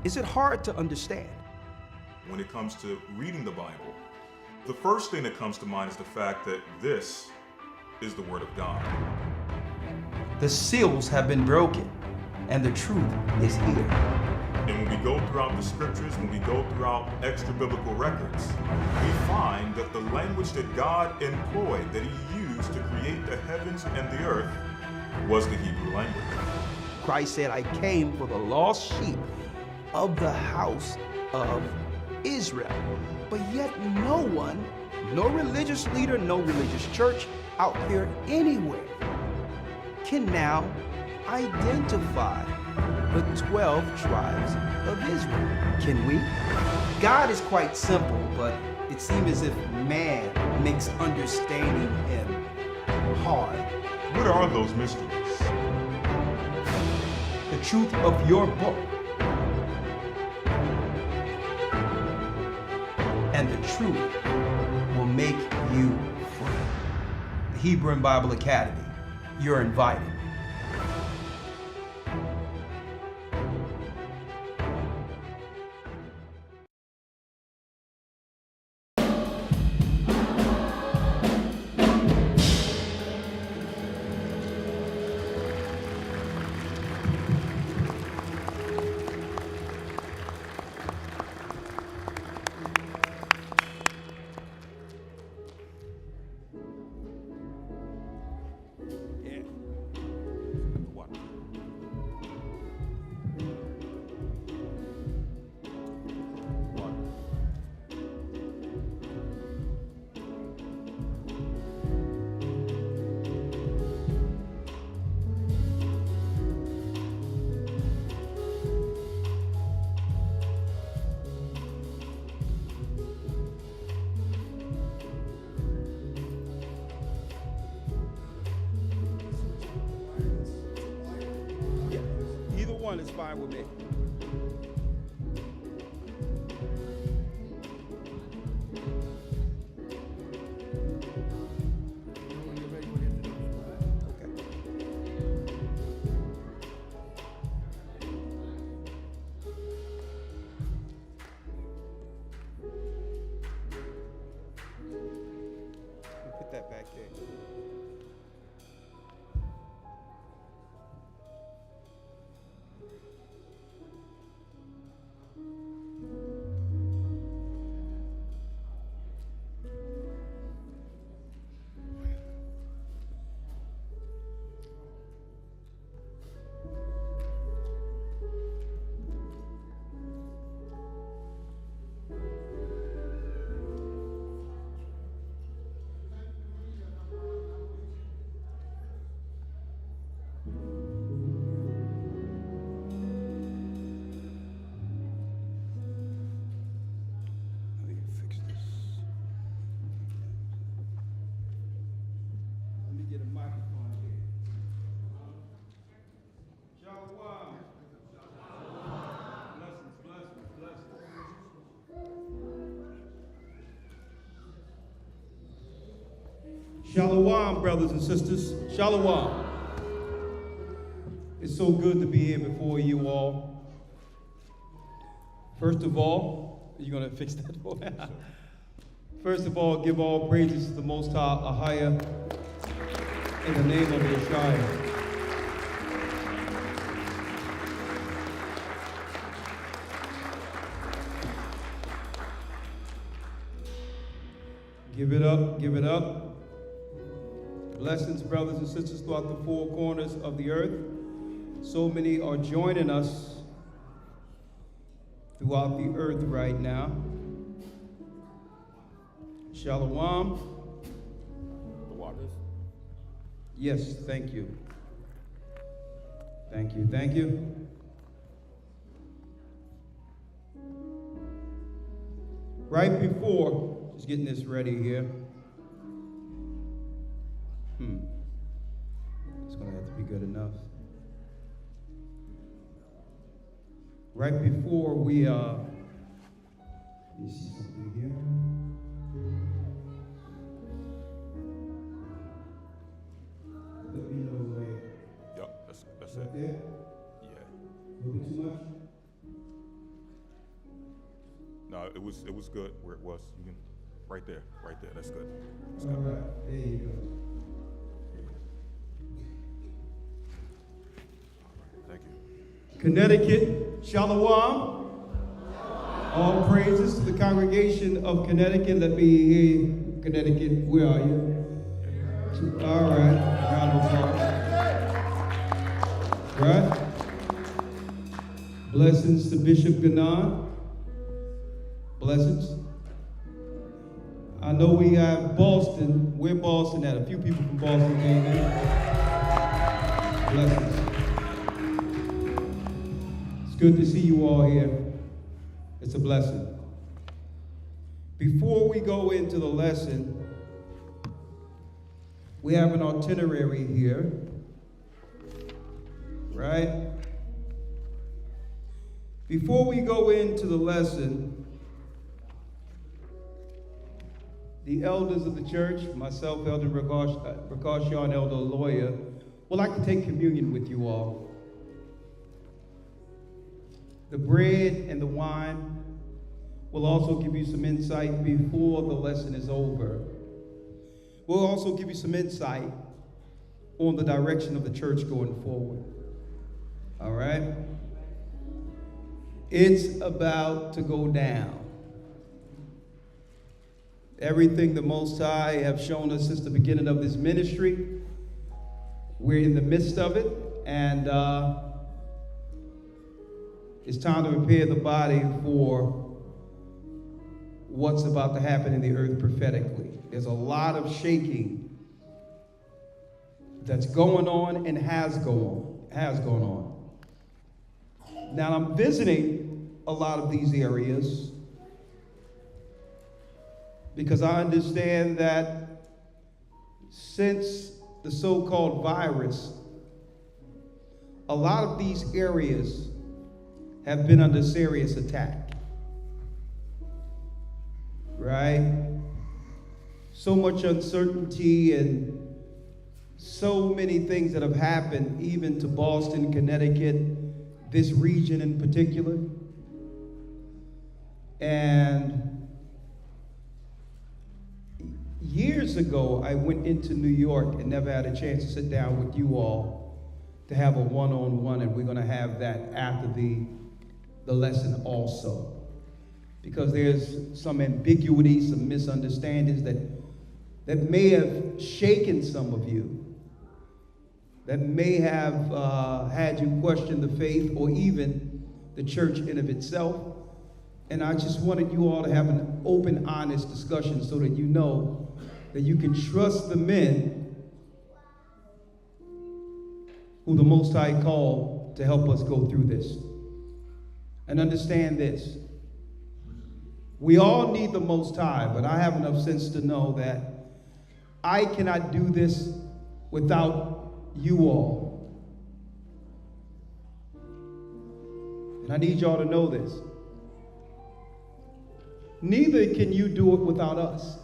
Is it hard to understand? When it comes to reading the Bible, the first thing that comes to mind is the fact that this is the Word of God. The seals have been broken, and the truth is here. And when we go throughout the scriptures, when we go throughout extra biblical records, we find that the language that God employed, that He used to create the heavens and the earth, was the Hebrew language. Christ said, I came for the lost sheep of the house of Israel. But yet no one, no religious leader, no religious church out there anywhere can now identify the 12 tribes of Israel. Can we? God is quite simple, but it seems as if man makes understanding Him hard. What are those mysteries? The truth of your book and the truth will make you free. The Hebrew and Bible Academy, you're invited. One is fine with me. Put that back there. Shalom, brothers and sisters. Shalom. It's so good to be here before you all. First of all, you're going to fix that for me? First of all, give all praises to the Most High, in the name of Yeshua. Give it up, give it up. Blessings, brothers and sisters, throughout the four corners of the earth. So many are joining us throughout the earth right now. Shalom. The waters? Yes, thank you. Thank you, thank you. Right before, just getting this ready here. It's gonna have to be good enough. Right before we you see something here? Let me know Yep, that's right it. there. Yeah. A little bit too much? No, it was good where it was. You can, right there. That's good. That's All good. right, there you go. Thank you. Connecticut, Shalom. All praises to the congregation of Connecticut. Let me hear you. Connecticut, where are you? All right, round of applause. Right? Blessings to Bishop Ganon. Blessings. I know we have Boston. Where Boston at? A few people from Boston came in. Blessings. It's good to see you all here. It's a blessing. Before we go into the lesson, we have an itinerary here, right? Before we go into the lesson, the elders of the church, myself, Elder Rakashan, Elder Lawyer, would like to take communion with you all. The bread and the wine will also give you some insight before the lesson is over. We'll also give you some insight on the direction of the church going forward. All right? It's about to go down. Everything the Most High have shown us since the beginning of this ministry, we're in the midst of it, and it's time to prepare the body for what's about to happen in the earth prophetically. There's a lot of shaking that's going on and has gone on. Now I'm visiting a lot of these areas because I understand that since the so-called virus, a lot of these areas have been under serious attack, right? So much uncertainty and so many things that have happened, even to Boston, Connecticut, this region in particular. And years ago, I went into New York and never had a chance to sit down with you all to have a one-on-one, and we're going to have that after the lesson also. Because there's some ambiguity, some misunderstandings that may have shaken some of you, that may have had you question the faith or even the church in of itself. And I just wanted you all to have an open, honest discussion so that you know that you can trust the men who the Most High called to help us go through this. And understand this. We all need the Most High, but I have enough sense to know that I cannot do this without you all. And I need y'all to know this. Neither can you do it without us.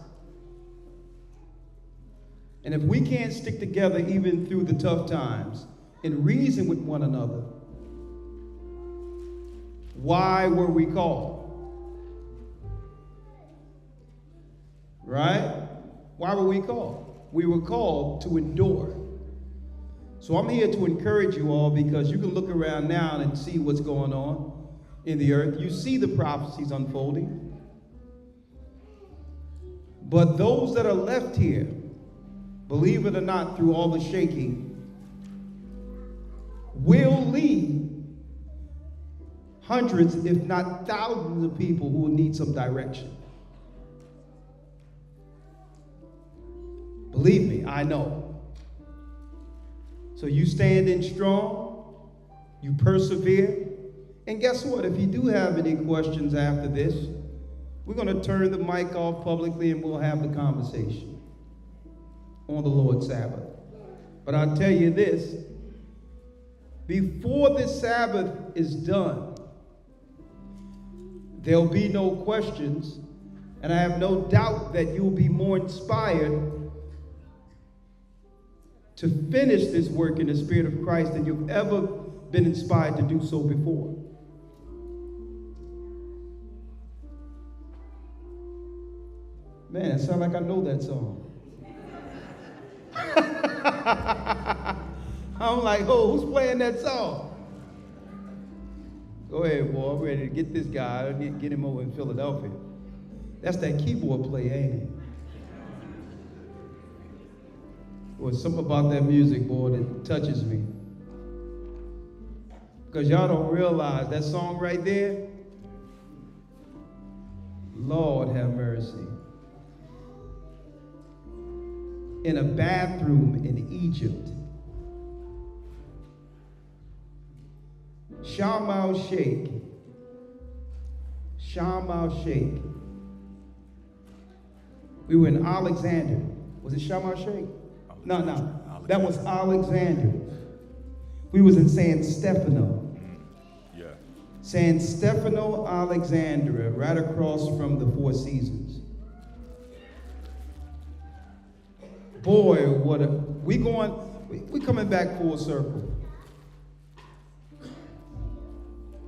And if we can't stick together even through the tough times and reason with one another, why were we called? Right? Why were we called? We were called to endure. So I'm here to encourage you all, because you can look around now and see what's going on in the earth. You see the prophecies unfolding. But those that are left here, believe it or not, through all the shaking, will lead hundreds, if not thousands of people who will need some direction. Believe me, I know. So you stand in strong, you persevere, and guess what? If you do have any questions after this, we're going to turn the mic off publicly and we'll have the conversation on the Lord's Sabbath. But I'll tell you this, before this Sabbath is done, there'll be no questions, and I have no doubt that you'll be more inspired to finish this work in the Spirit of Christ than you've ever been inspired to do so before. Man, it sounds like I know that song. I'm like, oh, who's playing that song? Go ahead, boy. I'm ready to get this guy. Get him over in Philadelphia. That's that keyboard play, ain't it? Well, something about that music, boy, that touches me. Because y'all don't realize that song right there, Lord have mercy. In a bathroom in Egypt, Sharm el-Sheikh. We were in Alexander. Was it Sharm el-Sheikh? No. That was Alexander. We was in San Stefano. Yeah. San Stefano, Alexandria, right across from the Four Seasons. Boy, we coming back full circle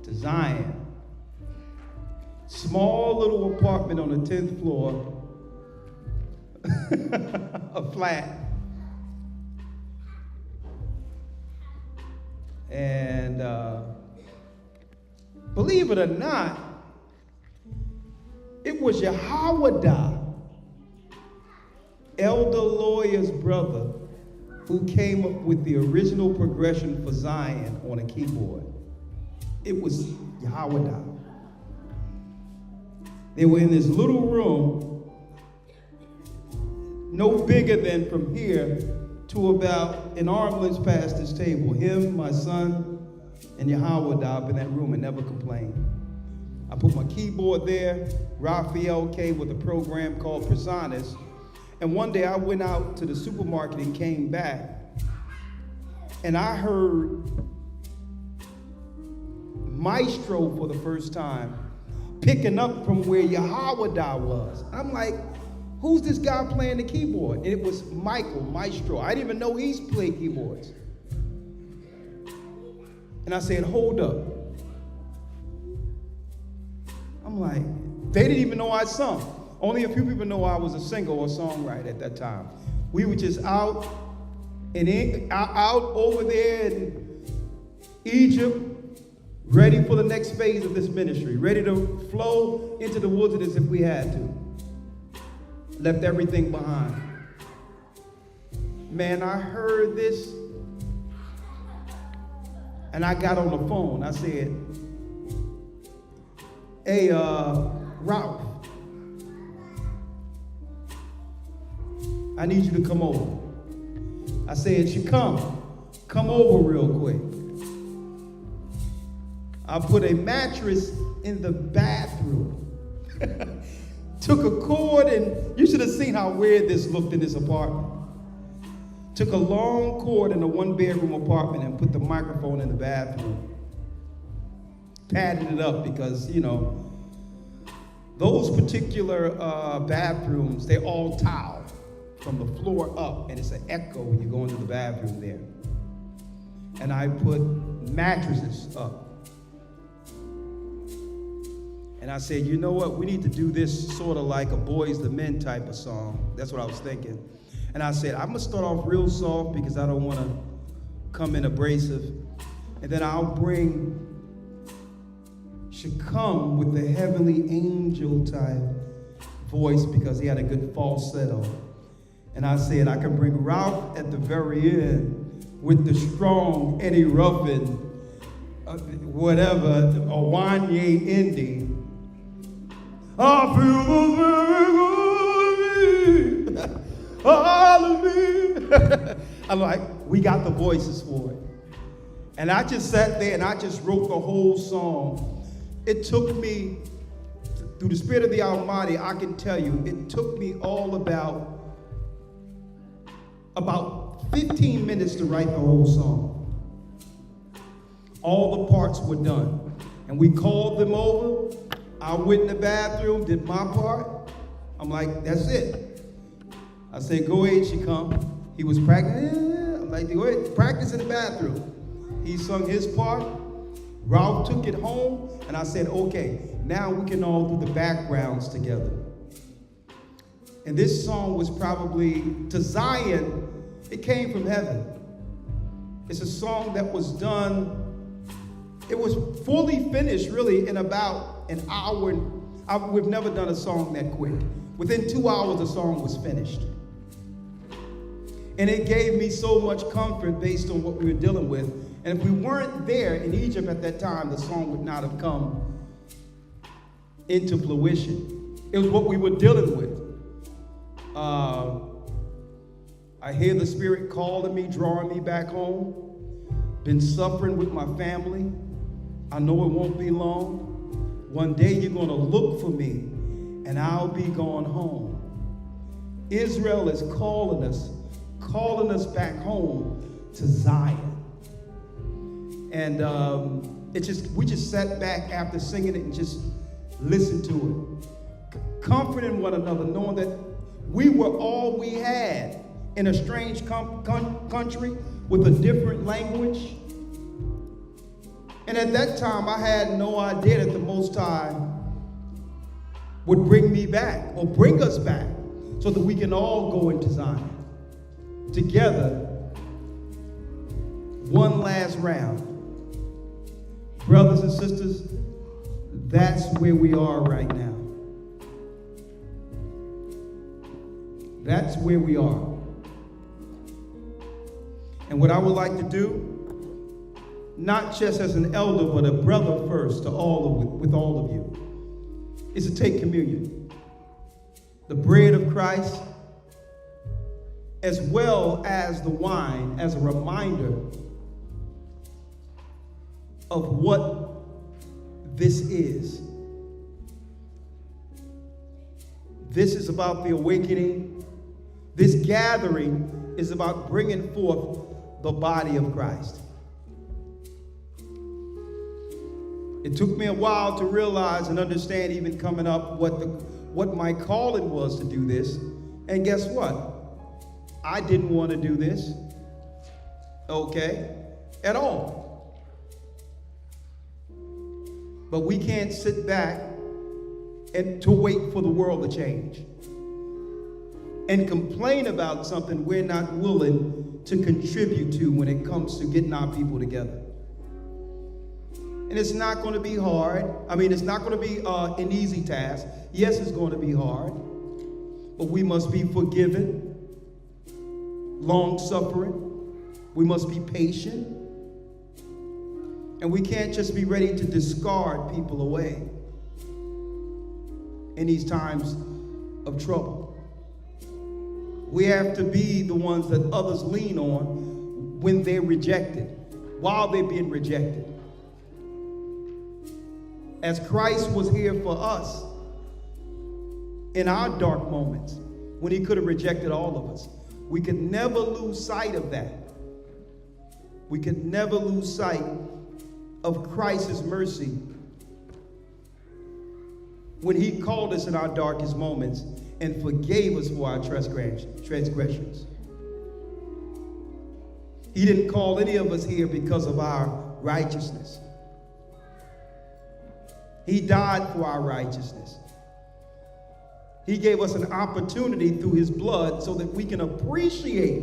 to Zion. Small little apartment on the 10th floor, a flat. And believe it or not, it was Yehowadah, elder lawyer's brother, who came up with the original progression for Zion on a keyboard. It was Yehowadah. They were in this little room, no bigger than from here to about an arm length past this table. Him, my son, and Yehowadah up in that room and never complained. I put my keyboard there, Raphael came with a program called Personas, and one day I went out to the supermarket and came back, and I heard Maestro for the first time, picking up from where Yehowadah was. I'm like, who's this guy playing the keyboard? And it was Maestro. I didn't even know he's played keyboards. And I said, hold up. I'm like, they didn't even know I sung. Only a few people know I was a singer or songwriter at that time. We were just out over there in Egypt, ready for the next phase of this ministry, ready to flow into the wilderness if we had to. Left everything behind. Man, I heard this, and I got on the phone. I said, hey, Ralph, I need you to come over. I said, you come over real quick. I put a mattress in the bathroom. Took a cord, and you should have seen how weird this looked in this apartment. Took a long cord in a one-bedroom apartment and put the microphone in the bathroom. Padded it up because, you know, those particular bathrooms, they're all tile from the floor up, and it's an echo when you go into the bathroom there. And I put mattresses up. And I said, you know what, we need to do this sort of like a Boys the Men type of song. That's what I was thinking. And I said, I'm gonna start off real soft because I don't wanna come in abrasive. And then should come with the heavenly angel type voice because he had a good falsetto. And I said, I can bring Ralph at the very end with the strong Eddie Ruffin, whatever, a Wanye Indy. I feel the very good, hallelujah. I'm like, we got the voices for it. And I just sat there and I just wrote the whole song. It took me, through the Spirit of the Almighty, I can tell you, it took me all about 15 minutes to write the whole song. All the parts were done. And we called them over. I went in the bathroom, did my part. I'm like, that's it. I said, go ahead, she come. He was practicing. I'm like, go ahead, practice in the bathroom. He sung his part. Ralph took it home, and I said, okay, now we can all do the backgrounds together. And this song was probably, to Zion, it came from heaven. It's a song that was done, it was fully finished really in about an hour. We've never done a song that quick. Within 2 hours, the song was finished. And it gave me so much comfort based on what we were dealing with. And if we weren't there in Egypt at that time, the song would not have come into fruition. It was what we were dealing with. I hear the Spirit calling me, drawing me back home. Been suffering with my family. I know it won't be long. One day you're going to look for me, and I'll be gone home. Israel is calling us back home to Zion. And we just sat back after singing it and just listened to it. Comforting one another, knowing that we were all we had in a strange country with a different language. And at that time, I had no idea that the Most High would bring me back or bring us back so that we can all go into Zion together one last round. Brothers and sisters, that's where we are right now. That's where we are. And what I would like to do, not just as an elder, but a brother first to with all of you, is to take communion. The bread of Christ, as well as the wine, as a reminder of what this is. This is about the awakening. This gathering is about bringing forth the body of Christ. It took me a while to realize and understand, even coming up, what my calling was to do this. And guess what? I didn't want to do this, okay, at all. But we can't sit back and to wait for the world to change and complain about something we're not willing to contribute to when it comes to getting our people together. And it's not going to be hard. I mean, it's not going to be an easy task. Yes, it's going to be hard, but we must be forgiving, long-suffering. We must be patient. And we can't just be ready to discard people away in these times of trouble. We have to be the ones that others lean on when they're rejected, while they're being rejected. As Christ was here for us in our dark moments, when he could have rejected all of us, we could never lose sight of that. We could never lose sight of Christ's mercy when he called us in our darkest moments and forgave us for our transgressions. He didn't call any of us here because of our righteousness. He died for our righteousness. He gave us an opportunity through his blood so that we can appreciate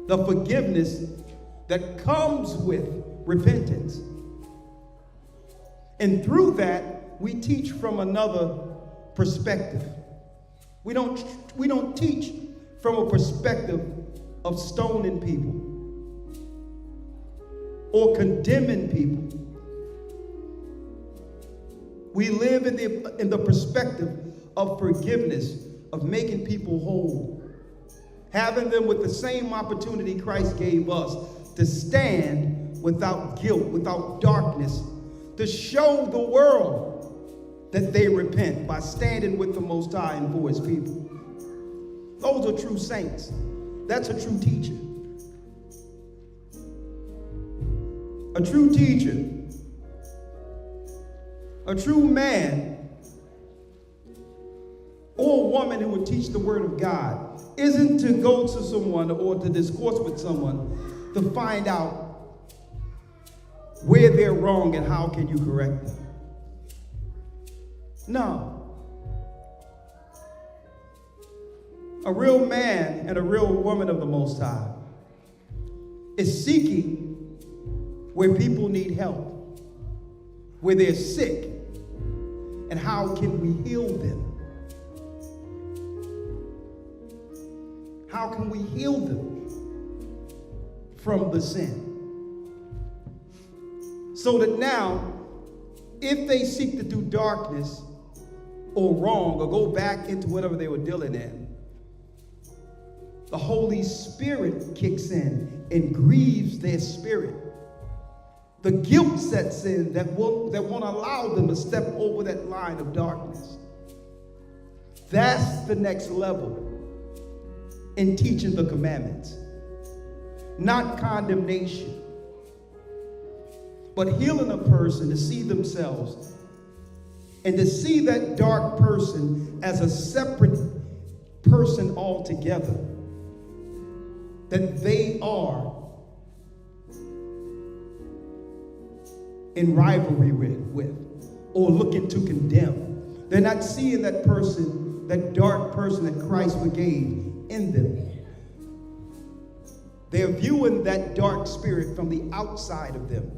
the forgiveness that comes with repentance. And through that, we teach from another perspective. We don't teach from a perspective of stoning people or condemning people. We live in the perspective of forgiveness, of making people whole, having them with the same opportunity Christ gave us to stand without guilt, without darkness, to show the world that they repent by standing with the Most High and for his people. Those are true saints. That's a true teacher. A true teacher, a true man or woman who would teach the word of God isn't to go to someone or to discourse with someone to find out where they're wrong and how can you correct them. No. A real man and a real woman of the Most High is seeking where people need help, where they're sick, and how can we heal them? How can we heal them from the sin? So that now, if they seek to do darkness or wrong or go back into whatever they were dealing in, the Holy Spirit kicks in and grieves their spirit. The guilt sets in that won't allow them to step over that line of darkness. That's the next level in teaching the commandments. Not condemnation, but healing a person to see themselves and to see that dark person as a separate person altogether that they are in rivalry with or looking to condemn. They're not seeing that person, that dark person that Christ forgave in them. They're viewing that dark spirit from the outside of them,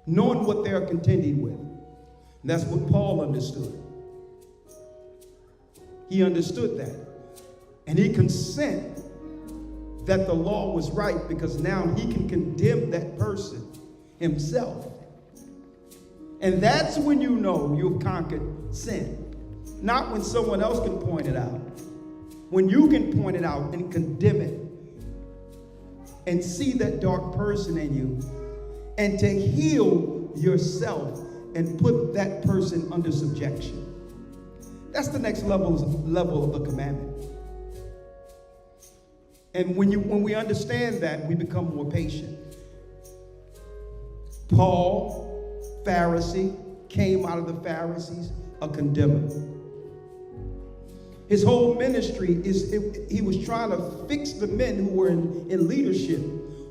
knowing what they're contending with. And that's what Paul understood. He understood that. And he consent that the law was right because now he can condemn that person himself. And that's when you know you've conquered sin. Not when someone else can point it out. When you can point it out and condemn it and see that dark person in you and to heal yourself and put that person under subjection. That's the next level of the commandment. And when we understand that, we become more patient. Paul, Pharisee, came out of the Pharisees, a condemner. His whole ministry he was trying to fix the men who were in leadership,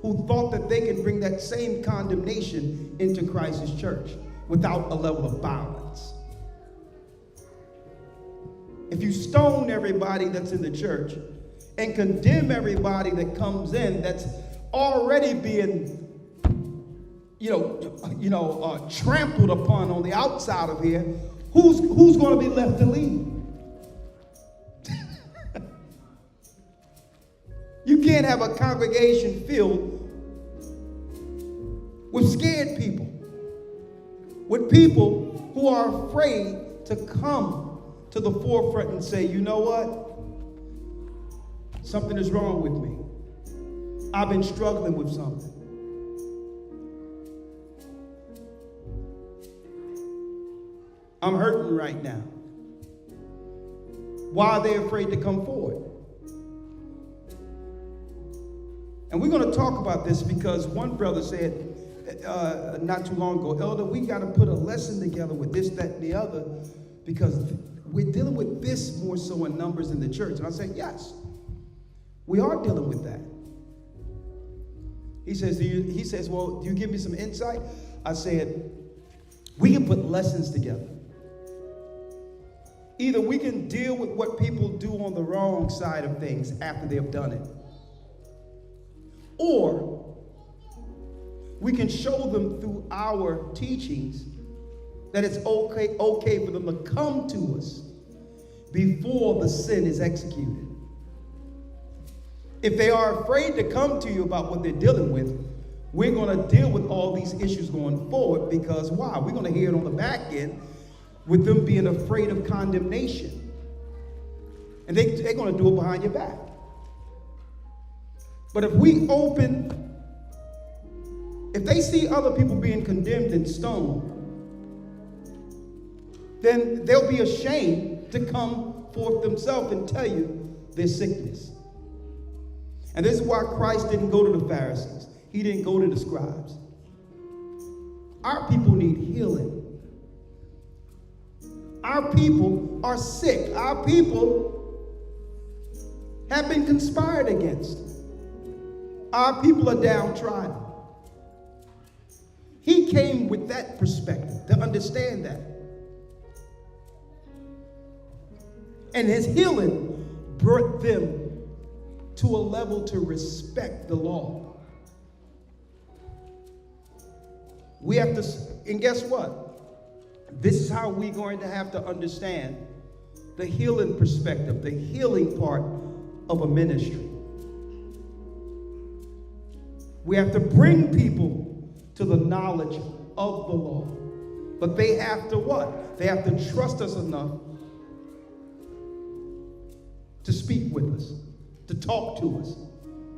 who thought that they could bring that same condemnation into Christ's church without a level of violence. If you stone everybody that's in the church and condemn everybody that comes in that's already being trampled upon on the outside of here, who's going to be left to lead? You can't have a congregation filled with scared people, with people who are afraid to come to the forefront and say, you know what? Something is wrong with me. I've been struggling with something. I'm hurting right now. Why are they afraid to come forward? And we're going to talk about this because one brother said not too long ago, Elder, we got to put a lesson together with this, that, and the other because we're dealing with this more so in numbers in the church. And I said, yes, we are dealing with that. He says, well, do you give me some insight? I said, we can put lessons together. Either we can deal with what people do on the wrong side of things after they've done it, or we can show them through our teachings that it's okay for them to come to us before the sin is executed. If they are afraid to come to you about what they're dealing with, we're going to deal with all these issues going forward because why? We're going to hear it on the back end with them being afraid of condemnation. And they're going to do it behind your back. But if they see other people being condemned and stoned, then they'll be ashamed to come forth themselves and tell you their sickness. And this is why Christ didn't go to the Pharisees. He didn't go to the scribes. Our people need healing. Our people are sick. Our people have been conspired against. Our people are downtrodden. He came with that perspective to understand that. And his healing brought them to a level to respect the law. We have to, and guess what? This is how we're going to have to understand the healing perspective, the healing part of a ministry. We have to bring people to the knowledge of the law. But they have to what? They have to trust us enough to speak with us, to talk to us,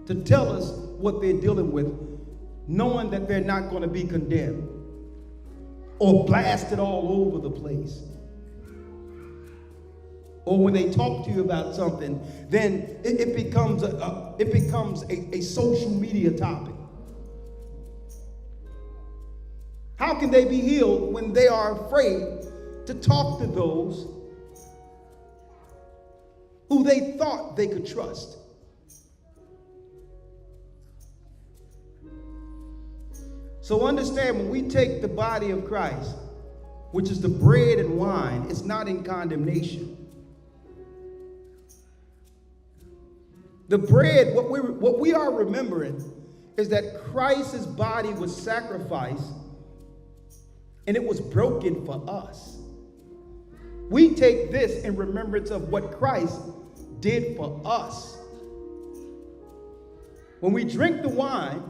to tell us what they're dealing with, knowing that they're not going to be condemned or blasted all over the place. Or when they talk to you about something, then it becomes a social media topic. How can they be healed when they are afraid to talk to those who they thought they could trust? So understand, when we take the body of Christ, which is the bread and wine, it's not in condemnation. The bread, what we are remembering is that Christ's body was sacrificed and it was broken for us. We take this in remembrance of what Christ did for us. When we drink the wine,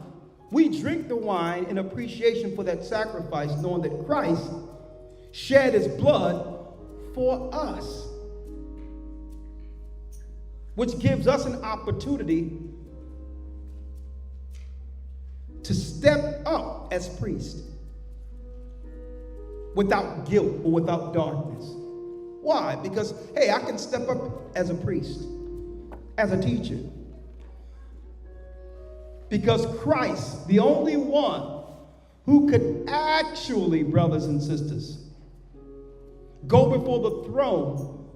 we drink the wine in appreciation for that sacrifice, knowing that Christ shed his blood for us, which gives us an opportunity to step up as priests without guilt or without darkness. Why? Because, hey, I can step up as a priest, as a teacher. Because Christ, the only one who could actually, brothers and sisters, go before the throne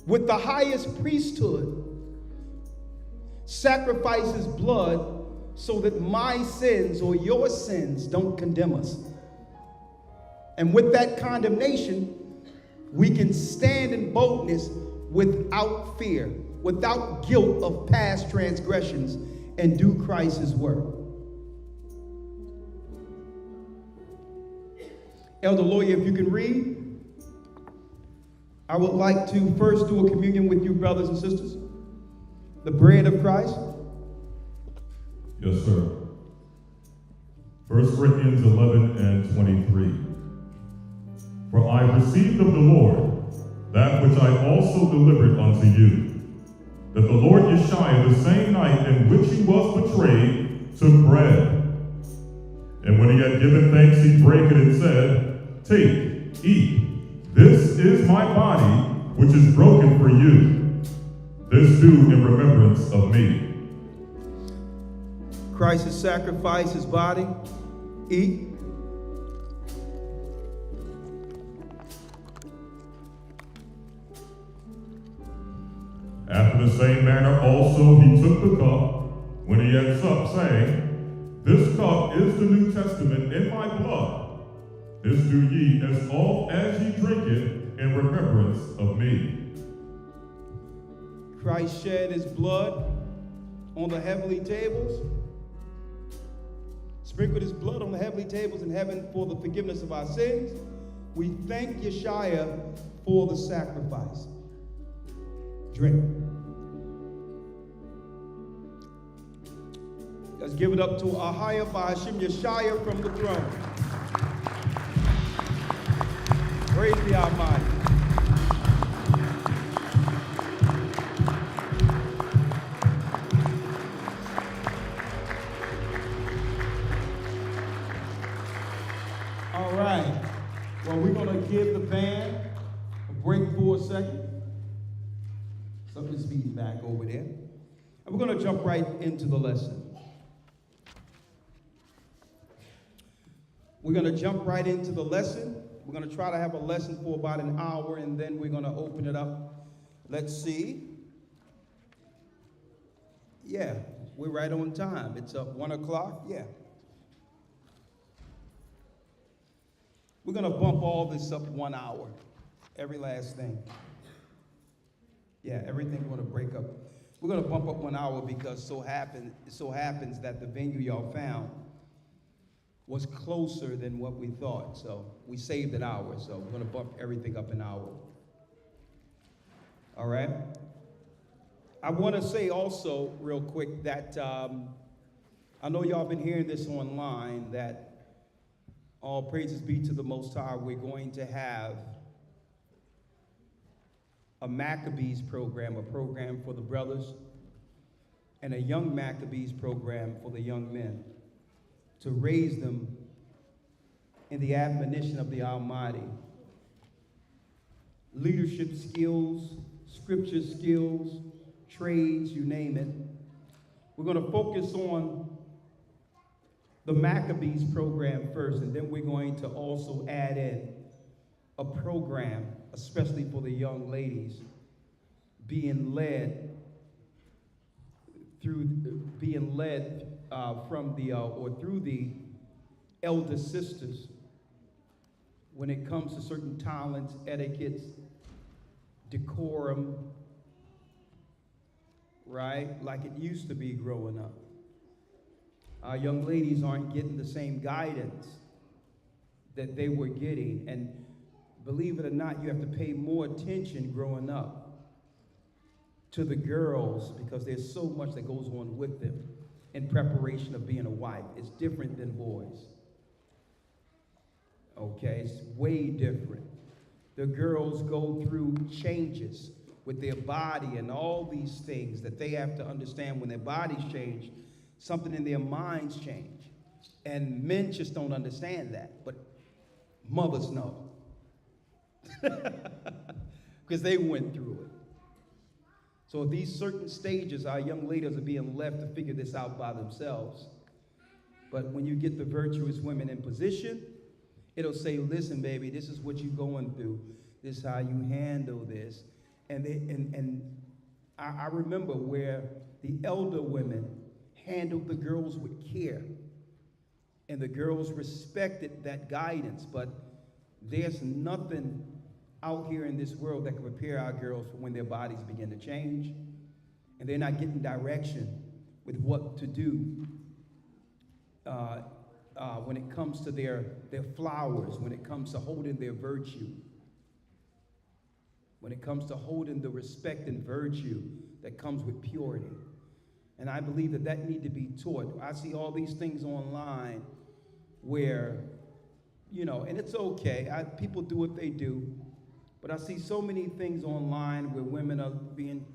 with the highest priesthood, sacrifice his blood so that my sins or your sins don't condemn us. And with that condemnation, we can stand in boldness without fear, without guilt of past transgressions, and do Christ's work. Elder Lawyer, if you can read, I would like to first do a communion with you, brothers and sisters. The bread of Christ. Yes, sir. 1 Corinthians 11 and 23. For I received of the Lord that which I also delivered unto you, that the Lord Yeshua, the same night in which he was betrayed, took bread. And when he had given thanks, he brake it and said, Take, eat. This is my body, which is broken for you. This do in remembrance of me. Christ has sacrificed his body. Eat. After the same manner also he took the cup when he had supped, saying, This cup is the New Testament in my blood. This do ye as oft as ye drink it in remembrance of me. Christ shed his blood on the heavenly tables, sprinkled his blood on the heavenly tables in heaven for the forgiveness of our sins. We thank Yeshua for the sacrifice. Drink. Let's give it up to Ahaya Ba'ashim Yeshua from the throne. Praise the Almighty. All right. Well, we're going to give the band a break for a second. Something's feeding back over there. And we're going to jump right into the lesson. We're going to jump right into the lesson. We're going to try to have a lesson for about an hour, and then we're going to open it up. Let's see. Yeah, we're right on time. It's 1 o'clock. Yeah. We're going to bump all this up 1 hour, every last thing. Yeah, everything's going to break up. We're going to bump up 1 hour because it so happens that the venue y'all found was closer than what we thought. So we saved an hour, so we're going to bump everything up an hour. All right? I want to say also, real quick, that I know y'all been hearing this online, that all praises be to the Most High, we're going to have a Maccabees program, a program for the brothers, and a young Maccabees program for the young men, to raise them in the admonition of the Almighty. Leadership skills, scripture skills, trades, you name it. We're going to focus on the Maccabees program first, and then we're going to also add in a program, especially for the young ladies, being led from the or through the elder sisters when it comes to certain talents, etiquettes, decorum, right? Like it used to be growing up. Our young ladies aren't getting the same guidance that they were getting, and believe it or not, you have to pay more attention growing up to the girls because there's so much that goes on with them in preparation of being a wife. It's different than boys. Okay, it's way different. The girls go through changes with their body and all these things that they have to understand. When their bodies change, something in their minds change. And men just don't understand that, but mothers know. Because they went through it. So these certain stages, our young ladies are being left to figure this out by themselves. But when you get the virtuous women in position, it'll say, listen, baby, this is what you're going through. This is how you handle this. And I remember where the elder women handled the girls with care. And the girls respected that guidance. But there's nothing out here in this world that can prepare our girls for when their bodies begin to change and they're not getting direction with what to do when it comes to their flowers, when it comes to holding their virtue, when it comes to holding the respect and virtue that comes with purity. And I believe that need to be taught. I see all these things online where, you know, and it's okay. People do what they do. But I see so many things online where women are being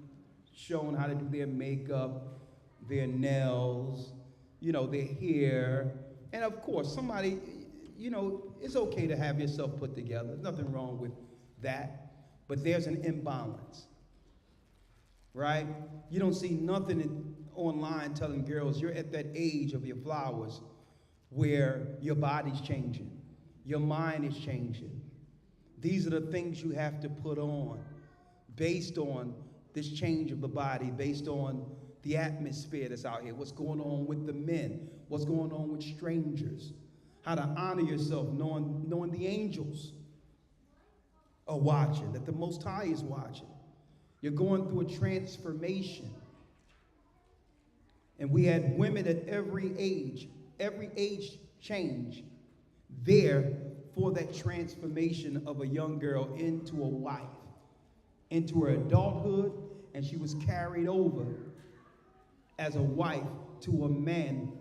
shown how to do their makeup, their nails, you know, their hair. And of course, somebody, you know, it's okay to have yourself put together. There's nothing wrong with that. But there's an imbalance, right? You don't see nothing online telling girls you're at that age of your flowers where your body's changing, your mind is changing. These are the things you have to put on based on this change of the body, based on the atmosphere that's out here, what's going on with the men, what's going on with strangers, how to honor yourself, knowing the angels are watching, that the Most High is watching. You're going through a transformation. And we had women at every age change there for that transformation of a young girl into a wife, into her adulthood, and she was carried over as a wife to a man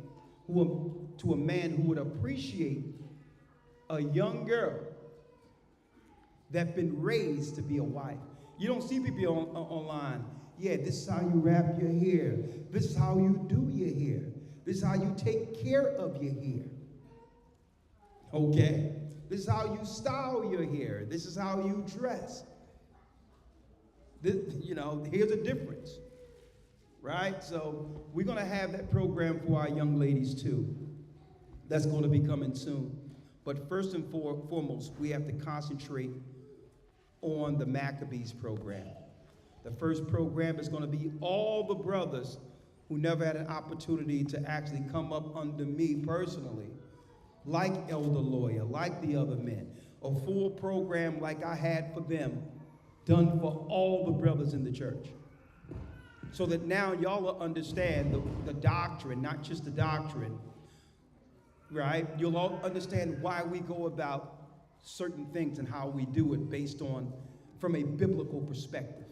who would appreciate a young girl that's been raised to be a wife. You don't see people online, yeah, this is how you wrap your hair. This is how you do your hair. This is how you take care of your hair. Okay? This is how you style your hair. This is how you dress. You know, here's a difference, right? So we're going to have that program for our young ladies too. That's going to be coming soon. But first and foremost, we have to concentrate on the Maccabees program. The first program is going to be all the brothers who never had an opportunity to actually come up under me personally, like Elder Lawyer, like the other men. A full program like I had for them done for all the brothers in the church. So that now y'all will understand the doctrine, not just the doctrine, right? You'll all understand why we go about certain things and how we do it based on, from a biblical perspective.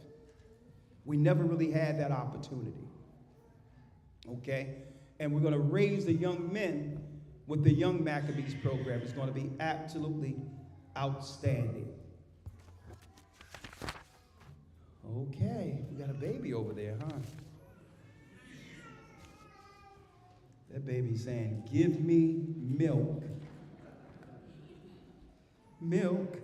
We never really had that opportunity, okay? And we're going to raise the young men with the Young Maccabees program. It's going to be absolutely outstanding. Okay, we got a baby over there, huh? That baby's saying, give me milk. Milk.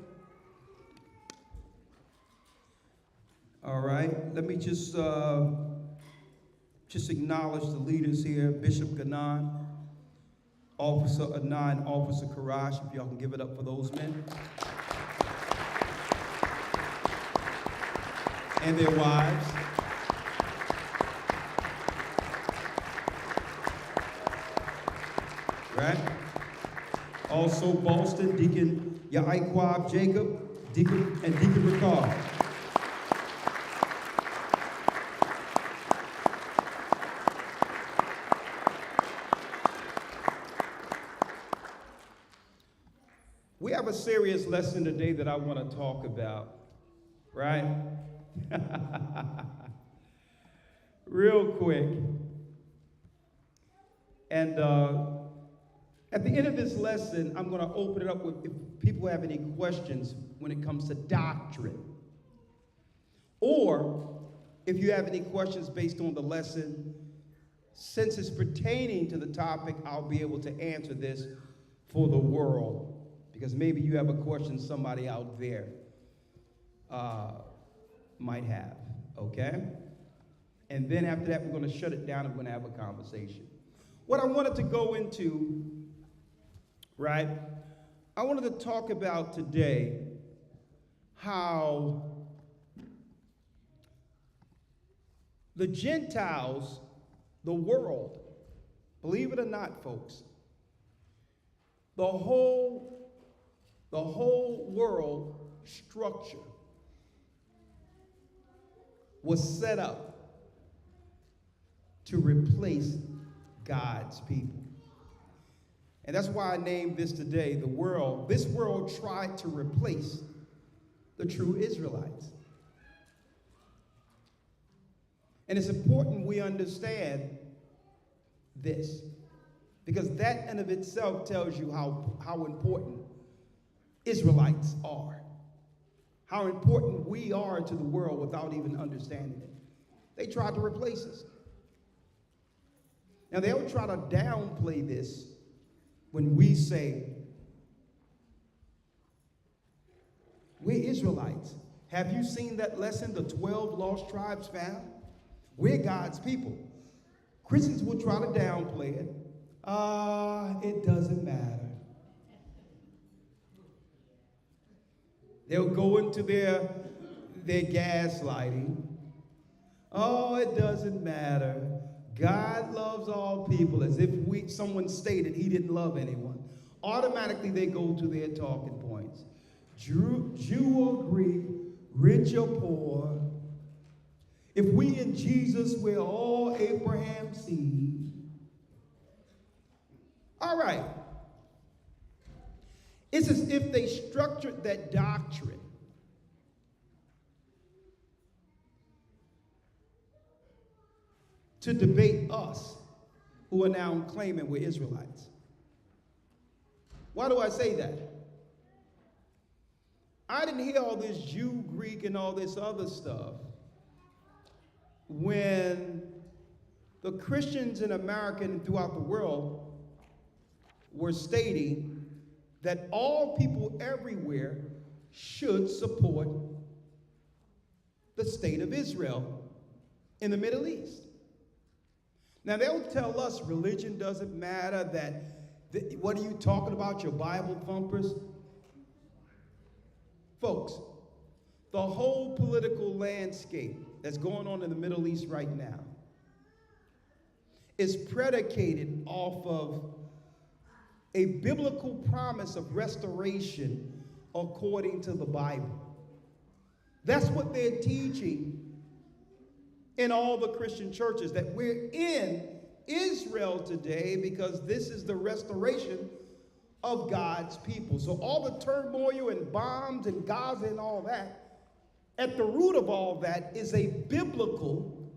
All right, let me just acknowledge the leaders here. Bishop Ganan, Officer Anan, Officer Karash, if y'all can give it up for those men. And their wives. Right? Also Boston, Deacon Yaikwab Jacob, Deacon Ricard. We have a serious lesson today that I want to talk about, right? Real quick. And at the end of this lesson, I'm going to open it up with if people have any questions when it comes to doctrine. Or if you have any questions based on the lesson, since it's pertaining to the topic, I'll be able to answer this for the world. Because maybe you have a question somebody out there might have, okay? And then after that, we're going to shut it down and we're going to have a conversation. What I wanted to go into, right, I wanted to talk about today how the Gentiles, the world, believe it or not, folks, the whole world structure was set up to replace God's people. And that's why I named this today, the world. This world tried to replace the true Israelites. And it's important we understand this, because that in of itself tells you how important Israelites are. How important we are to the world without even understanding it. They tried to replace us. Now they'll try to downplay this when we say, we're Israelites. Have you seen that lesson, the 12 lost tribes found? We're God's people. Christians will try to downplay it. It doesn't matter. They'll go into their gaslighting. Oh, it doesn't matter. God loves all people, as if someone stated he didn't love anyone. Automatically they go to their talking points. Jew or Greek, rich or poor. If we in Jesus, we're all Abraham's seed. All right. It's as if they structured that doctrine to debate us, who are now claiming we're Israelites. Why do I say that? I didn't hear all this Jew, Greek, and all this other stuff when the Christians in America and throughout the world were stating that all people everywhere should support the state of Israel in the Middle East. Now they'll tell us religion doesn't matter, what are you talking about, your Bible thumpers? Folks, the whole political landscape that's going on in the Middle East right now is predicated off of a biblical promise of restoration according to the Bible. That's what they're teaching in all the Christian churches, that we're in Israel today because this is the restoration of God's people. So all the turmoil and bombs and Gaza and all that, at the root of all that is a biblical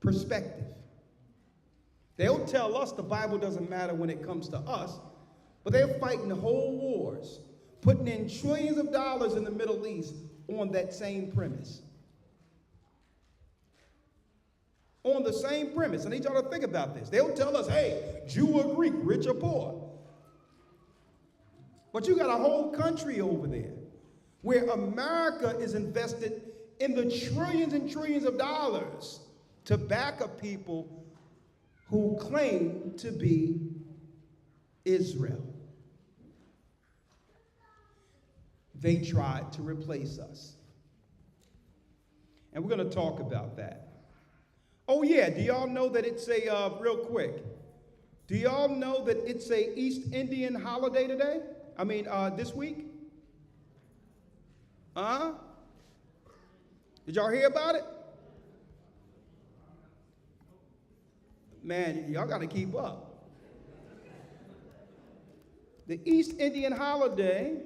perspective. They'll tell us the Bible doesn't matter when it comes to us, but they're fighting whole wars, putting in trillions of dollars in the Middle East on that same premise. On the same premise. I need y'all to think about this. They'll tell us, hey, Jew or Greek, rich or poor. But you got a whole country over there where America is invested in the trillions and trillions of dollars to back up people who claim to be Israel. They tried to replace us. And we're going to talk about that. Oh yeah, do y'all know that it's a, real quick, do y'all know that it's a East Indian holiday today? I mean, this week? Did y'all hear about it? Man, y'all got to keep up. The East Indian holiday,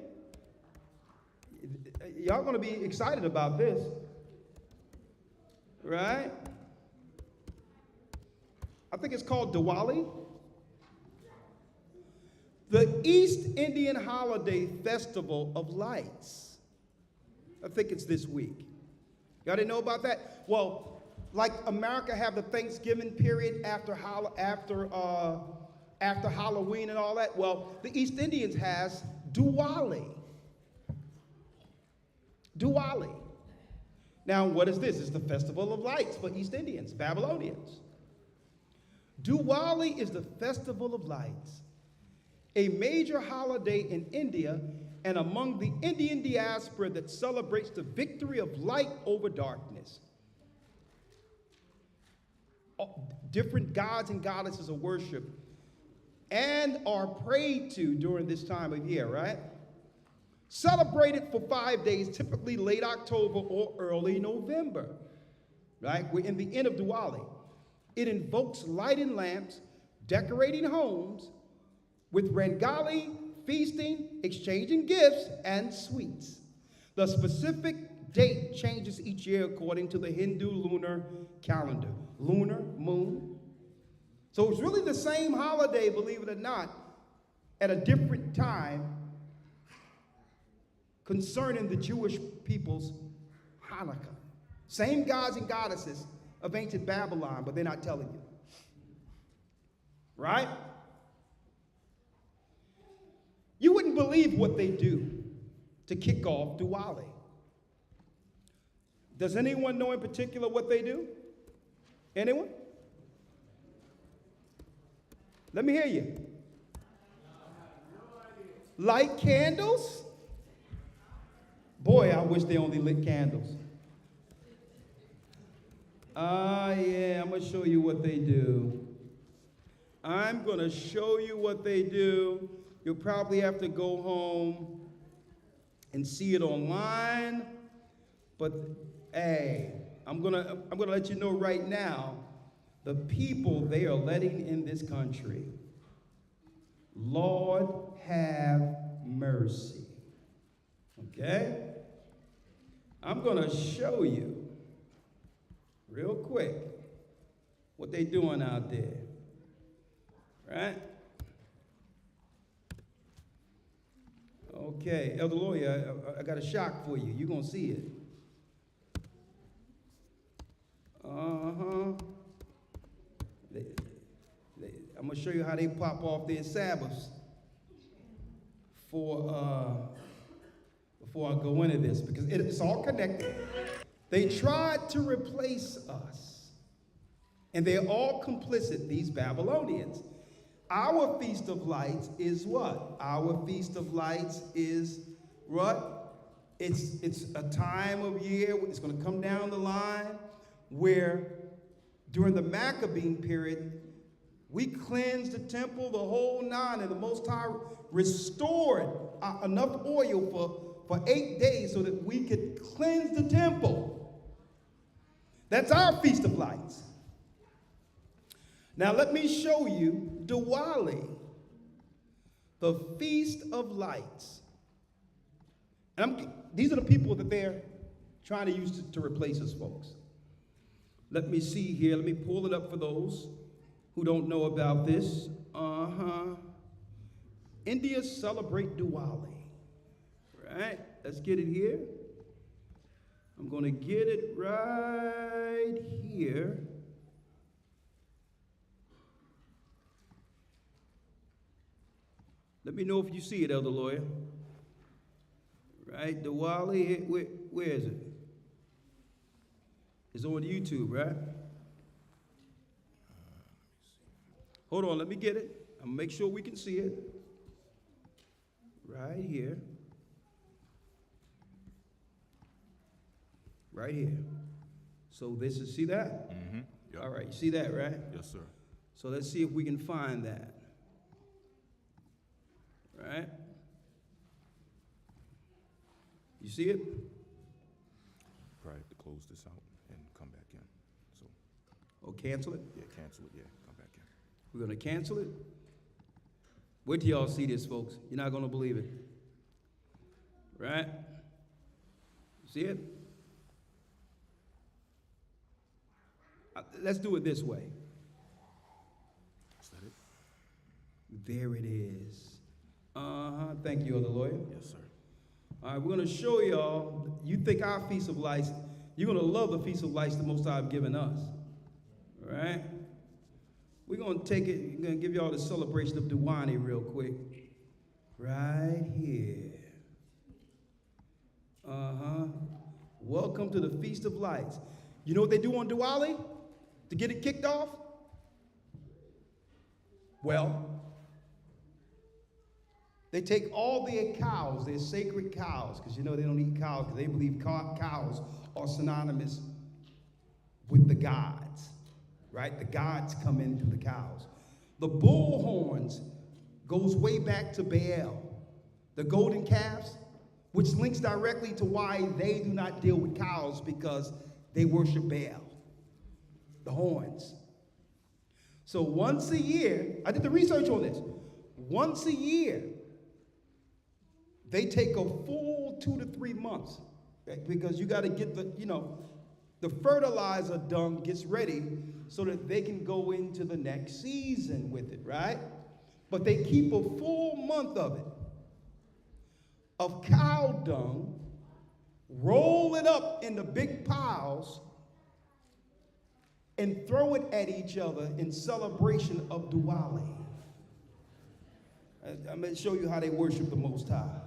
y'all going to be excited about this, right? I think it's called Diwali. The East Indian Holiday Festival of Lights. I think it's this week. Y'all didn't know about that? Well, like America have the Thanksgiving period after Halloween and all that. Well, the East Indians has Diwali. Diwali. Now, what is this? It's the Festival of Lights for East Indians, Babylonians. Diwali is the Festival of Lights, a major holiday in India and among the Indian diaspora that celebrates the victory of light over darkness. Different gods and goddesses are worshiped and are prayed to during this time of year, right? Celebrated for 5 days, typically late October or early November, right? We're in the end of Diwali. It invokes lighting lamps, decorating homes with Rangali, feasting, exchanging gifts, and sweets. The specific date changes each year according to the Hindu lunar calendar. Lunar, moon. So it's really the same holiday, believe it or not, at a different time concerning the Jewish people's Hanukkah. Same gods and goddesses of ancient Babylon, but they're not telling you. Right? You wouldn't believe what they do to kick off Diwali. Does anyone know in particular what they do? Anyone? Let me hear you. Light candles? Boy, I wish they only lit candles. Yeah, I'm going to show you what they do. I'm going to show you what they do. You'll probably have to go home and see it online. But hey, I'm gonna let you know right now, the people they are letting in this country. Lord have mercy. Okay? I'm gonna show you real quick what they doing out there. Right? Okay, Elder Lawyer, I got a shock for you. You're going to see it. I'm going to show you how they pop off their Sabbaths before I go into this, because it's all connected. They tried to replace us, and they're all complicit, these Babylonians. Our Feast of Lights is what? Our Feast of Lights is what? It's a time of year, it's going to come down the line, where during the Maccabean period, we cleansed the temple, the whole nine, and the Most High restored enough oil for 8 days so that we could cleanse the temple. That's our Feast of Lights. Now let me show you Diwali, the Feast of Lights. And these are the people that they're trying to use to replace us, folks. Let me see here. Let me pull it up for those who don't know about this. India celebrate Diwali. Right? Let's get it here. I'm going to get it right here. Let me know if you see it, Elder Lawyer. Right? Diwali, where is it? It's on YouTube, right? Hold on, let me get it. I'm gonna make sure we can see it. Right here. Right here. So this is, see that? Mm-hmm. Yep. All right, you see that, right? Yes, sir. So let's see if we can find that. Right? You see it? Probably have to close this out and come back in. So, Or cancel it? yeah, cancel it. Yeah, come back in. We're going to cancel it. Wait till y'all see this, folks. You're not going to believe it. Right? See it? Let's do it this way. Is that it? There it is. Thank you, Elder Lawyer. Yes, sir. All right, we're going to show y'all. You think our Feast of Lights, you're going to love the Feast of Lights the Most High have given us. All right? We're going to take it, we're going to give y'all the celebration of Diwali real quick. Right here. Welcome to the Feast of Lights. You know what they do on Diwali to get it kicked off? Well, they take all their cows, their sacred cows, because you know they don't eat cows because they believe cows are synonymous with the gods, right? The gods come in through the cows. The bull horns goes way back to Baal. The golden calves, which links directly to why they do not deal with cows because they worship Baal, the horns. So once a year, I did the research on this. Once a year, they take a full 2 to 3 months, right? Because you got to get the fertilizer dung gets ready so that they can go into the next season with it, right? But they keep a full month of it, of cow dung, roll it up into big piles, and throw it at each other in celebration of Diwali. I'm going to show you how they worship the Most High.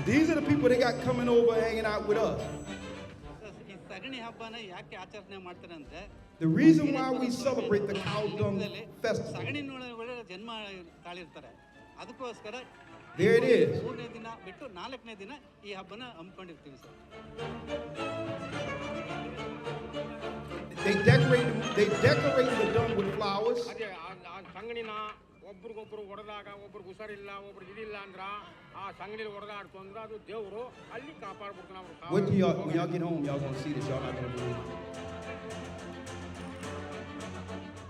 These are the people they got coming over hanging out with us. The reason why we celebrate the cow dung festival. There it is. They decorate the dung with flowers. ಒಬ್ರಿಗೊಬ್ರು ಹೊಡೆದಾಗ ಒಬ್ರಿಗೆ ಹುಷಾರಿಲ್ಲ ಒಬ್ರಿಗೆ ಇದಿಲ್ಲ ಅಂದ್ರ ಆ ಸಂಗಡಿಲಿ ಹೊಡೆದಾಡ್ತು ಅಂದ್ರ ಅದು ದೇವರು ಅಲ್ಲಿ ಕಾಪಾಡ್ಬಿಡ್ತಾನೆ ಅವರು. When y'all get home, y'all gonna see this. Y'all not gonna believe it.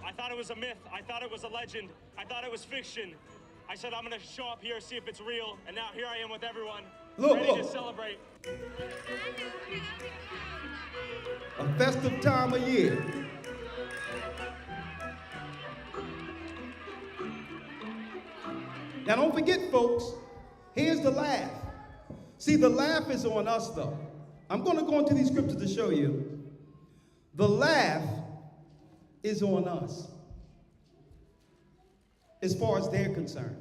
I thought it was a myth. I thought it was a legend. I thought it was fiction. I said I'm gonna show up here, see if it's real, and now here I am with everyone, ready to celebrate. A festive time of year. Now don't forget, folks, here's the laugh. See, the laugh is on us, though. I'm going to go into these scriptures to show you. The laugh is on us as far as they're concerned.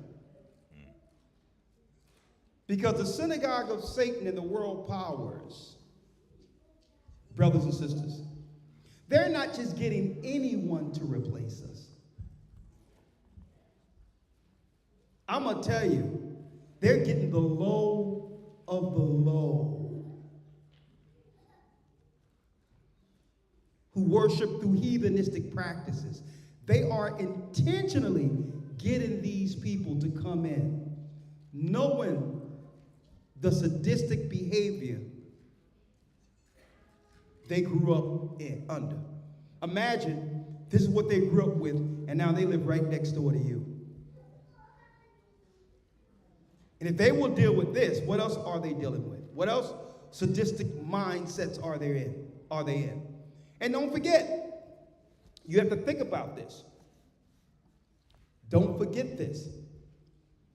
Because the synagogue of Satan and the world powers, brothers and sisters, they're not just getting anyone to replace us. I'm going to tell you, They're getting the low of the low, who worship through heathenistic practices. They are intentionally getting these people to come in, knowing the sadistic behavior they grew up under. Imagine this is what they grew up with, and now they live right next door to you. And if they will deal with this, what else are they dealing with? What else sadistic mindsets are they in? And don't forget, you have to think about this. Don't forget this.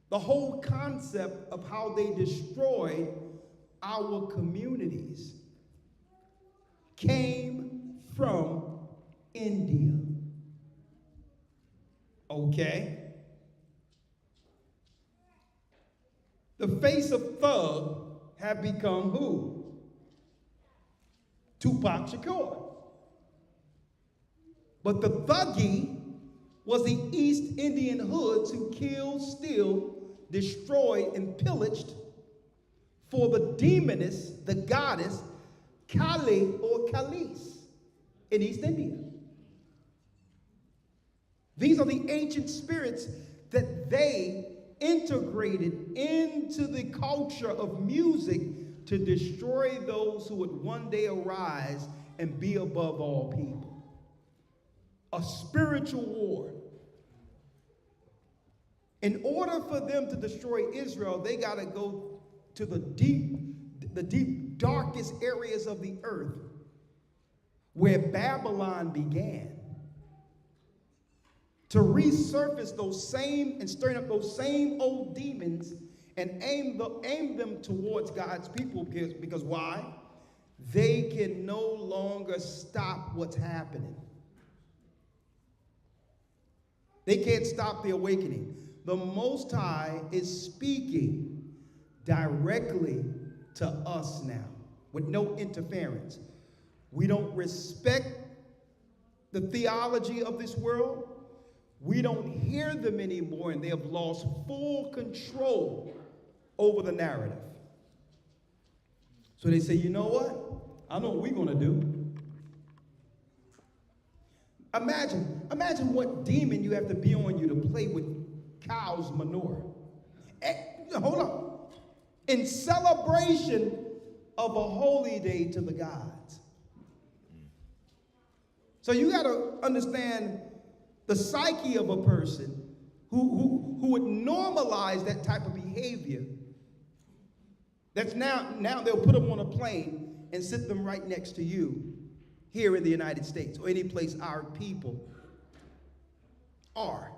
The whole concept of how they destroyed our communities came from India. Okay? The face of thug have become who? Tupac Shakur. But the thuggy was the East Indian hoods who killed, steal, destroyed, and pillaged for the demoness, the goddess, Kali or Kalis in East India. These are the ancient spirits that they integrated into the culture of music to destroy those who would one day arise and be above all people. A spiritual war. In order for them to destroy Israel, they got to go to the deep, darkest areas of the earth where Babylon began, to resurface those same and stir up those same old demons and aim them towards God's people, because why? They can no longer stop what's happening. They can't stop the awakening. The Most High is speaking directly to us now with no interference. We don't respect the theology of this world. We don't hear them anymore, and they have lost full control over the narrative. So they say, you know what? I know what we're going to do. Imagine what demon you have to be on you to play with cow's manure. Hold on. In celebration of a holy day to the gods. So you got to understand the psyche of a person who would normalize that type of behavior. That's now they'll put them on a plane and sit them right next to you here in the United States or any place our people are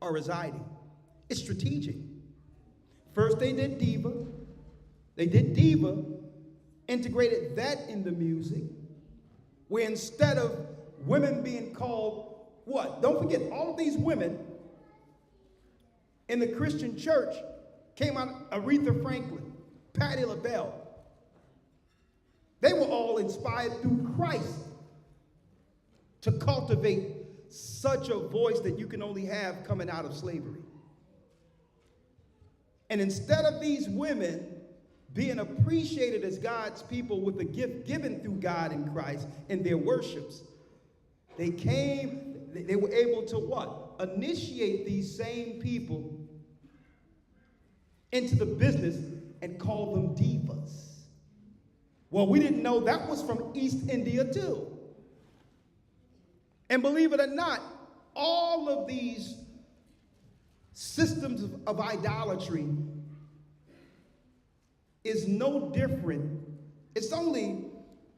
residing. It's strategic. First they did diva. They did diva, integrated that in the music, where instead of women being called what? Don't forget, all of these women in the Christian church came out, Aretha Franklin, Patti LaBelle. They were all inspired through Christ to cultivate such a voice that you can only have coming out of slavery. And instead of these women being appreciated as God's people with the gift given through God in Christ in their worships, they were able to what? Initiate these same people into the business and call them divas. Well, we didn't know that was from East India too. And believe it or not, all of these systems of idolatry is no different. It's only,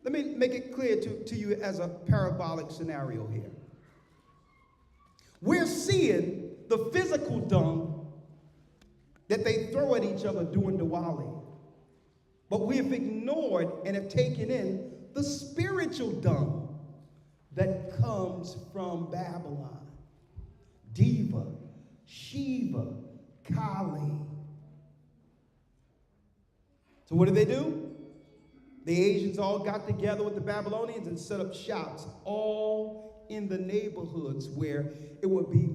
let me make it clear to you as a parabolic scenario here. We're seeing the physical dung that they throw at each other during Diwali. But we have ignored and have taken in the spiritual dung that comes from Babylon. Diva, Shiva, Kali. So what do? The Asians all got together with the Babylonians and set up shops all in the neighborhoods where it would be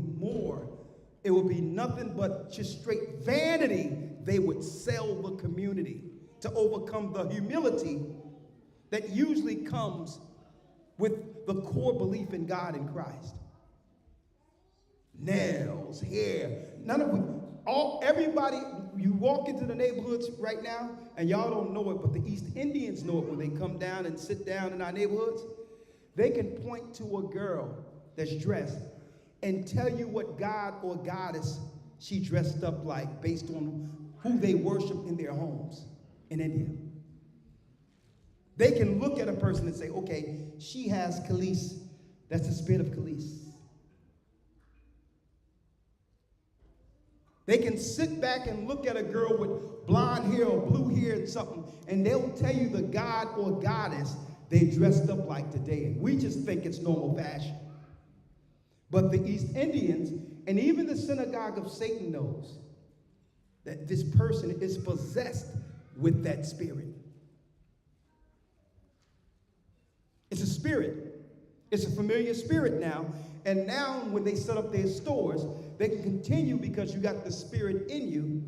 nothing but just straight vanity they would sell the community to overcome the humility that usually comes with the core belief in God and Christ. Nails, hair, everybody, you walk into the neighborhoods right now, and y'all don't know it, but the East Indians know it when they come down and sit down in our neighborhoods. They can point to a girl that's dressed and tell you what god or goddess she dressed up like based on who they worship in their homes in India. They can look at a person and say, okay, she has Khalees. That's the spirit of Khalees. They can sit back and look at a girl with blonde hair or blue hair and something, and they'll tell you the god or goddess they dressed up like today. And we just think it's normal fashion. But the East Indians and even the synagogue of Satan knows that this person is possessed with that spirit. It's a spirit. It's a familiar spirit now. And now when they set up their stores, they can continue because you got the spirit in you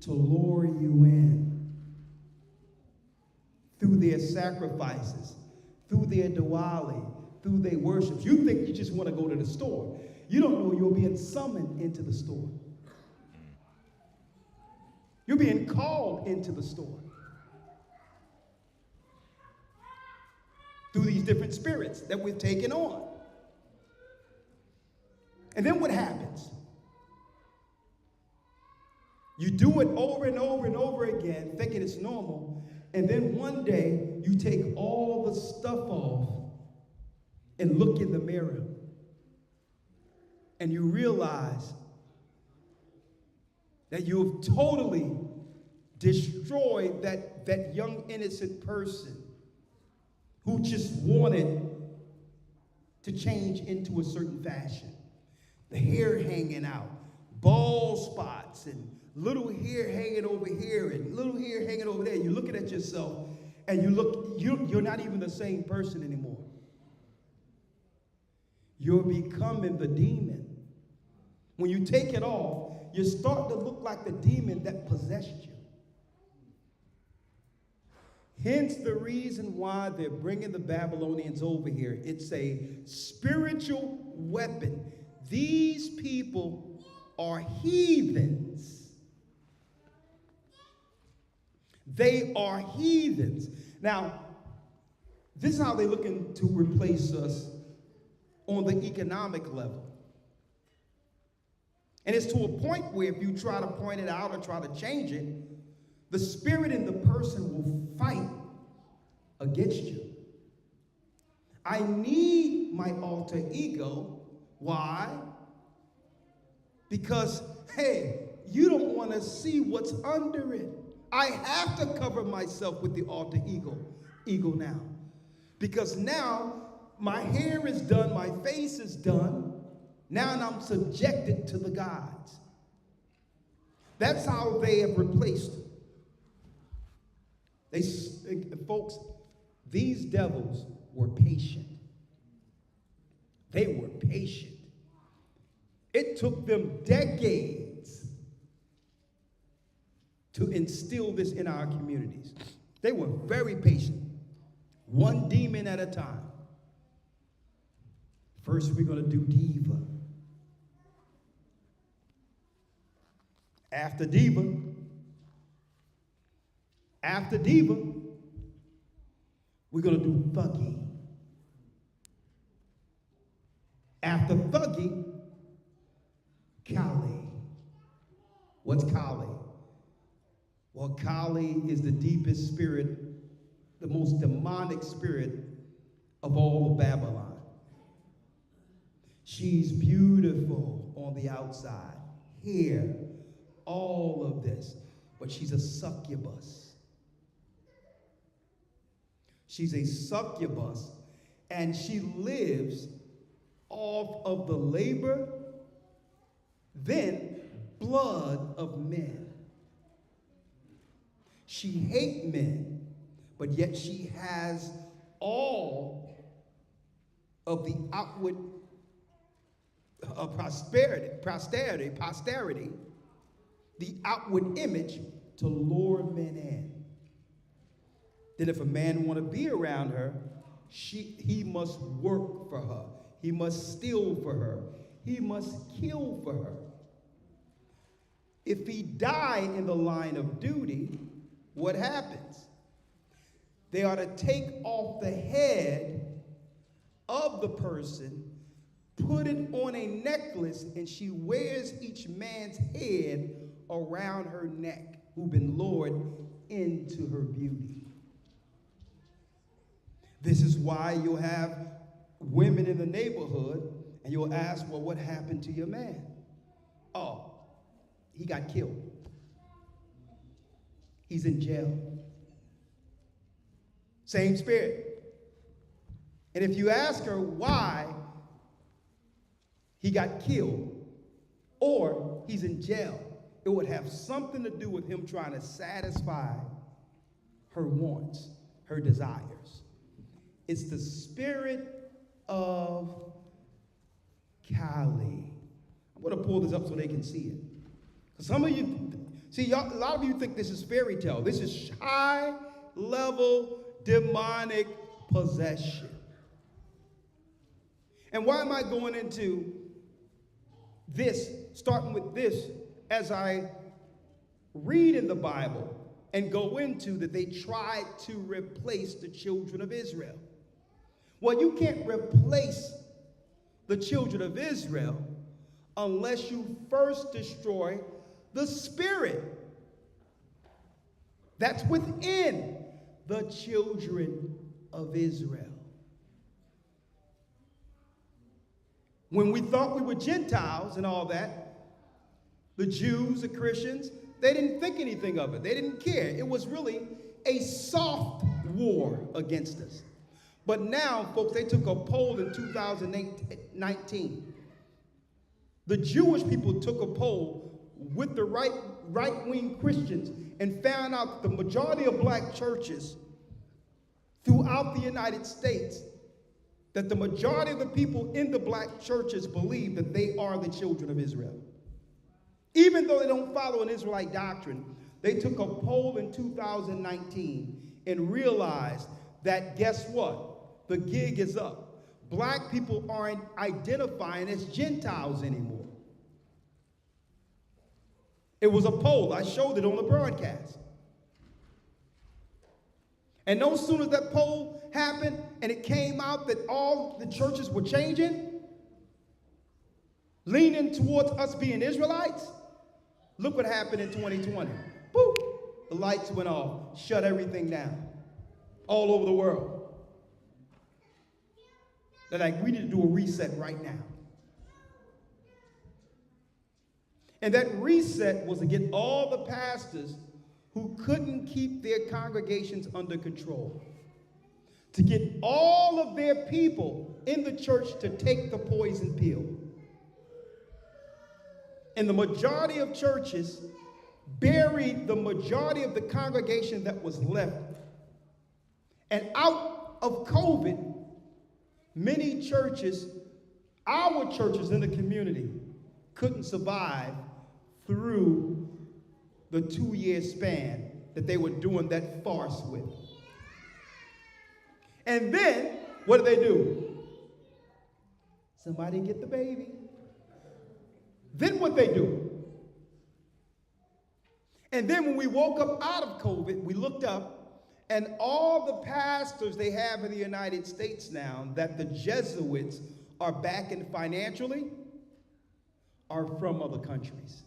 to lure you in through their sacrifices, through their Diwali, through their worships. You think you just want to go to the store. You don't know you're being summoned into the store. You're being called into the store through these different spirits that we've taken on. And then what happens? You do it over and over and over again, thinking it's normal, and then one day you take all the stuff off and look in the mirror, and you realize that you have totally destroyed that young innocent person who just wanted to change into a certain fashion. The hair hanging out, bald spots, and little hair hanging over here and little hair hanging over there. You're looking at yourself and you're not even the same person anymore. You're becoming the demon. When you take it off, you start to look like the demon that possessed you. Hence the reason why they're bringing the Babylonians over here. It's a spiritual weapon. These people are heathens. They are heathens. Now, this is how they're looking to replace us on the economic level. And it's to a point where if you try to point it out or try to change it, the spirit in the person will fight against you. I need my alter ego. Why? Because, hey, you don't want to see what's under it. I have to cover myself with the alter ego now. Because now my hair is done, my face is done. Now I'm subjected to the gods. That's how they have replaced them. Folks, these devils were patient. They were patient. It took them decades to instill this in our communities. They were very patient, one demon at a time. First, we're going to do diva. After diva, we're going to do thuggy. After thuggy, Kali. What's Kali? Well, Kali is the deepest spirit, the most demonic spirit of all of Babylon. She's beautiful on the outside, hair, all of this, but she's a succubus. She's a succubus, and she lives off of the labor, then blood of men. She hates men, but yet she has all of the outward posterity, the outward image to lure men in. Then if a man want to be around her, he must work for her. He must steal for her. He must kill for her. If he die in the line of duty, what happens? They are to take off the head of the person, put it on a necklace, and she wears each man's head around her neck who've been lured into her beauty. This is why you'll have women in the neighborhood and you'll ask, well, what happened to your man? Oh, he got killed. He's in jail. Same spirit. And if you ask her why he got killed or he's in jail, it would have something to do with him trying to satisfy her wants, her desires. It's the spirit of Kali. I'm going to pull this up so they can see it. Some of you, see, a lot of you think this is fairy tale. This is high-level demonic possession. And why am I going into this, starting with this, as I read in the Bible and go into that they tried to replace the children of Israel? Well, you can't replace the children of Israel unless you first destroy the spirit that's within the children of Israel. When we thought we were Gentiles and all that, the Jews, the Christians, they didn't think anything of it. They didn't care. It was really a soft war against us. But now, folks, they took a poll in 2019. The Jewish people took a poll with the right-wing Christians and found out that the majority of black churches throughout the United States, that the majority of the people in the black churches believe that they are the children of Israel. Even though they don't follow an Israelite doctrine, they took a poll in 2019 and realized that, guess what? The gig is up. Black people aren't identifying as Gentiles anymore. It was a poll. I showed it on the broadcast. And no sooner as that poll happened and it came out that all the churches were changing, leaning towards us being Israelites, look what happened in 2020. Boop, the lights went off, shut everything down all over the world. They're like, we need to do a reset right now. And that reset was to get all the pastors who couldn't keep their congregations under control, to get all of their people in the church to take the poison pill. And the majority of churches buried the majority of the congregation that was left. And out of COVID, many churches, our churches in the community, couldn't survive through the 2-year span that they were doing that farce with. And then, what did they do? Somebody get the baby. Then what they do? And then when we woke up out of COVID, we looked up, and all the pastors they have in the United States now that the Jesuits are backing financially are from other countries.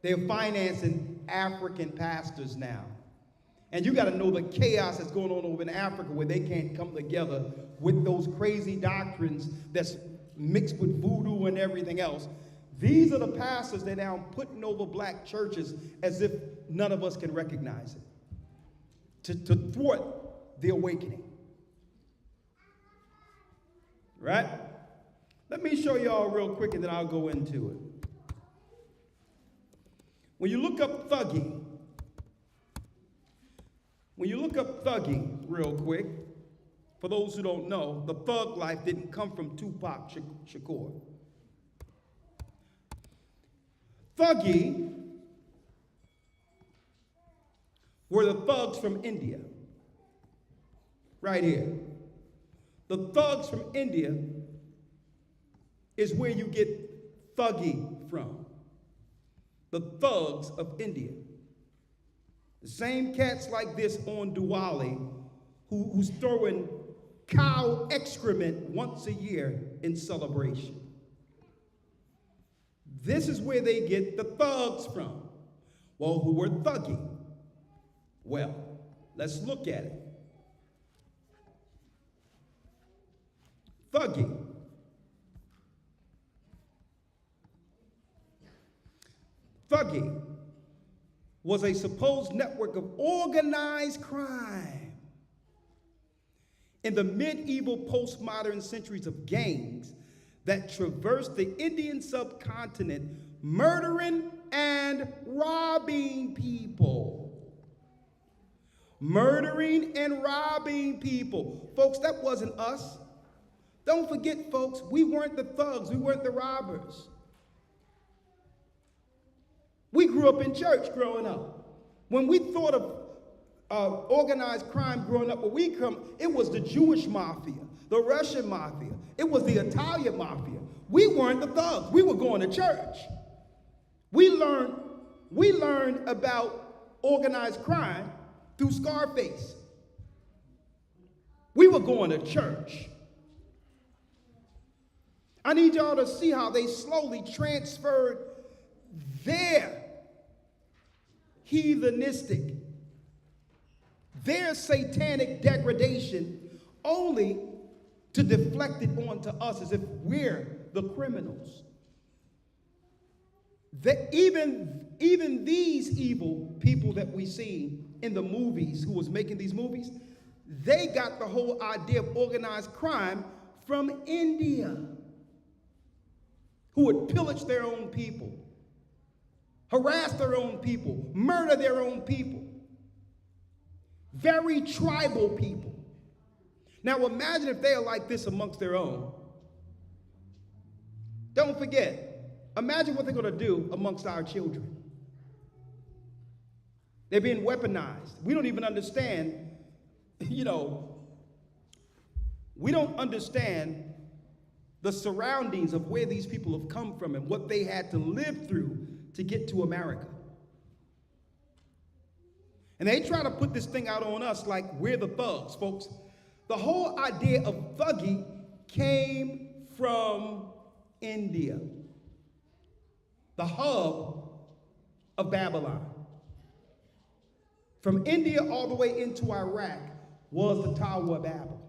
They're financing African pastors now. And you got to know the chaos that's going on over in Africa where they can't come together with those crazy doctrines that's mixed with voodoo and everything else. These are the pastors that are now putting over black churches as if none of us can recognize it, to thwart the awakening. Right? Let me show y'all real quick and then I'll go into it. When you look up thugging real quick, for those who don't know, the thug life didn't come from Tupac Shakur. Thuggy were the thugs from India. Right here. The thugs from India is where you get thuggy from. The thugs of India. The same cats like this on Diwali who's throwing cow excrement once a year in celebration. This is where they get the thugs from. Well, who were thuggy? Well, let's look at it. Thuggy. Thuggy was a supposed network of organized crime in the medieval postmodern centuries of gangs that traversed the Indian subcontinent, murdering and robbing people. Murdering and robbing people. Folks, that wasn't us. Don't forget, folks, we weren't the thugs, we weren't the robbers. We grew up in church growing up. When we thought of organized crime growing up where we come, it was the Jewish mafia, the Russian mafia, it was the Italian mafia. We weren't the thugs, we were going to church. We learned about organized crime through Scarface. We were going to church. I need y'all to see how they slowly transferred their heathenistic, their satanic degradation only to deflect it onto us as if we're the criminals. Even these evil people that we see in the movies, who was making these movies, they got the whole idea of organized crime from India, who would pillage their own people, harass their own people, murder their own people. Very tribal people. Now imagine if they are like this amongst their own. Don't forget, imagine what they're going to do amongst our children. They're being weaponized. We don't even understand, we don't understand the surroundings of where these people have come from and what they had to live through to get to America. And they try to put this thing out on us like we're the thugs, folks. The whole idea of thuggy came from India, the hub of Babylon. From India all the way into Iraq was the Tower of Babel.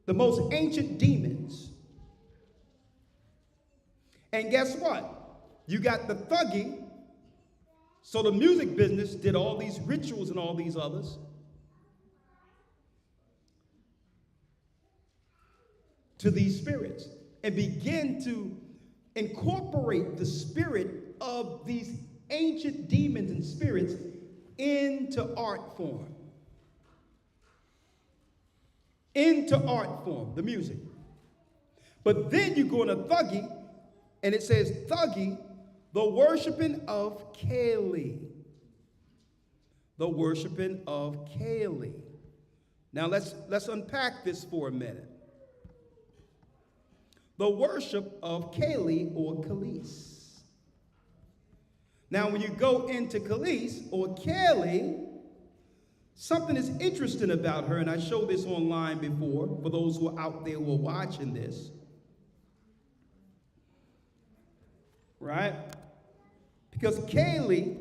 The most ancient demons. And guess what? You got the thuggy. So the music business did all these rituals and all these others to these spirits and begin to incorporate the spirit of these ancient demons and spirits into art form. Into art form, the music. But then you go into thuggy, and it says thuggy, the worshiping of Kali. The worshiping of Kali. Now let's unpack this for a minute. The worship of Kali or Khalees. Now when you go into Khalees or Kali, something is interesting about her, and I showed this online before for those who are out there who are watching this. Right? Because Kali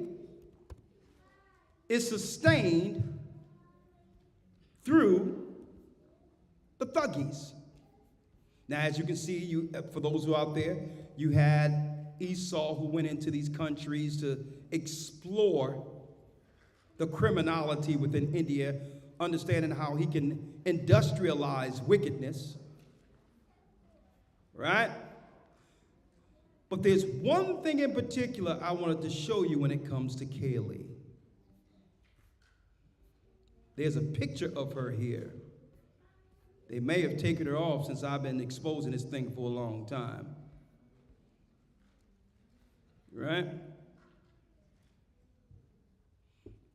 is sustained through the thuggies. Now, as you can see, for those who are out there, you had Esau who went into these countries to explore the criminality within India, understanding how he can industrialize wickedness. Right? But there's one thing in particular I wanted to show you when it comes to Kali. There's a picture of her here. They may have taken her off since I've been exposing this thing for a long time. Right?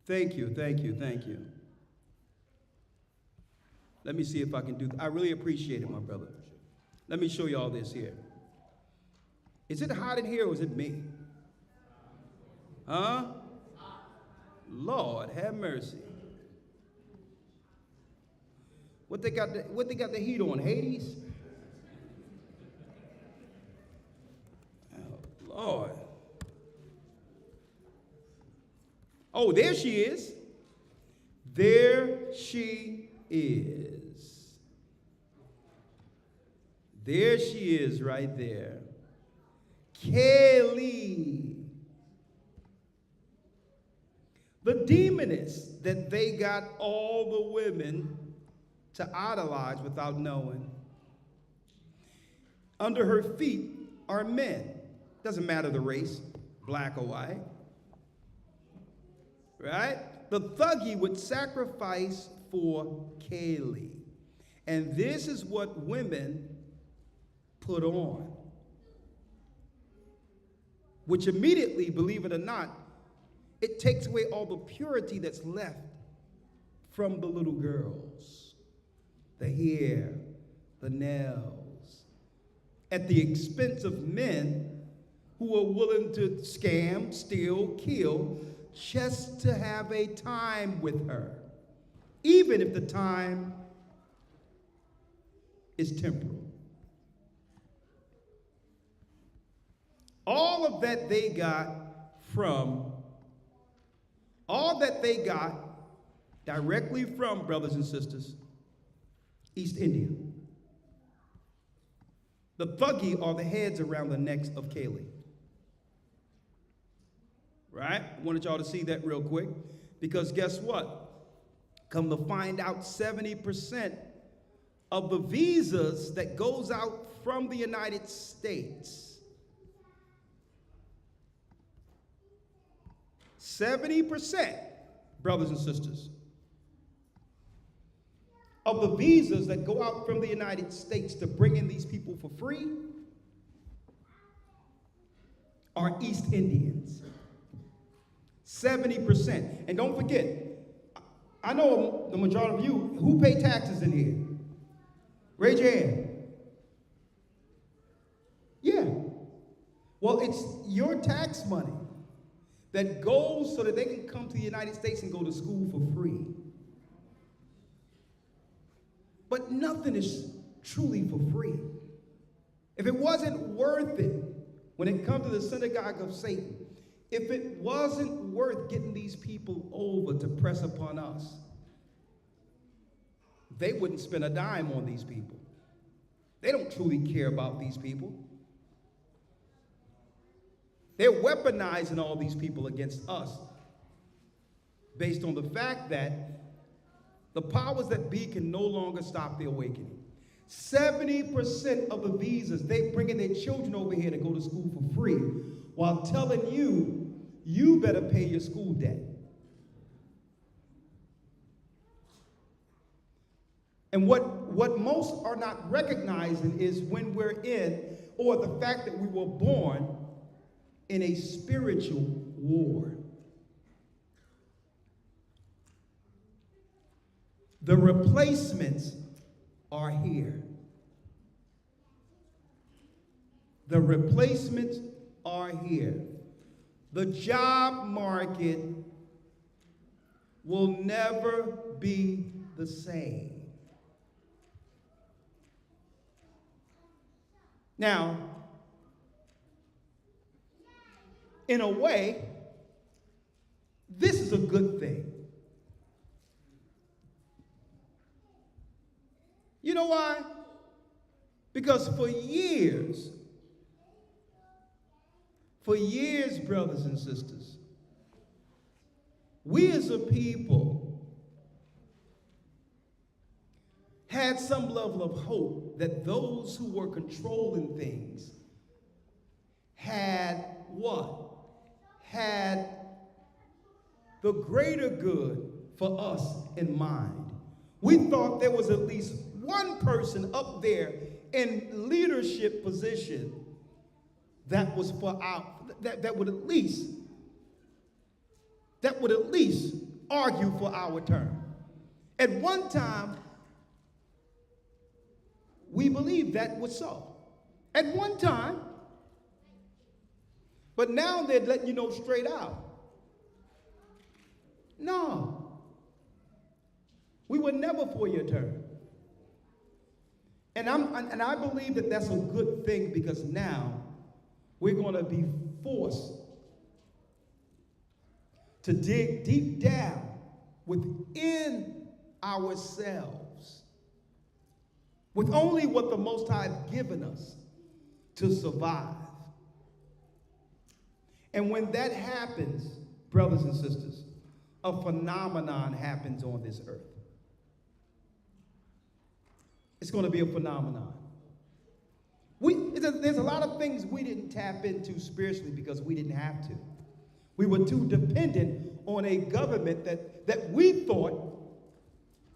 Thank you. Let me see if I can do I really appreciate it, my brother. Let me show you all this here. Is it hot in here or is it me? Huh? Lord, have mercy. What they got the heat on? Hades? Oh, Lord. Oh, there she is. There she is. There she is right there. Kelly. The demoness that they got all the women to idolize without knowing. Under her feet are men. Doesn't matter the race, black or white. Right? The thuggy would sacrifice for Kaylee. And this is what women put on. Which immediately, believe it or not, it takes away all the purity that's left from the little girls. The hair, the nails. At the expense of men who are willing to scam, steal, kill, just to have a time with her, even if the time is temporal. All that they got directly from, brothers and sisters, East India. The thuggy are the heads around the necks of Kaylee. Right? I wanted y'all to see that real quick. Because guess what? Come to find out, 70% of the visas that goes out from the United States, 70%, brothers and sisters, of the visas that go out from the United States to bring in these people for free are East Indians. 70%. And don't forget, I know the majority of you who pay taxes in here. Raise your hand. Yeah. Well, it's your tax money that goes so that they can come to the United States and go to school for free. But nothing is truly for free. If it wasn't worth it, when it comes to the synagogue of Satan, if it wasn't worth getting these people over to press upon us, they wouldn't spend a dime on these people. They don't truly care about these people. They're weaponizing all these people against us based on the fact that the powers that be can no longer stop the awakening. 70% of the visas, they bringing their children over here to go to school for free while telling you, you better pay your school debt. And what most are not recognizing is when we're in, or the fact that we were born in a spiritual war. The replacements are here. The replacements are here. The job market will never be the same. Now, in a way, this is a good thing. You know why? Because for years, brothers and sisters, we as a people had some level of hope that those who were controlling things had what? Had the greater good for us in mind. We thought there was at least one person up there in leadership position that was for that would at least argue for our turn. At one time, we believed that was so. At one time. But now they're letting you know straight out. No. We were never for your turn. And I believe that that's a good thing, because now we're going to be forced to dig deep down within ourselves with only what the Most High has given us to survive. And when that happens, brothers and sisters, a phenomenon happens on this earth. It's going to be a phenomenon. There's a lot of things we didn't tap into spiritually because we didn't have to. We were too dependent on a government that we thought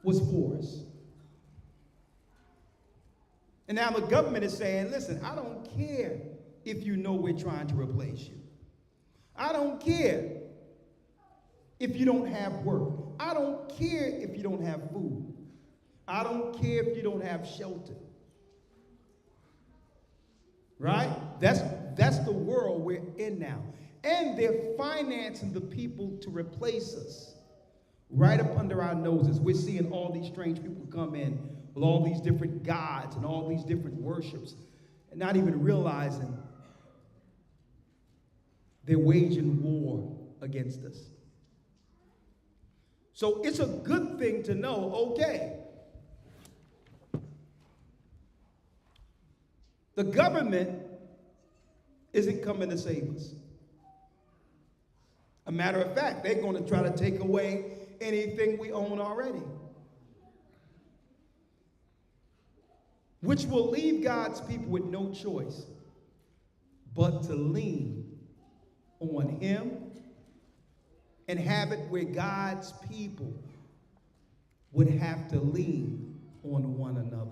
was for us. And now the government is saying, listen, I don't care if you know we're trying to replace you. I don't care if you don't have work. I don't care if you don't have food. I don't care if you don't have shelter. Right? That's the world we're in now. And they're financing the people to replace us right up under our noses. We're seeing all these strange people come in with all these different gods and all these different worships, and not even realizing they're waging war against us. So it's a good thing to know, okay, the government isn't coming to save us. A matter of fact, they're going to try to take away anything we own already, which will leave God's people with no choice but to lean on Him and have it where God's people would have to lean on one another.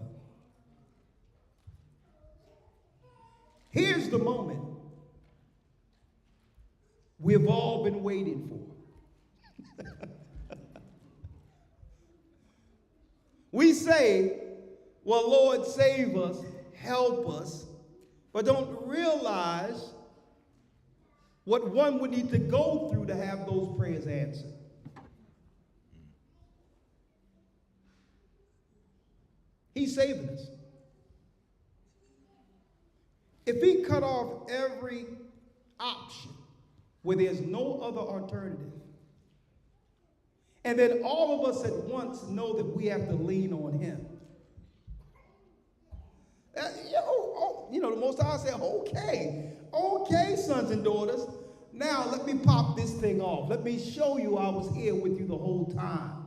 Here's the moment we've all been waiting for. We say, well, Lord, save us, help us, but don't realize what one would need to go through to have those prayers answered. He's saving us. If He cut off every option where there's no other alternative, and then all of us at once know that we have to lean on Him, the Most High said, okay, sons and daughters, now let me pop this thing off. Let me show you I was here with you the whole time.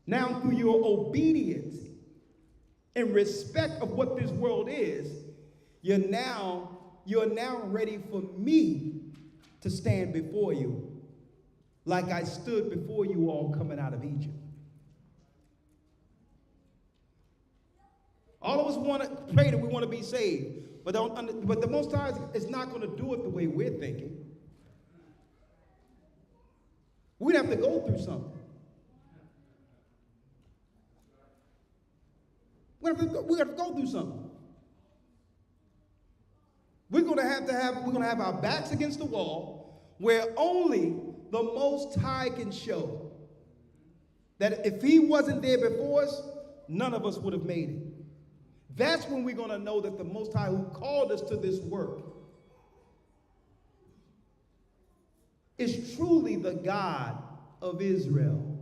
Now through your obedience and respect of what this world is, you're now ready for me to stand before you like I stood before you all coming out of Egypt. All of us want to pray that we want to be saved, but the Most High is not going to do it the way we're thinking. We'd have to go through something. We have to go through something. We're going to have our backs against the wall, where only the Most High can show that if He wasn't there before us, none of us would have made it. That's when we're going to know that the Most High who called us to this work is truly the God of Israel.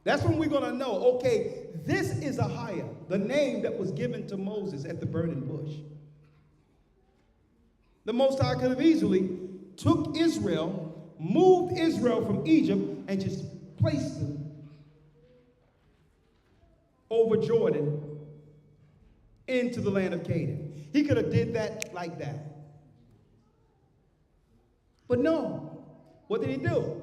That's when we're going to know, okay, this is Ahia, the name that was given to Moses at the burning bush. The Most High could have easily took Israel, moved Israel from Egypt, and just placed them over Jordan into the land of Canaan. He could have did that like that. But no, what did He do?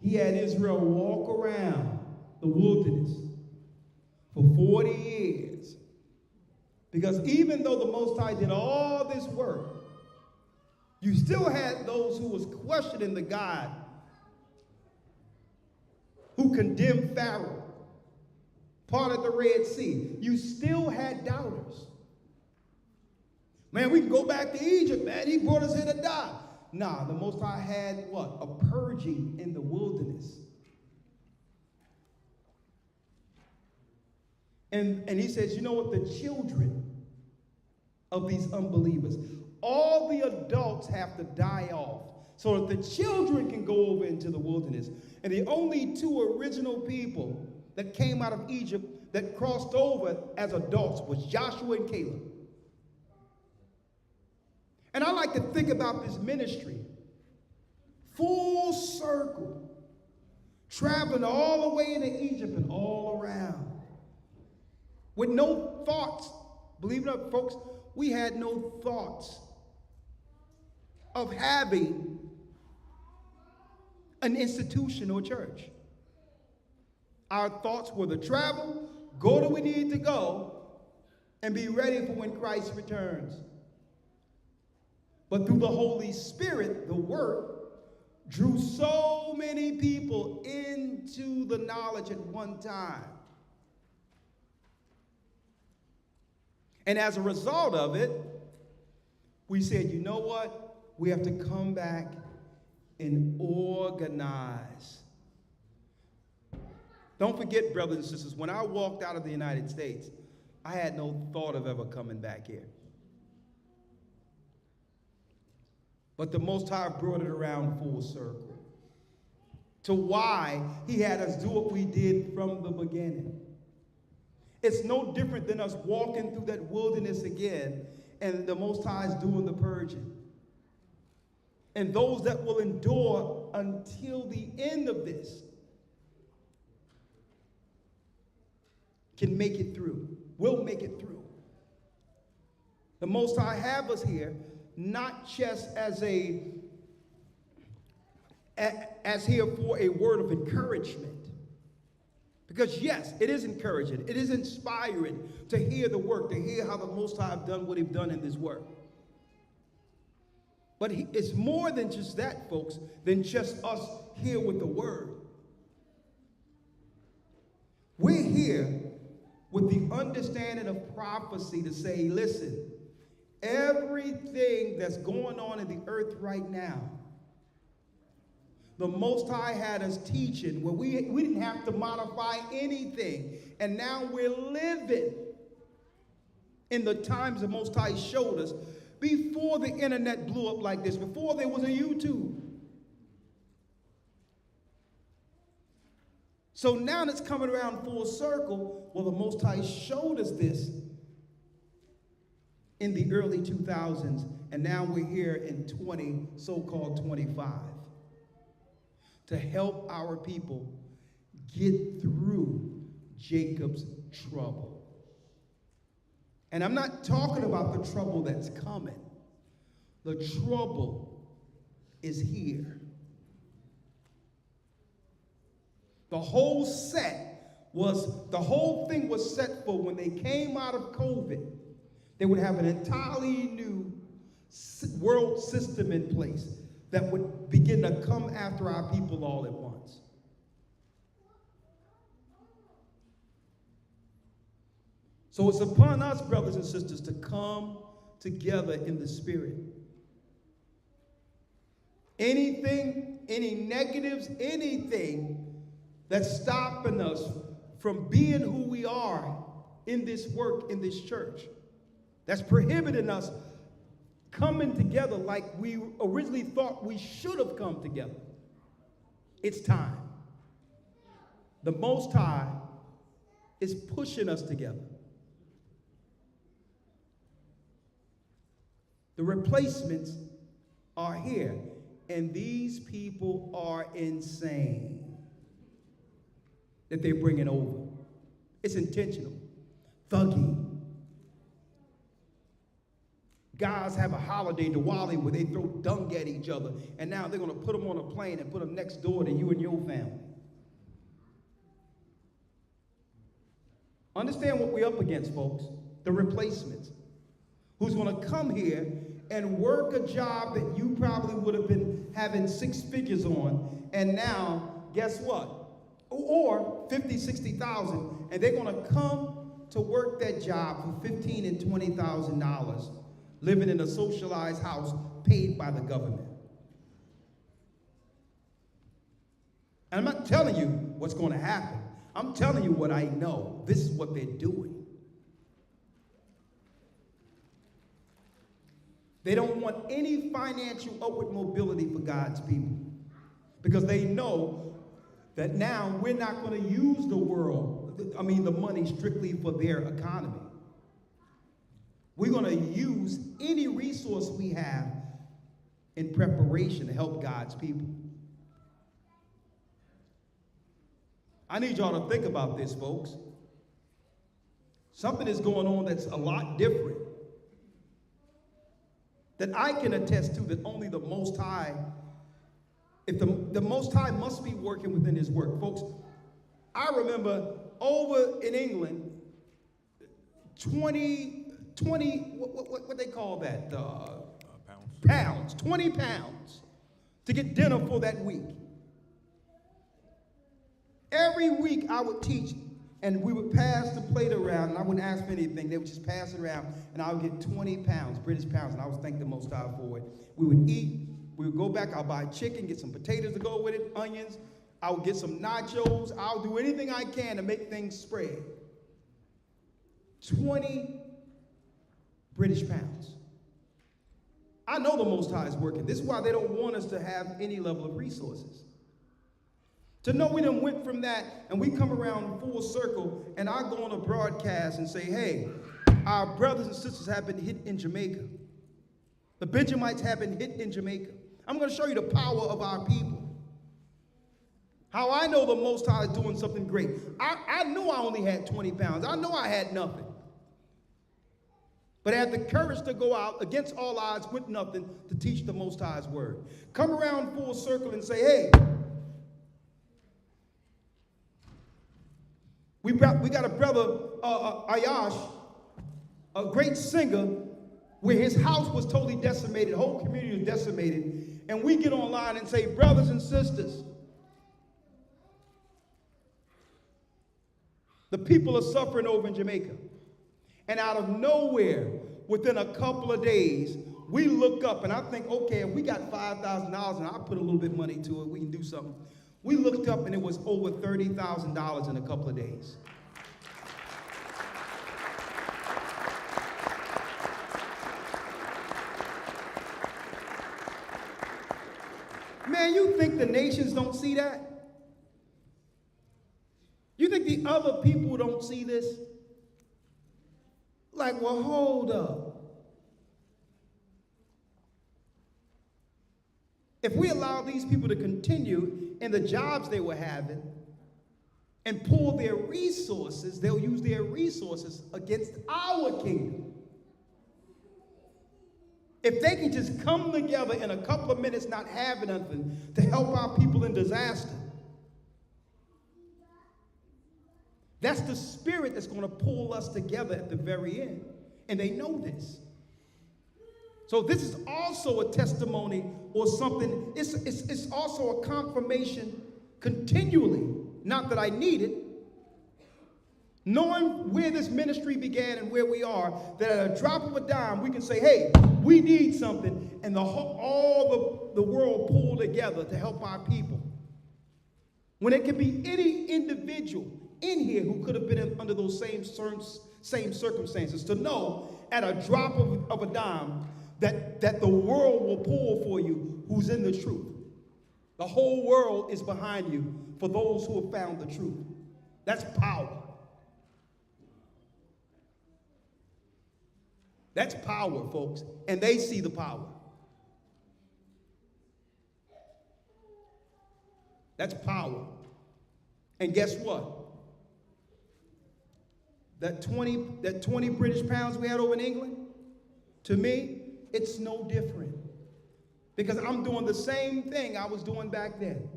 He had Israel walk around the wilderness for 40 years Because even though the Most High did all this work, you still had those who was questioning the God who condemned Pharaoh, parted the Red Sea. You still had doubters. Man, we can go back to Egypt, man. He brought us here to die. Nah, the Most High had what? A purging in the wilderness. And he says, you know what? The children of these unbelievers, all the adults have to die off so that the children can go over into the wilderness. And the only two original people that came out of Egypt that crossed over as adults was Joshua and Caleb. And I like to think about this ministry, full circle, traveling all the way into Egypt and all around, with no thoughts. Believe it or not, folks, we had no thoughts of having an institution or church. Our thoughts were to travel, go to where we need to go, and be ready for when Christ returns. But through the Holy Spirit, the work drew so many people into the knowledge at one time. And as a result of it, we said, you know what? We have to come back and organize. Don't forget, brothers and sisters, when I walked out of the United States, I had no thought of ever coming back here. But the Most High brought it around full circle to why he had us do what we did from the beginning. It's no different than us walking through that wilderness again, and the Most High is doing the purging. And those that will endure until the end of this can make it through, will make it through. The Most High have us here not just as here for a word of encouragement. Because yes, it is encouraging, it is inspiring to hear the work, to hear how the Most High have done what he've done in this work. But it's more than just that, folks, than just us here with the word. We're here with the understanding of prophecy to say, listen, everything that's going on in the earth right now, the Most High had us teaching where we didn't have to modify anything. And now we're living in the times the Most High showed us before the internet blew up like this, before there was a YouTube. So now it's coming around full circle. Well, the Most High showed us this in the early 2000s, and now we're here in so-called 25, to help our people get through Jacob's trouble. And I'm not talking about the trouble that's coming. The trouble is here. The whole thing was set for when they came out of COVID. They would have an entirely new world system in place that would begin to come after our people all at once. So it's upon us, brothers and sisters, to come together in the Spirit. Anything, any negatives, anything that's stopping us from being who we are in this work, in this church, that's prohibiting us coming together like we originally thought we should have come together. It's time. The Most High is pushing us together. The replacements are here, and these people are insane that they're bringing over. It's intentional. Thuggy. Guys have a holiday, Diwali, where they throw dung at each other, and now they're going to put them on a plane and put them next door to you and your family. Understand what we're up against, folks. the replacements, who's going to come here and work a job that you probably would have been having 6 figures on, and now, guess what? Or 50, 60,000, and they're going to come to work that job for $15,000 and $20,000, living in a socialized house paid by the government. And I'm not telling you what's going to happen. I'm telling you what I know. This is what they're doing. They don't want any financial upward mobility for God's people, because they know that now we're not going to use the money strictly for their economy. We're going to use any resource we have in preparation to help God's people. I need y'all to think about this, folks. Something is going on that's a lot different, that I can attest to, that only the Most High, if the Most High must be working within his work. Folks, I remember over in England, 20, what they call that? Pounds, 20 pounds to get dinner for that week. Every week I would teach, and we would pass the plate around, and I wouldn't ask for anything. They would just pass it around, and I would get 20 pounds, British pounds, and I was thanking the Most High for it. We would eat. We would go back. I'll buy chicken, get some potatoes to go with it, onions. I would get some nachos. I'll do anything I can to make things spread. 20 British pounds. I know the Most High is working. This is why they don't want us to have any level of resources. To know we done went from that, and we come around full circle, and I go on a broadcast and say, hey, our brothers and sisters have been hit in Jamaica. The Benjamites have been hit in Jamaica. I'm going to show you the power of our people. How I know the Most High is doing something great. I knew I only had 20 pounds. I know I had nothing. But I had the courage to go out against all odds with nothing to teach the Most High's word. Come around full circle and say, hey, we got a brother, Ayash, a great singer, where his house was totally decimated, the whole community was decimated, and we get online and say, brothers and sisters, the people are suffering over in Jamaica. And out of nowhere, within a couple of days, we look up, and I think, okay, if we got $5,000 and I put a little bit of money to it, we can do something. We looked up, and it was over $30,000 in a couple of days. Man, you think the nations don't see that? You think the other people don't see this? Like, well, hold up. If we allow these people to continue in the jobs they were having and pull their resources, they'll use their resources against our kingdom. If they can just come together in a couple of minutes, not having nothing, to help our people in disaster, that's the spirit that's going to pull us together at the very end. And they know this. So this is also a testimony or something. It's also a confirmation continually. Not that I need it. Knowing where this ministry began and where we are, that at a drop of a dime, we can say, hey, we need something. And all the world pull together to help our people. When it can be any individual in here who could have been under those same circumstances, to know at a drop of a dime that the world will pull for you who's in the truth. The whole world is behind you for those who have found the truth. That's power. That's power, folks, and they see the power. That's power. And guess what? That 20 British pounds we had over in England, to me, it's no different. Because I'm doing the same thing I was doing back then.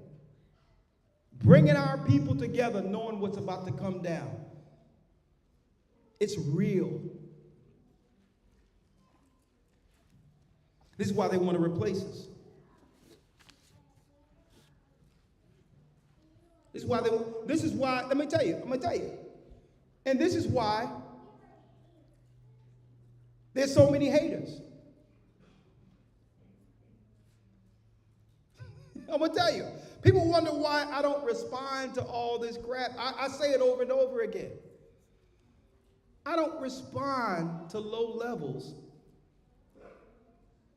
Bringing our people together, knowing what's about to come down. It's real. This is why they want to replace us. This is why, let me tell you. And this is why there's so many haters. I'm going to tell you. People wonder why I don't respond to all this crap. I say it over and over again. I don't respond to low levels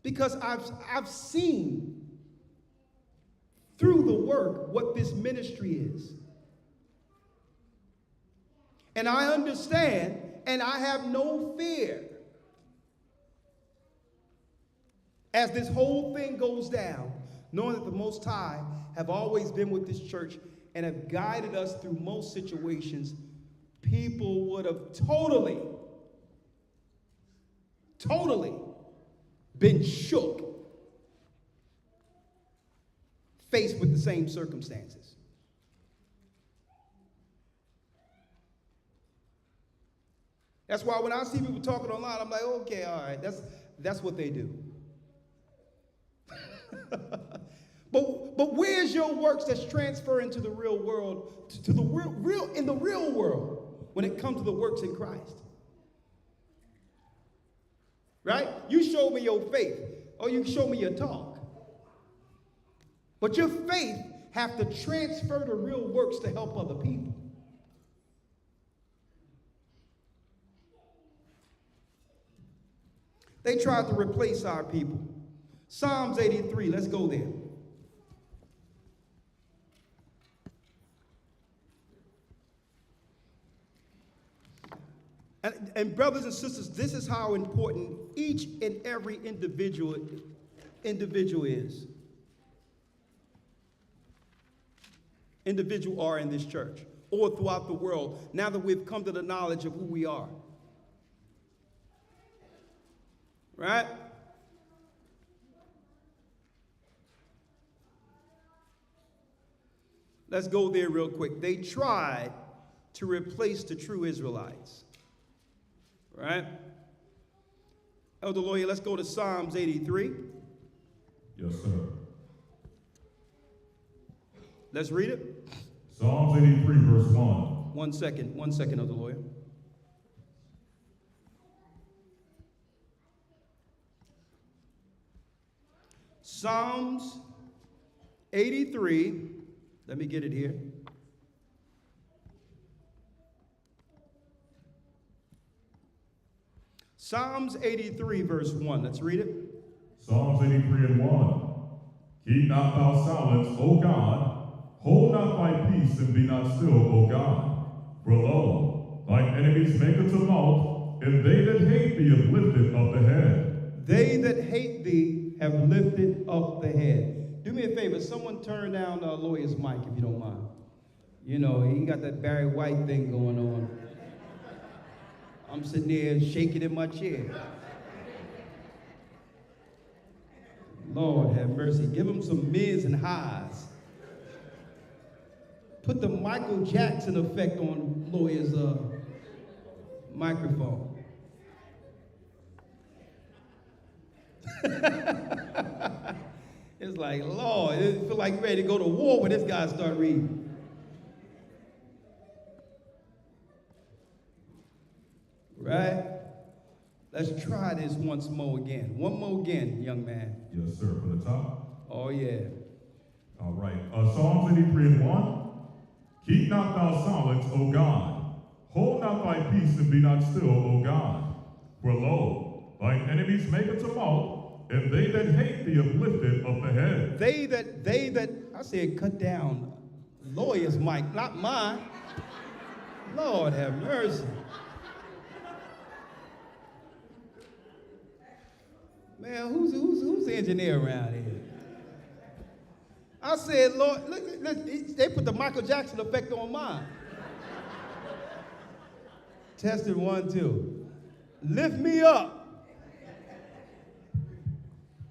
because I've seen through the work what this ministry is. And I understand, and I have no fear as this whole thing goes down, knowing that the Most High have always been with this church and have guided us through most situations. People would have totally been shook, faced with the same circumstances. That's why when I see people talking online, I'm like, okay, all right, that's what they do. But where's your works that's transferring to the real world, to the real in the real world when it comes to the works in Christ? Right? You show me your faith, or you show me your talk. But your faith have to transfer to real works to help other people. They tried to replace our people. Psalms 83, let's go there. And brothers and sisters, this is how important each and every individual is. Individual are in this church or throughout the world, now that we've come to the knowledge of who we are. Right? Let's go there real quick. They tried to replace the true Israelites. Right? Elder Lawyer, let's go to Psalms 83. Yes, sir. Let's read it. Psalms 83, verse 1. One second, Elder Lawyer. Psalms 83, let me get it here. Psalms 83, verse 1. Let's read it. Psalms 83 and 1. Keep not thou silence, O God. Hold not thy peace, and be not still, O God. For lo, thine enemies make a tumult, and they that hate thee have lifted up the head. They that hate thee have lifted up the head. Do me a favor, someone turn down the lawyer's mic if you don't mind. You know, he got that Barry White thing going on. I'm sitting there shaking in my chair. Lord have mercy. Give him some mids and highs. Put the Michael Jackson effect on lawyer's microphone. It's like, Lord, it feel like ready to go to war when this guy start reading. Right? Let's try this once more again. One more again, young man. Yes, sir. For the top. Oh, yeah. All right. Psalms 83 and 1. Keep not thou silence, O God. Hold not thy peace, and be not still, O God. For lo, thine enemies make a tumult, and they that hate thee have lifted up the head. They that, I said cut down lawyer's mic, not mine. Lord have mercy. Man, who's the engineer around here? I said, Lord, look, they put the Michael Jackson effect on mine. Tested 1, 2. Lift me up.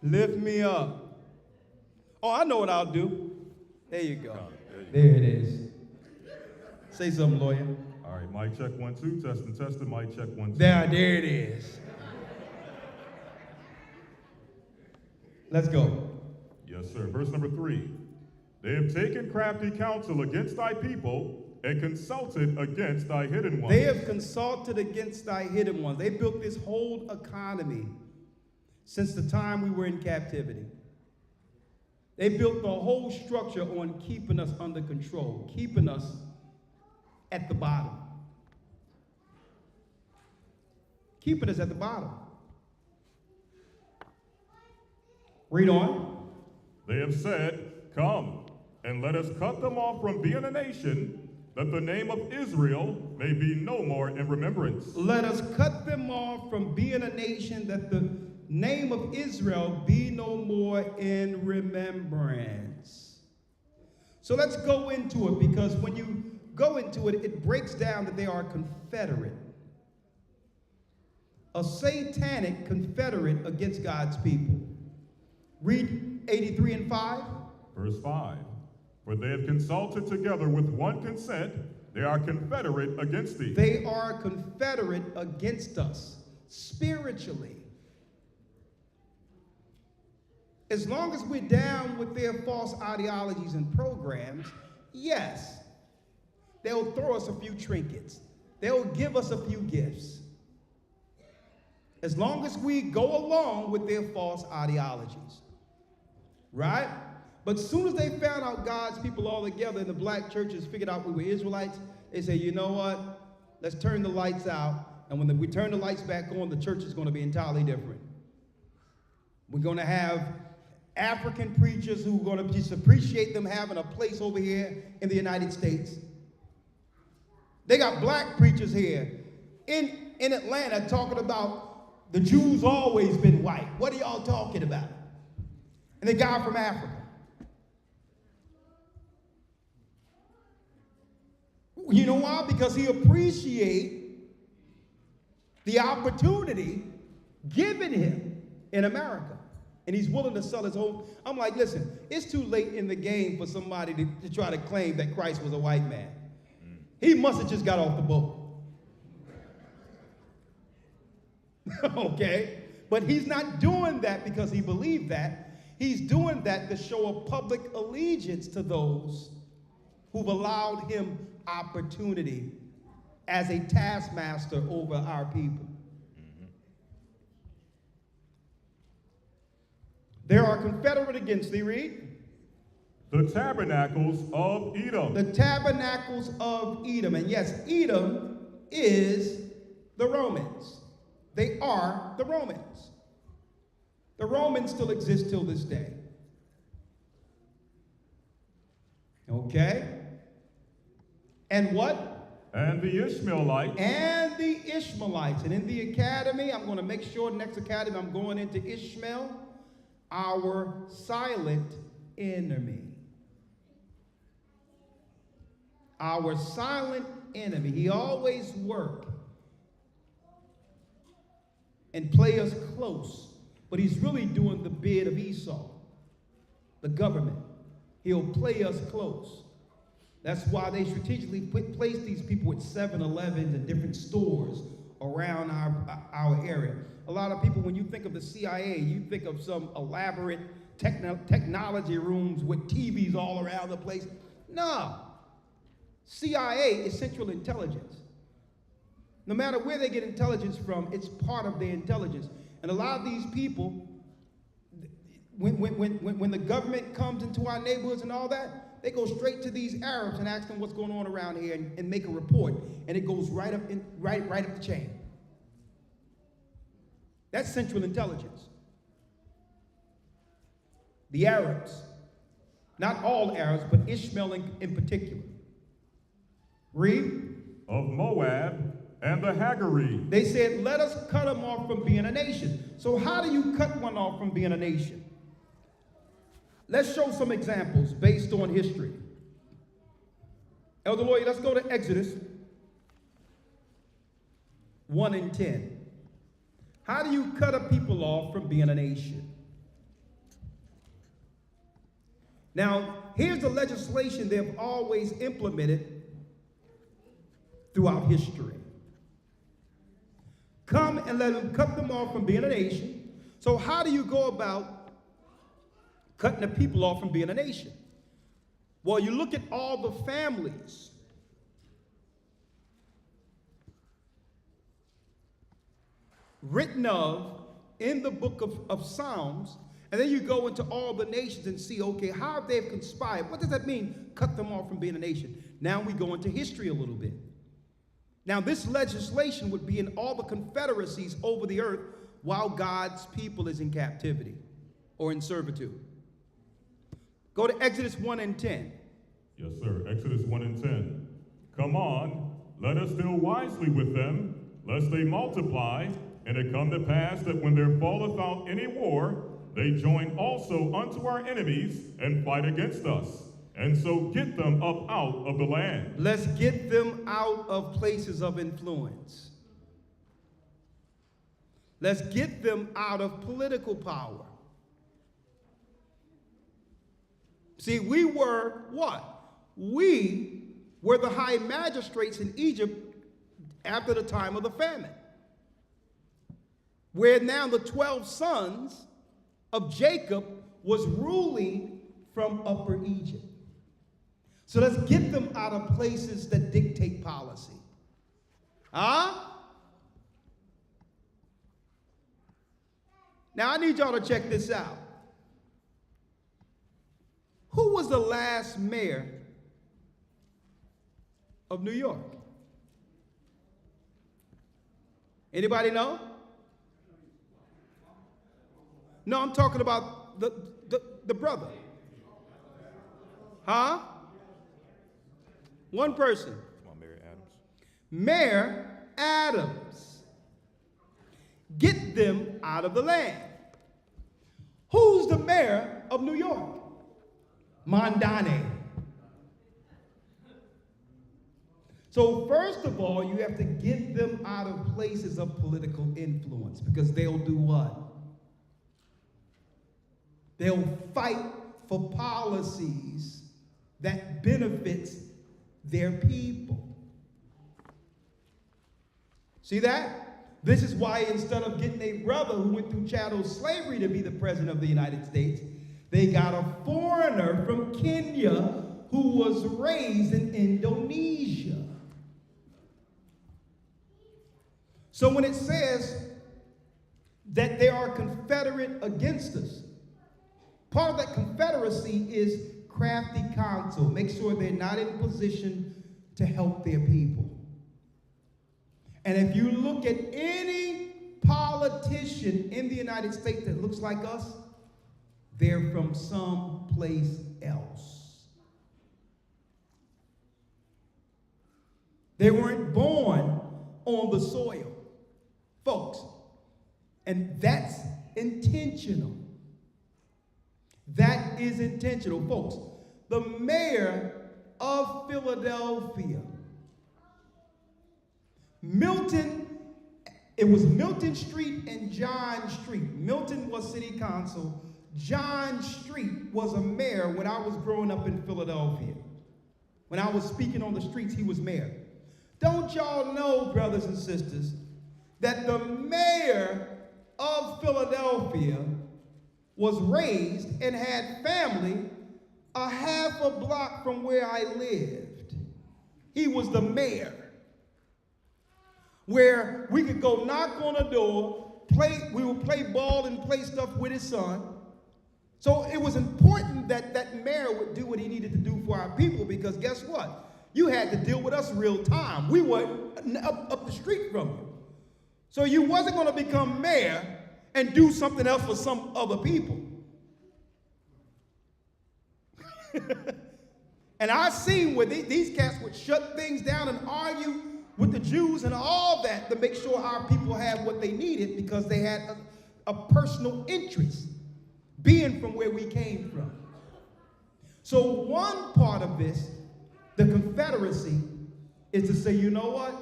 Lift me up. Oh, I know what I'll do. There you go. There it is. Say something, lawyer. All right, mic check 1, 2. Testing, mic check 1, 2. There it is. Let's go. Yes, sir. Verse number 3. They have taken crafty counsel against thy people and consulted against thy hidden ones. They have consulted against thy hidden ones. They built this whole economy since the time we were in captivity. They built the whole structure on keeping us under control, keeping us at the bottom. Keeping us at the bottom. Read on. They have said, come, and let us cut them off from being a nation, that the name of Israel may be no more in remembrance. Let us cut them off from being a nation, that the name of Israel be no more in remembrance. So let's go into it, because when you go into it, it breaks down that they are confederate. A satanic confederate against God's people. Read 83 and 5. Verse 5. For they have consulted together with one consent, they are confederate against thee. They are confederate against us, spiritually. As long as we're down with their false ideologies and programs, yes, they'll throw us a few trinkets. They'll give us a few gifts. As long as we go along with their false ideologies. Right? But as soon as they found out God's people all together and the black churches figured out we were Israelites, they said, you know what? Let's turn the lights out. And when we turn the lights back on, the church is going to be entirely different. We're going to have African preachers who are going to just appreciate them having a place over here in the United States. They got black preachers here in Atlanta talking about the Jews always been white. What are y'all talking about? And the guy from Africa. You know why? Because he appreciates the opportunity given him in America. And he's willing to sell his whole. I'm like, listen, it's too late in the game for somebody to try to claim that Christ was a white man. He must have just got off the boat. Okay? But he's not doing that because he believed that. He's doing that to show a public allegiance to those who've allowed him opportunity as a taskmaster over our people. There are confederate against thee, read. The tabernacles of Edom. The tabernacles of Edom. And yes, Edom is the Romans. They are the Romans. The Romans still exist till this day. Okay? And what? And the Ishmaelites. And the Ishmaelites. And in the academy, I'm going to make sure next academy I'm going into Ishmael, our silent enemy. Our silent enemy. He always work and play us close, but he's really doing the bid of Esau, the government. He'll play us close. That's why they strategically place these people at 7-Elevens and different stores around our area. A lot of people, when you think of the CIA, you think of some elaborate technology rooms with TVs all around the place. No. CIA is Central Intelligence. No matter where they get intelligence from, it's part of their intelligence. And a lot of these people, when the government comes into our neighborhoods and all that, they go straight to these Arabs and ask them what's going on around here and make a report, and it goes right up the chain. That's Central Intelligence. The Arabs, not all Arabs, but Ishmael in particular. Read. Of Moab and the Hagari. They said, let us cut them off from being a nation. So how do you cut one off from being a nation? Let's show some examples based on history. Elder Lawyer, let's go to Exodus 1 and 10. How do you cut a people off from being a nation? Now, here's the legislation they've always implemented throughout history. Come and let them cut them off from being a nation. So how do you go about cutting the people off from being a nation. Well, you look at all the families written of in the book of Psalms, and then you go into all the nations and see, okay, how have they conspired? What does that mean, cut them off from being a nation? Now we go into history a little bit. Now this legislation would be in all the confederacies over the earth while God's people is in captivity or in servitude. Go to Exodus 1 and 10. Yes, sir. Exodus 1 and 10. Come on, let us deal wisely with them, lest they multiply, and it come to pass that when there falleth out any war, they join also unto our enemies and fight against us, and so get them up out of the land. Let's get them out of places of influence. Let's get them out of political power. See, we were what? We were the high magistrates in Egypt after the time of the famine, where now the 12 sons of Jacob was ruling from Upper Egypt. So let's get them out of places that dictate policy. Huh? Now I need y'all to check this out. Who was the last mayor of New York? Anybody know? No, I'm talking about the brother. Huh? One person. Come on, Mayor Adams. Mayor Adams. Get them out of the land. Who's the mayor of New York? Mondane. So first of all, you have to get them out of places of political influence, because they'll do what? They'll fight for policies that benefits their people. See that? This is why instead of getting a brother who went through chattel slavery to be the president of the United States, they got a foreigner from Kenya who was raised in Indonesia. So when it says that they are confederate against us, part of that confederacy is crafty counsel. Make sure they're not in position to help their people. And if you look at any politician in the United States that looks like us, they're from someplace else. They weren't born on the soil, folks. And that's intentional. That is intentional, folks. The mayor of Philadelphia, it was Milton Street and John Street. Milton was city council. John Street was a mayor when I was growing up in Philadelphia. When I was speaking on the streets, he was mayor. Don't y'all know, brothers and sisters, that the mayor of Philadelphia was raised and had family a half a block from where I lived? He was the mayor. Where we could go knock on a door, we would play ball and play stuff with his son. So it was important that that mayor would do what he needed to do for our people, because guess what? You had to deal with us real time. We were up the street from you. So you wasn't going to become mayor and do something else for some other people. And I seen where these cats would shut things down and argue with the Jews and all that to make sure our people had what they needed, because they had a personal interest being from where we came from. So one part of this, the Confederacy, is to say, you know what?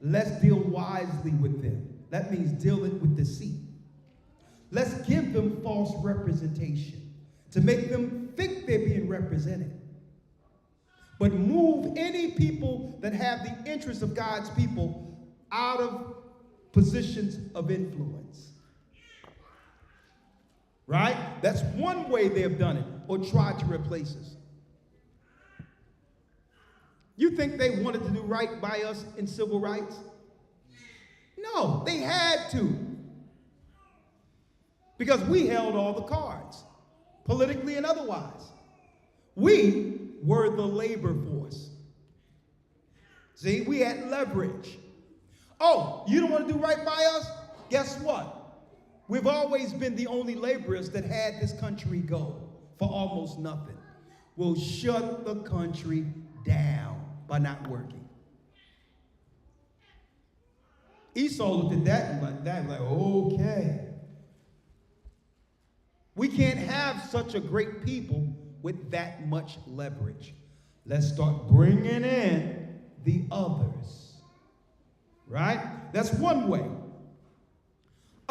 Let's deal wisely with them. That means deal it with deceit. Let's give them false representation to make them think they're being represented. But move any people that have the interests of God's people out of positions of influence. Right? That's one way they have done it, or tried to replace us. You think they wanted to do right by us in civil rights? No, they had to. Because we held all the cards, politically and otherwise. We were the labor force. See, we had leverage. Oh, you don't want to do right by us? Guess what? We've always been the only laborers that had this country go for almost nothing. We'll shut the country down by not working. Esau looked at that and like, okay. We can't have such a great people with that much leverage. Let's start bringing in the others. Right? That's one way.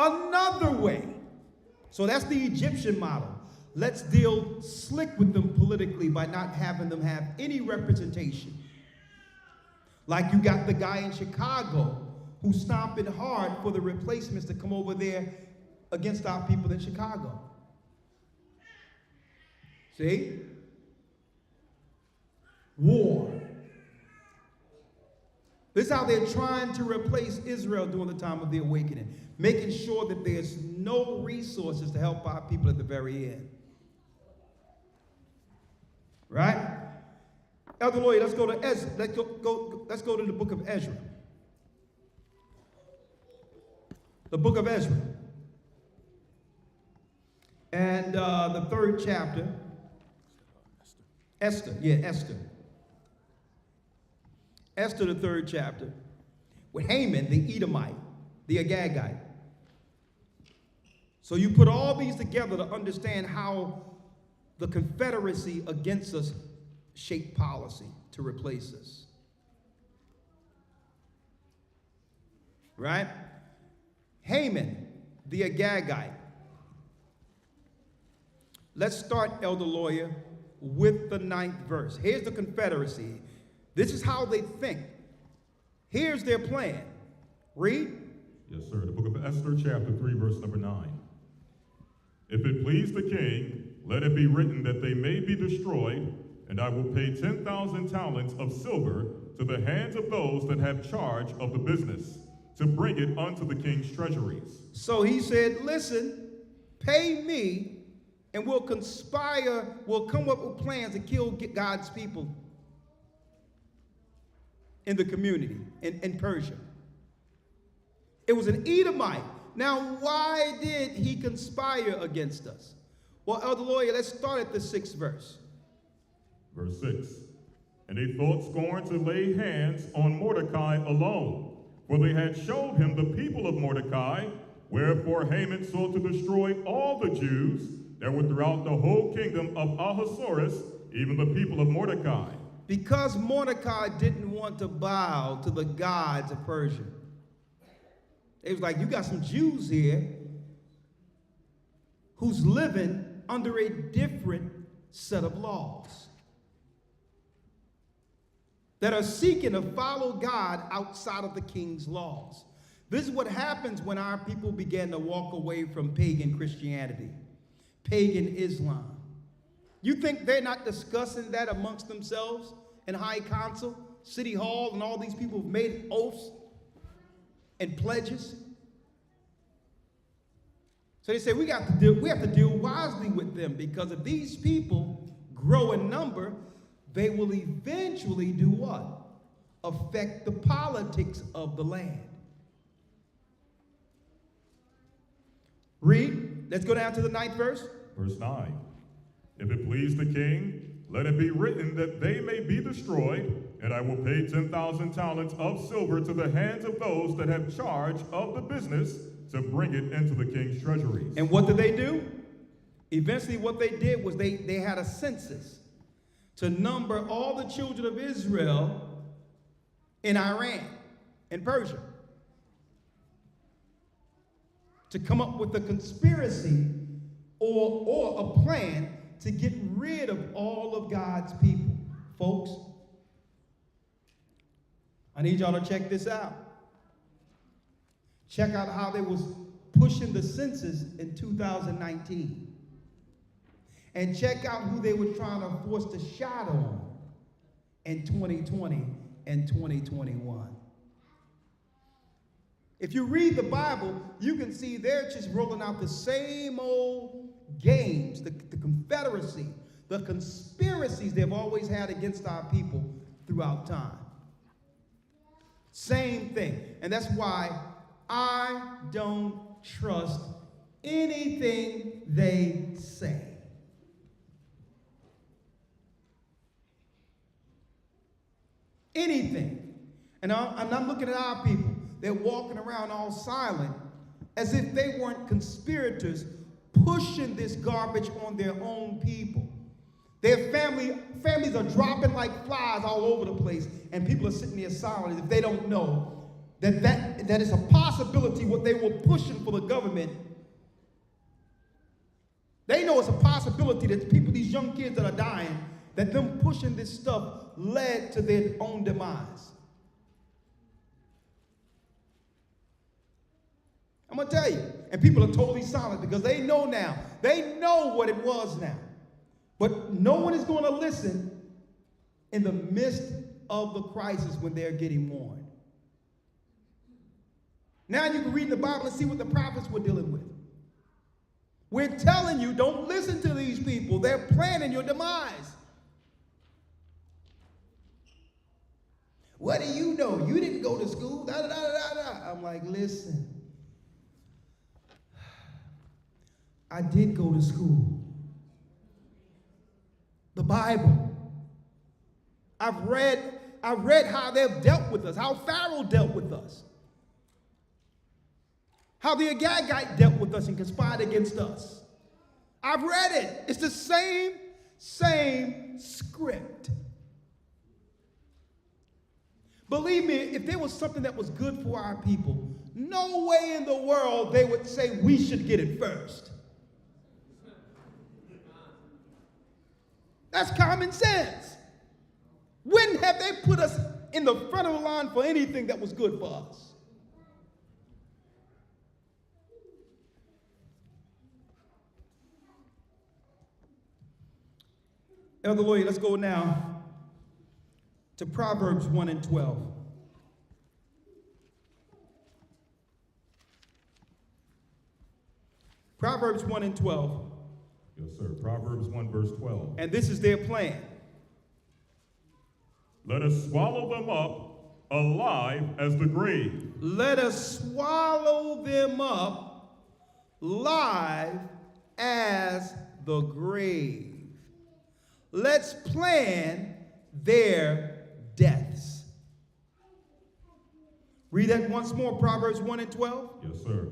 Another way. So that's the Egyptian model. Let's deal slick with them politically by not having them have any representation. Like you got the guy in Chicago who's stomping hard for the replacements to come over there against our people in Chicago. See? War. This is how they're trying to replace Israel during the time of the awakening, making sure that there's no resources to help our people at the very end. Right? Elder Lawyer, let's go to Ezra. Let's go to the book of Ezra. The book of Ezra. And the 3rd chapter. Esther. Esther, the 3rd chapter. With Haman, the Edomite, the Agagite. So you put all these together to understand how the Confederacy against us shaped policy to replace us. Right? Haman, the Agagite. Let's start, Elder Lawyer, with the 9th verse. Here's the Confederacy. This is how they think. Here's their plan. Read. Yes, sir. The book of Esther, chapter 3, verse number 9. If it please the king, let it be written that they may be destroyed, and I will pay 10,000 talents of silver to the hands of those that have charge of the business, to bring it unto the king's treasuries. So he said, listen, pay me, and we'll conspire, we'll come up with plans to kill God's people in the community, in Persia. It was an Edomite. Now, why did he conspire against us? Well, Elder Lawyer, let's start at the 6th verse. Verse 6. And they thought scorn to lay hands on Mordecai alone, for they had showed him the people of Mordecai, wherefore Haman sought to destroy all the Jews that were throughout the whole kingdom of Ahasuerus, even the people of Mordecai. Because Mordecai didn't want to bow to the gods of Persia. It was like, you got some Jews here who's living under a different set of laws, that are seeking to follow God outside of the king's laws. This is what happens when our people began to walk away from pagan Christianity, pagan Islam. You think they're not discussing that amongst themselves in High Council, City Hall, and all these people who've made oaths and pledges? So they say we have to deal wisely with them, because if these people grow in number, they will eventually do what? Affect the politics of the land. Read. Let's go down to the 9th verse. Verse 9. If it please the king, let it be written that they may be destroyed, and I will pay 10,000 talents of silver to the hands of those that have charge of the business, to bring it into the king's treasuries. And what did they do? Eventually what they did was they had a census to number all the children of Israel in Iran and Persia, to come up with a conspiracy or a plan to get rid of all of God's people. Folks, I need y'all to check this out. Check out how they was pushing the census in 2019. And check out who they were trying to force the shot on in 2020 and 2021. If you read the Bible, you can see they're just rolling out the same old games, the Confederacy, the conspiracies they've always had against our people throughout time. Same thing. And that's why I don't trust anything they say. Anything. And I'm looking at our people. They're walking around all silent as if they weren't conspirators pushing this garbage on their own people. Their families are dropping like flies all over the place, and people are sitting there silent if they don't know that is a possibility what they were pushing for the government. They know it's a possibility that these young kids that are dying, that them pushing this stuff led to their own demise. I'm going to tell you. And people are totally silent because they know now. They know what it was now. But no one is going to listen in the midst of the crisis when they're getting warned. Now you can read the Bible and see what the prophets were dealing with. We're telling you, don't listen to these people. They're planning your demise. What do you know? You didn't go to school. Da, da, da, da, da. I'm like, listen. I did go to school. The Bible. I've read how they've dealt with us, how Pharaoh dealt with us, how the Agagite dealt with us and conspired against us. I've read it. It's the same script. Believe me, if there was something that was good for our people, no way in the world they would say we should get it first. That's common sense. When have they put us in the front of the line for anything that was good for us? Elder Lawyer, let's go now to Proverbs 1 and 12. Proverbs 1 and 12. Yes, sir. Proverbs 1, verse 12. And this is their plan. Let us swallow them up alive as the grave. Let us swallow them up live as the grave. Let's plan their deaths. Read that once more, Proverbs 1 and 12. Yes, sir.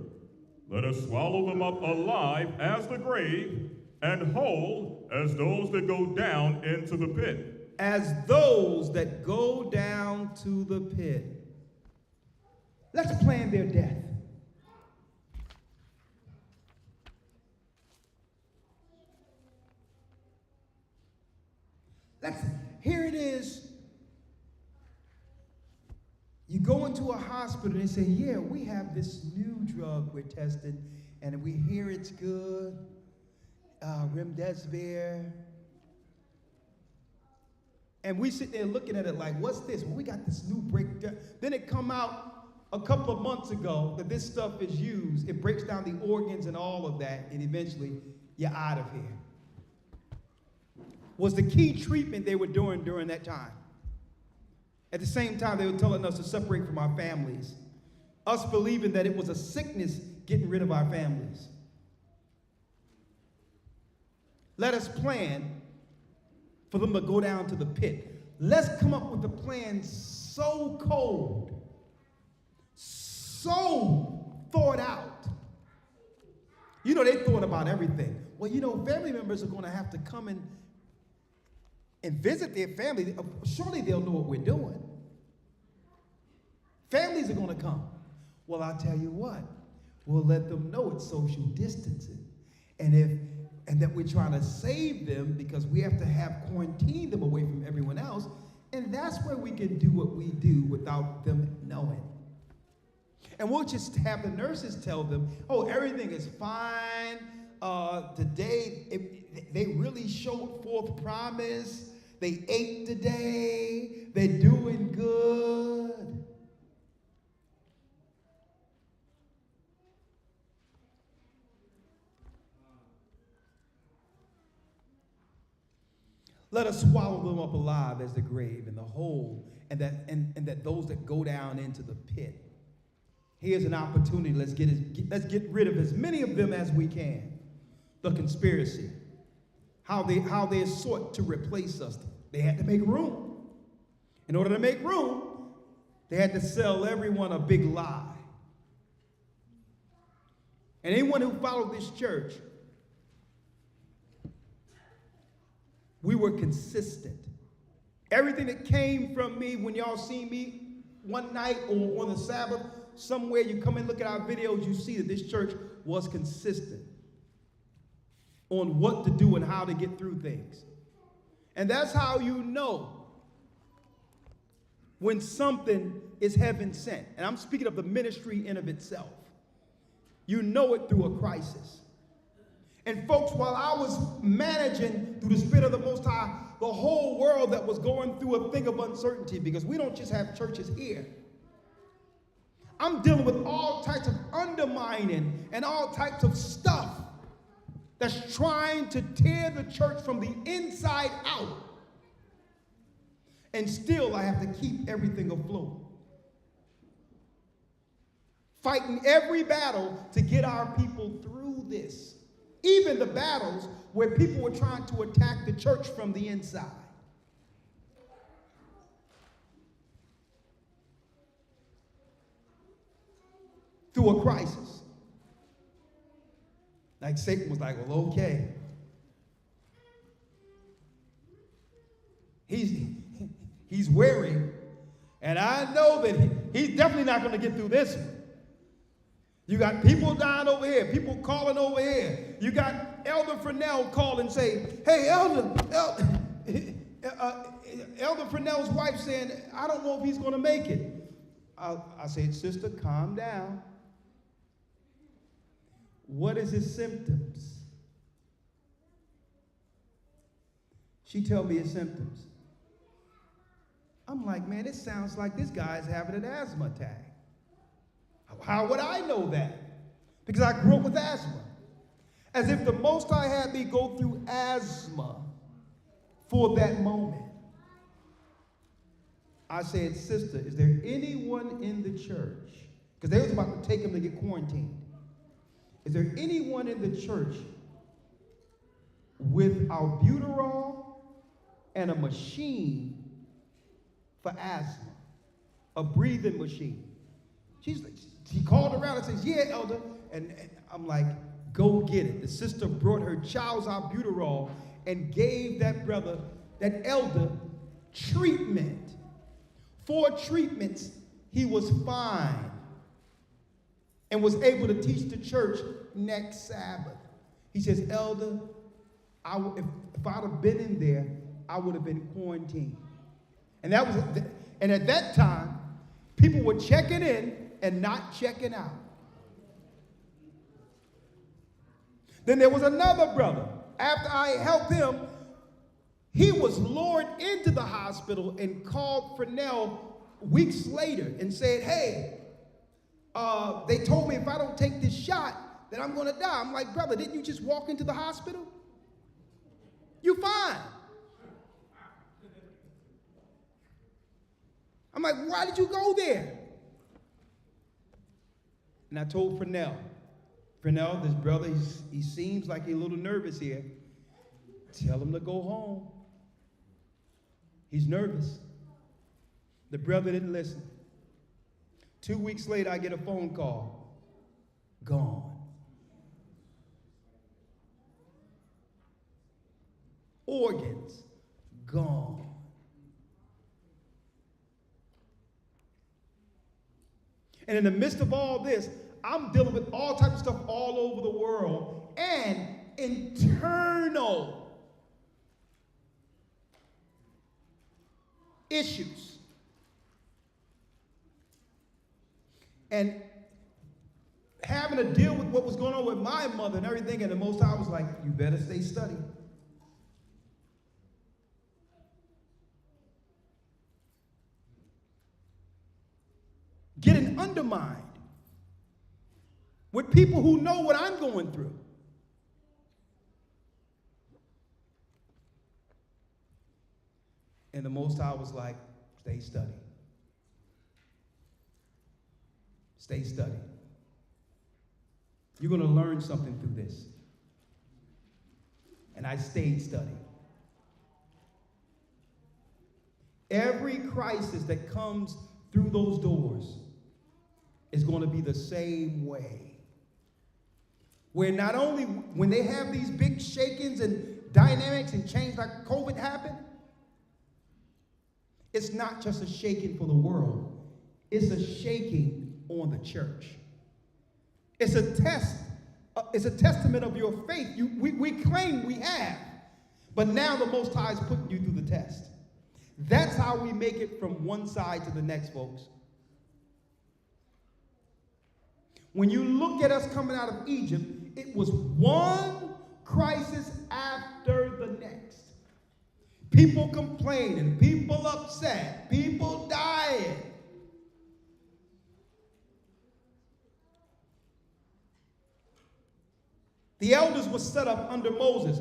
Let us swallow them up alive as the grave, and whole as those that go down into the pit. As those that go down to the pit. Let's plan their death. Here it is. You go into a hospital and they say, yeah, we have this new drug we're testing, and we hear it's good. Remdesivir. And we sit there looking at it like, what's this? Well, we got this new breakdown. Then it come out a couple of months ago that this stuff is used. It breaks down the organs and all of that, and eventually you're out of here. Was the key treatment they were doing during that time. At the same time, they were telling us to separate from our families. Us believing that it was a sickness getting rid of our families. Let us plan for them to go down to the pit. Let's come up with a plan so cold, so thought out. You know, they thought about everything. Well, you know, family members are going to have to come and visit their family. Surely they'll know what we're doing. Families are going to come. Well, I'll tell you what. We'll let them know it's social distancing. And that we're trying to save them because we have to have quarantined them away from everyone else. And that's where we can do what we do without them knowing. And we'll just have the nurses tell them, oh, everything is fine. Today, they really showed forth promise. They ate today. They're doing good. Let us swallow them up alive as the grave and the whole, and that those that go down into the pit. Here's an opportunity. Let's get rid of as many of them as we can. The conspiracy, how they sought to replace us. They had to make room. In order to make room, they had to sell everyone a big lie. And anyone who followed this church, we were consistent. Everything that came from me, when y'all see me one night or on the Sabbath, somewhere you come and look at our videos, you see that this church was consistent on what to do and how to get through things. And that's how you know when something is heaven sent. And I'm speaking of the ministry in of itself. You know it through a crisis. And folks, while I was managing through the Spirit of the Most High, the whole world that was going through a thing of uncertainty, because we don't just have churches here. I'm dealing with all types of undermining and all types of stuff that's trying to tear the church from the inside out. And still I have to keep everything afloat. Fighting every battle to get our people through this. Even the battles where people were trying to attack the church from the inside. Through a crisis. Like Satan was like, well, okay. He's wary, and I know that he's definitely not going to get through this one. You got people dying over here, people calling over here. You got Elder Fresnel call and say, hey, Elder Fresnel's wife saying, I don't know if he's going to make it. I said, sister, calm down. What is his symptoms? She told me his symptoms. I'm like, man, it sounds like this guy's having an asthma attack. How would I know that? Because I grew up with asthma. As if the Most High had me go through asthma for that moment. I said, sister, is there anyone in the church? Because they was about to take him to get quarantined. Is there anyone in the church with albuterol and a machine for asthma? A breathing machine. She called around and says, yeah, Elder. And I'm like, go get it. The sister brought her child's albuterol and gave that brother, that elder, treatment. 4 treatments, he was fine and was able to teach the church next Sabbath. He says, Elder, if I'd have been in there, I would have been quarantined. And at that time, people were checking in and not checking out. Then there was another brother. After I helped him, he was lured into the hospital and called Fresnel weeks later and said, hey, they told me if I don't take this shot, that I'm going to die. I'm like, brother, didn't you just walk into the hospital? You're fine. I'm like, why did you go there? And I told Fresnel, this brother, he seems like he's a little nervous here. Tell him to go home. He's nervous. The brother didn't listen. 2 weeks later, I get a phone call. Gone. Organs, gone. And in the midst of all this, I'm dealing with all types of stuff all over the world and internal issues. And having to deal with what was going on with my mother and everything, and the Most High was like, you better stay studying. Getting undermined with people who know what I'm going through. And the Most High was like, stay studying. Stay studying. You're going to learn something through this. And I stayed studying. Every crisis that comes through those doors is going to be the same way. Where not only when they have these big shakings and dynamics and change like COVID happened, it's not just a shaking for the world. It's a shaking on the church. It's a test. It's a testament of your faith. We claim we have. But now the Most High is putting you through the test. That's how we make it from one side to the next, folks. When you look at us coming out of Egypt, it was one crisis after the next. People complaining, people upset, people dying. The elders were set up under Moses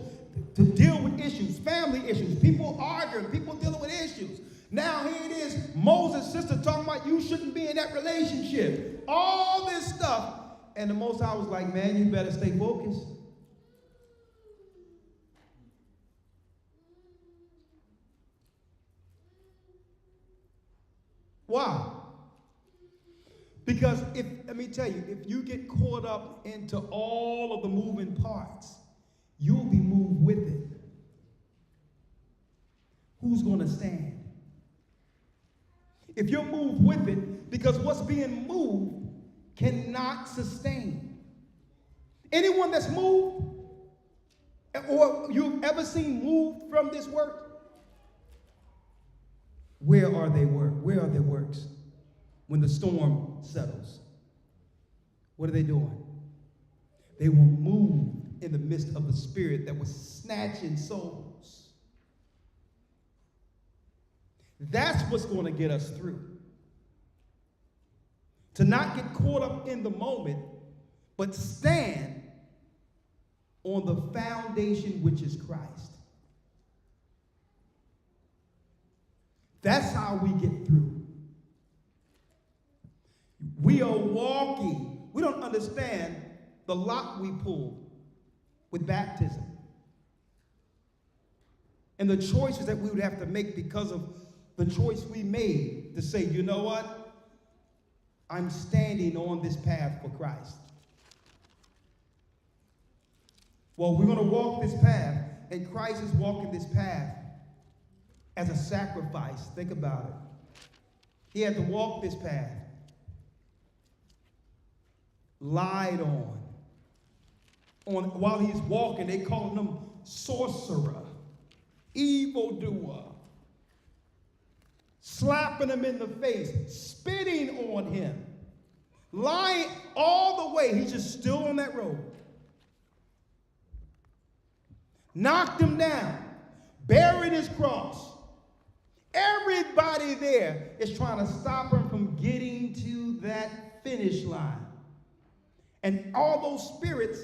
to deal with issues, family issues, people arguing, people dealing with issues. Now here it is, Moses' sister talking about you shouldn't be in that relationship. All this stuff. And the Most High was like, man, you better stay focused. Why? Because let me tell you, if you get caught up into all of the moving parts, you'll be moved with it. Who's going to stand? If you're moved with it, because what's being moved cannot sustain. Anyone that's moved, or you've ever seen moved from this work, where are they work? Where are their works? When the storm settles, what are they doing? They were moved in the midst of the Spirit that was snatching souls. That's what's going to get us through. To not get caught up in the moment, but stand on the foundation which is Christ. That's how we get through. We are walking. We don't understand the lot we pull with baptism and the choices that we would have to make because of the choice we made to say, you know what? I'm standing on this path for Christ. Well, we're going to walk this path, and Christ is walking this path as a sacrifice. Think about it. He had to walk this path. Lied on. While he's walking, they called him sorcerer, evildoer, slapping him in the face, spitting on him, lying all the way. He's just still on that road. Knocked him down, buried his cross. Everybody there is trying to stop him from getting to that finish line. And all those spirits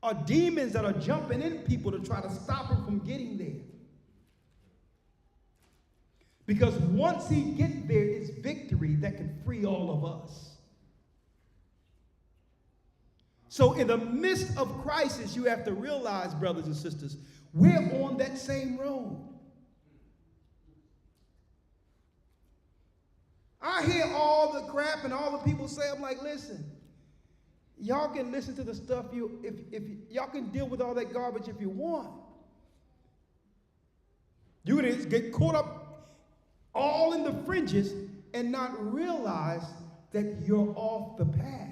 are demons that are jumping in people to try to stop him from getting there. Because once he gets there, it's victory that can free all of us. So in the midst of crisis, you have to realize, brothers and sisters, we're on that same road. I hear all the crap and all the people say, I'm like, listen, y'all can listen to the stuff if y'all can deal with all that garbage if you want. You're going to get caught up all in the fringes and not realize that you're off the path.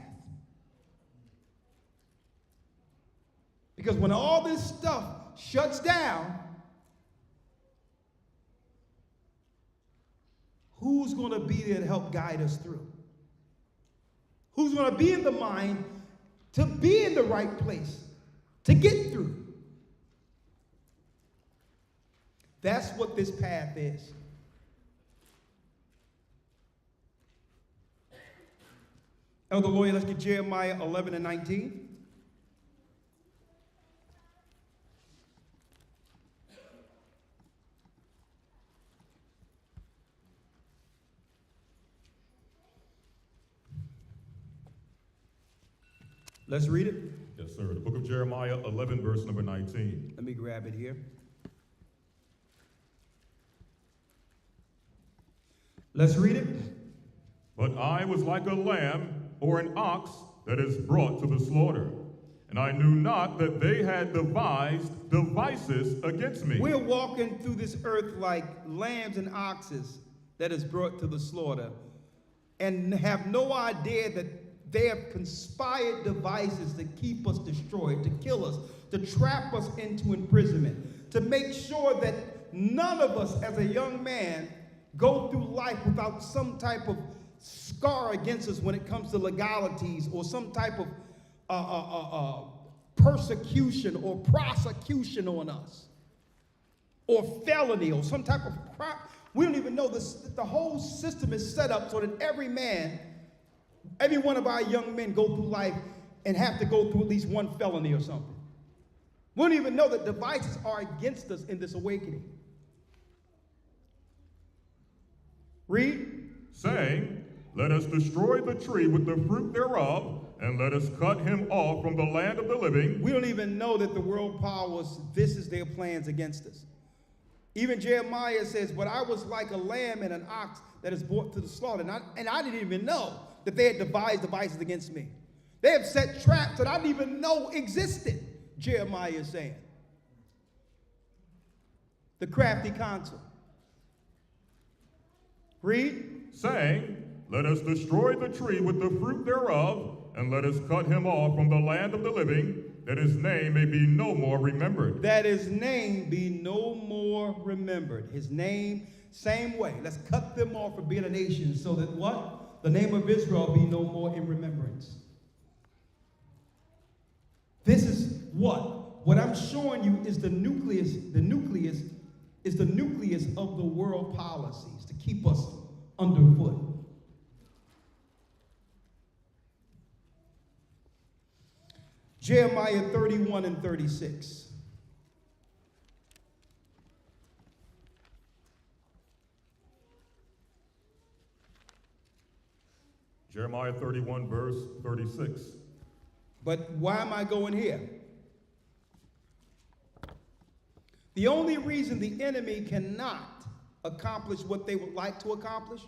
Because when all this stuff shuts down, who's going to be there to help guide us through? who's going to be in the mind to be in the right place, to get through. That's what this path is. Elder Lawyer, let's get Jeremiah 11 and 19. Let's read it. Yes, sir. The book of Jeremiah 11, verse number 19. Let me grab it here. Let's read it. But I was like a lamb or an ox that is brought to the slaughter, and I knew not that they had devised devices against me. We're walking through this earth like lambs and oxes that is brought to the slaughter, and have no idea that they have conspired devices to keep us destroyed, to kill us, to trap us into imprisonment, to make sure that none of us as a young man go through life without some type of scar against us when it comes to legalities or some type of persecution or prosecution on us or felony or some type of crime. We don't even know this. The whole system is set up so that every one of our young men go through life and have to go through at least one felony or something. We don't even know that devices are against us in this awakening. Read. Saying, let us destroy the tree with the fruit thereof, and let us cut him off from the land of the living. We don't even know that the world powers, this is their plans against us. Even Jeremiah says, but I was like a lamb and an ox that is brought to the slaughter. And I didn't even know that they had devised devices against me. They have set traps that I didn't even know existed, Jeremiah is saying. The crafty counsel. Read. Saying, let us destroy the tree with the fruit thereof, and let us cut him off from the land of the living, that his name may be no more remembered. That his name be no more remembered. His name, same way. Let's cut them off from being a nation so that what? The name of Israel be no more in remembrance. This is what? What I'm showing you is the nucleus is the nucleus of the world policies to keep us underfoot. Jeremiah 31 and 36. Jeremiah 31, verse 36. But why am I going here? The only reason the enemy cannot accomplish what they would like to accomplish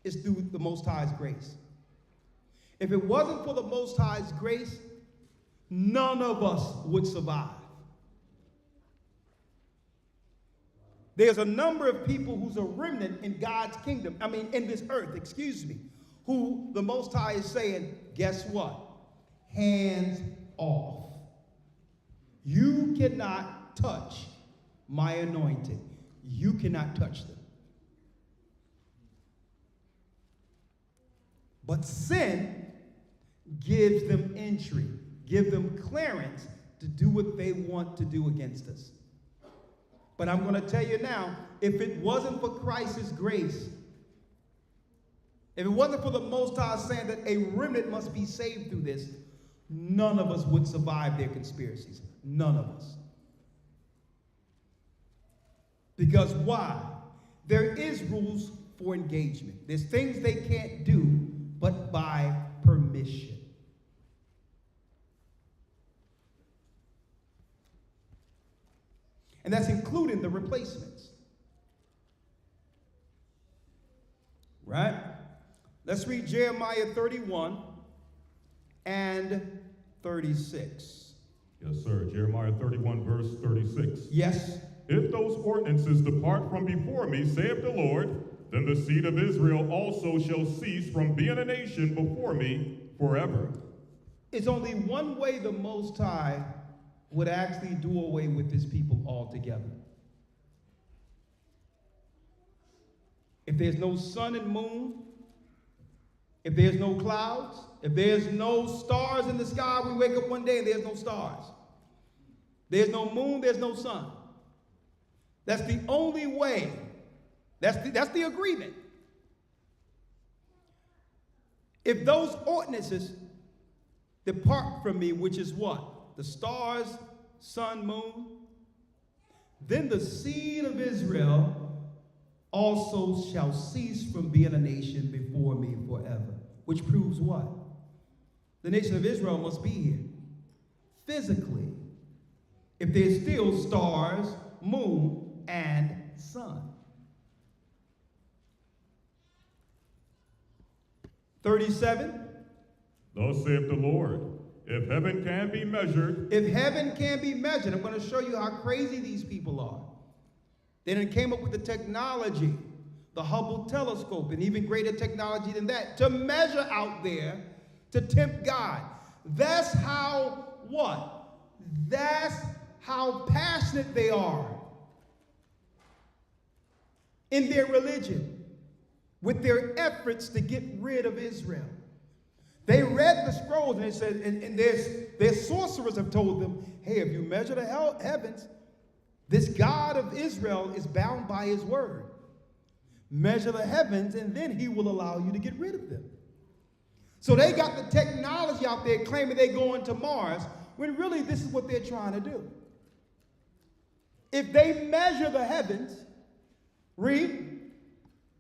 is through the Most High's grace. If it wasn't for the Most High's grace, none of us would survive. There's a number of people who's a remnant in God's kingdom, in this earth, who the Most High is saying, guess what? Hands off. You cannot touch my anointed. You cannot touch them. But sin gives them entry, give them clearance to do what they want to do against us. But I'm going to tell you now, if it wasn't for Christ's grace, if it wasn't for the Most High saying that a remnant must be saved through this, none of us would survive their conspiracies. None of us. Because why? There is rules for engagement. There's things they can't do but by permission. And that's including the replacements. Right? Let's read Jeremiah 31 and 36. Yes, sir. Jeremiah 31, verse 36. Yes. If those ordinances depart from before me, saith the Lord, then the seed of Israel also shall cease from being a nation before me forever. It's only one way the Most High would actually do away with his people altogether. If there's no sun and moon, If there's no clouds, if there's no stars in the sky, we wake up one day and there's no stars. There's no moon, there's no sun. That's the only way. That's the agreement. If those ordinances depart from me, which is what? The stars, sun, moon, then the seed of Israel also shall cease from being a nation before me forever. Which proves what? The nation of Israel must be here. Physically. If there's still stars, moon, and sun. 37. Thus saith the Lord, if heaven can be measured. If heaven can be measured, I'm going to show you how crazy these people are. They done came up with the technology, the Hubble telescope, and even greater technology than that, to measure out there, to tempt God. That's how what? That's how passionate they are in their religion, with their efforts to get rid of Israel. They read the scrolls and they said, and their sorcerers have told them, hey, if you measure the heavens, this God of Israel is bound by his word. Measure the heavens and then he will allow you to get rid of them. So they got the technology out there claiming they're going to Mars, when really this is what they're trying to do. If they measure the heavens, read.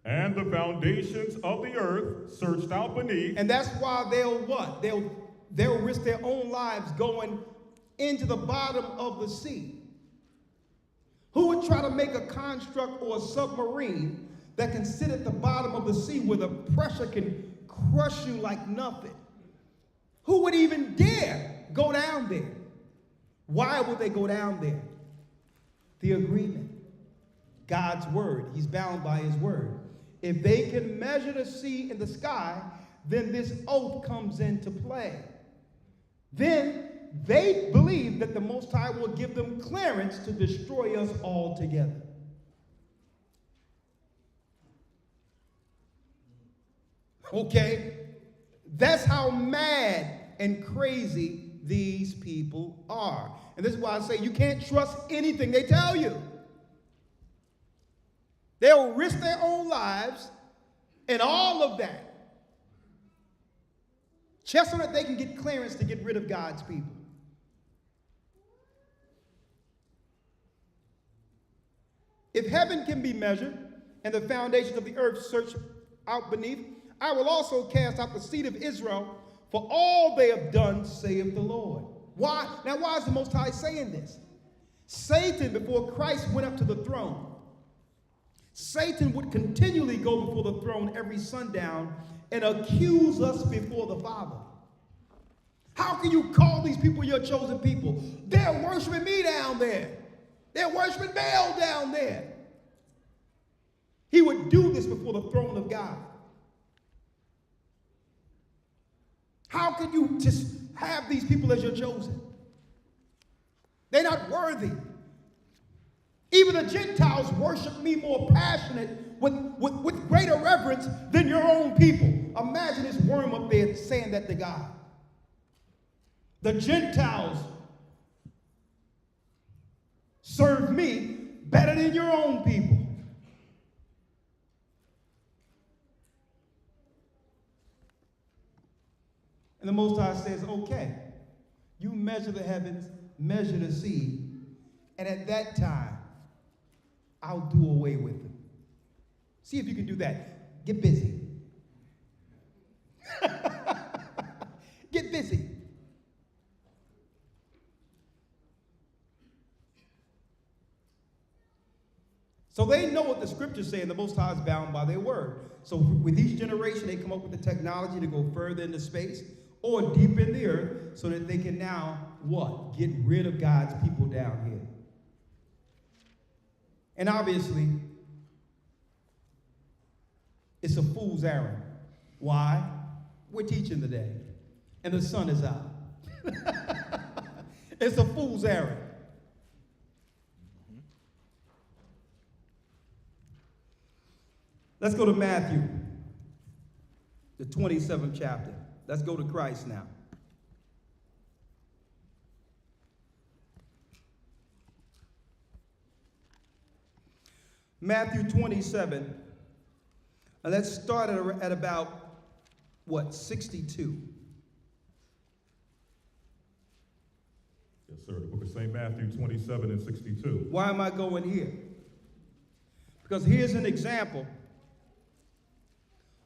And the foundations of the earth searched out beneath. And that's why they'll what? They'll risk their own lives going into the bottom of the sea. Who would try to make a construct or a submarine that can sit at the bottom of the sea where the pressure can crush you like nothing? Who would even dare go down there? Why would they go down there? The agreement. God's word. He's bound by his word. If they can measure the sea in the sky, then this oath comes into play. Then they believe that the Most High will give them clearance to destroy us altogether. Okay? That's how mad and crazy these people are. And this is why I say you can't trust anything they tell you. They'll risk their own lives and all of that just so that they can get clearance to get rid of God's people. If heaven can be measured and the foundations of the earth searched out beneath, I will also cast out the seed of Israel for all they have done, saith the Lord. Why? Now, why is the Most High saying this? Satan, before Christ went up to the throne, Satan would continually go before the throne every sundown and accuse us before the Father. How can you call these people your chosen people? They're worshiping me down there. They're worshiping Baal down there. He would do this before the throne of God. How can you just have these people as your chosen? They're not worthy. Even the Gentiles worship me more passionate with greater reverence than your own people. Imagine this worm up there saying that to God. The Gentiles serve me better than your own people. And the Most High says, okay, you measure the heavens, measure the sea, and at that time, I'll do away with them. See if you can do that. Get busy. Get busy. So they know what the scriptures say, and the Most High is bound by their word. So with each generation, they come up with the technology to go further into space or deep in the earth so that they can now, what? Get rid of God's people down here. And obviously, it's a fool's errand. Why? We're teaching today, and the sun is out. It's a fool's errand. Let's go to Matthew. The 27th chapter. Let's go to Christ now. Matthew 27. And let's start at about, what, 62. Yes, sir. The book of St. Matthew 27 and 62. Why am I going here? Because here's an example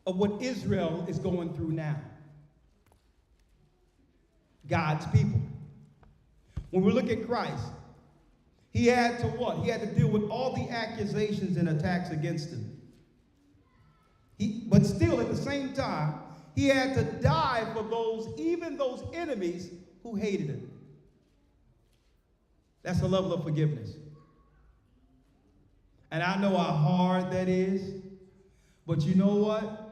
of what Israel is going through now. God's people. When we look at Christ, he had to what? He had to deal with all the accusations and attacks against him. But still, at the same time, he had to die for those, even those enemies who hated him. That's a level of forgiveness. And I know how hard that is. But you know what?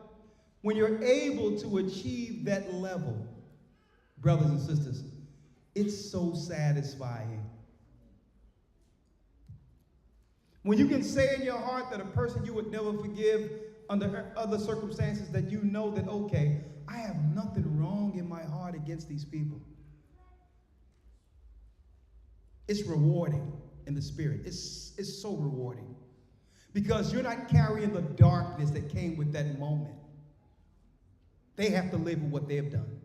When you're able to achieve that level, brothers and sisters, it's so satisfying. When you can say in your heart that a person you would never forgive under other circumstances, that you know that, okay, I have nothing wrong in my heart against these people. It's rewarding in the spirit. It's so rewarding. Because you're not carrying the darkness that came with that moment. They have to live with what they've done.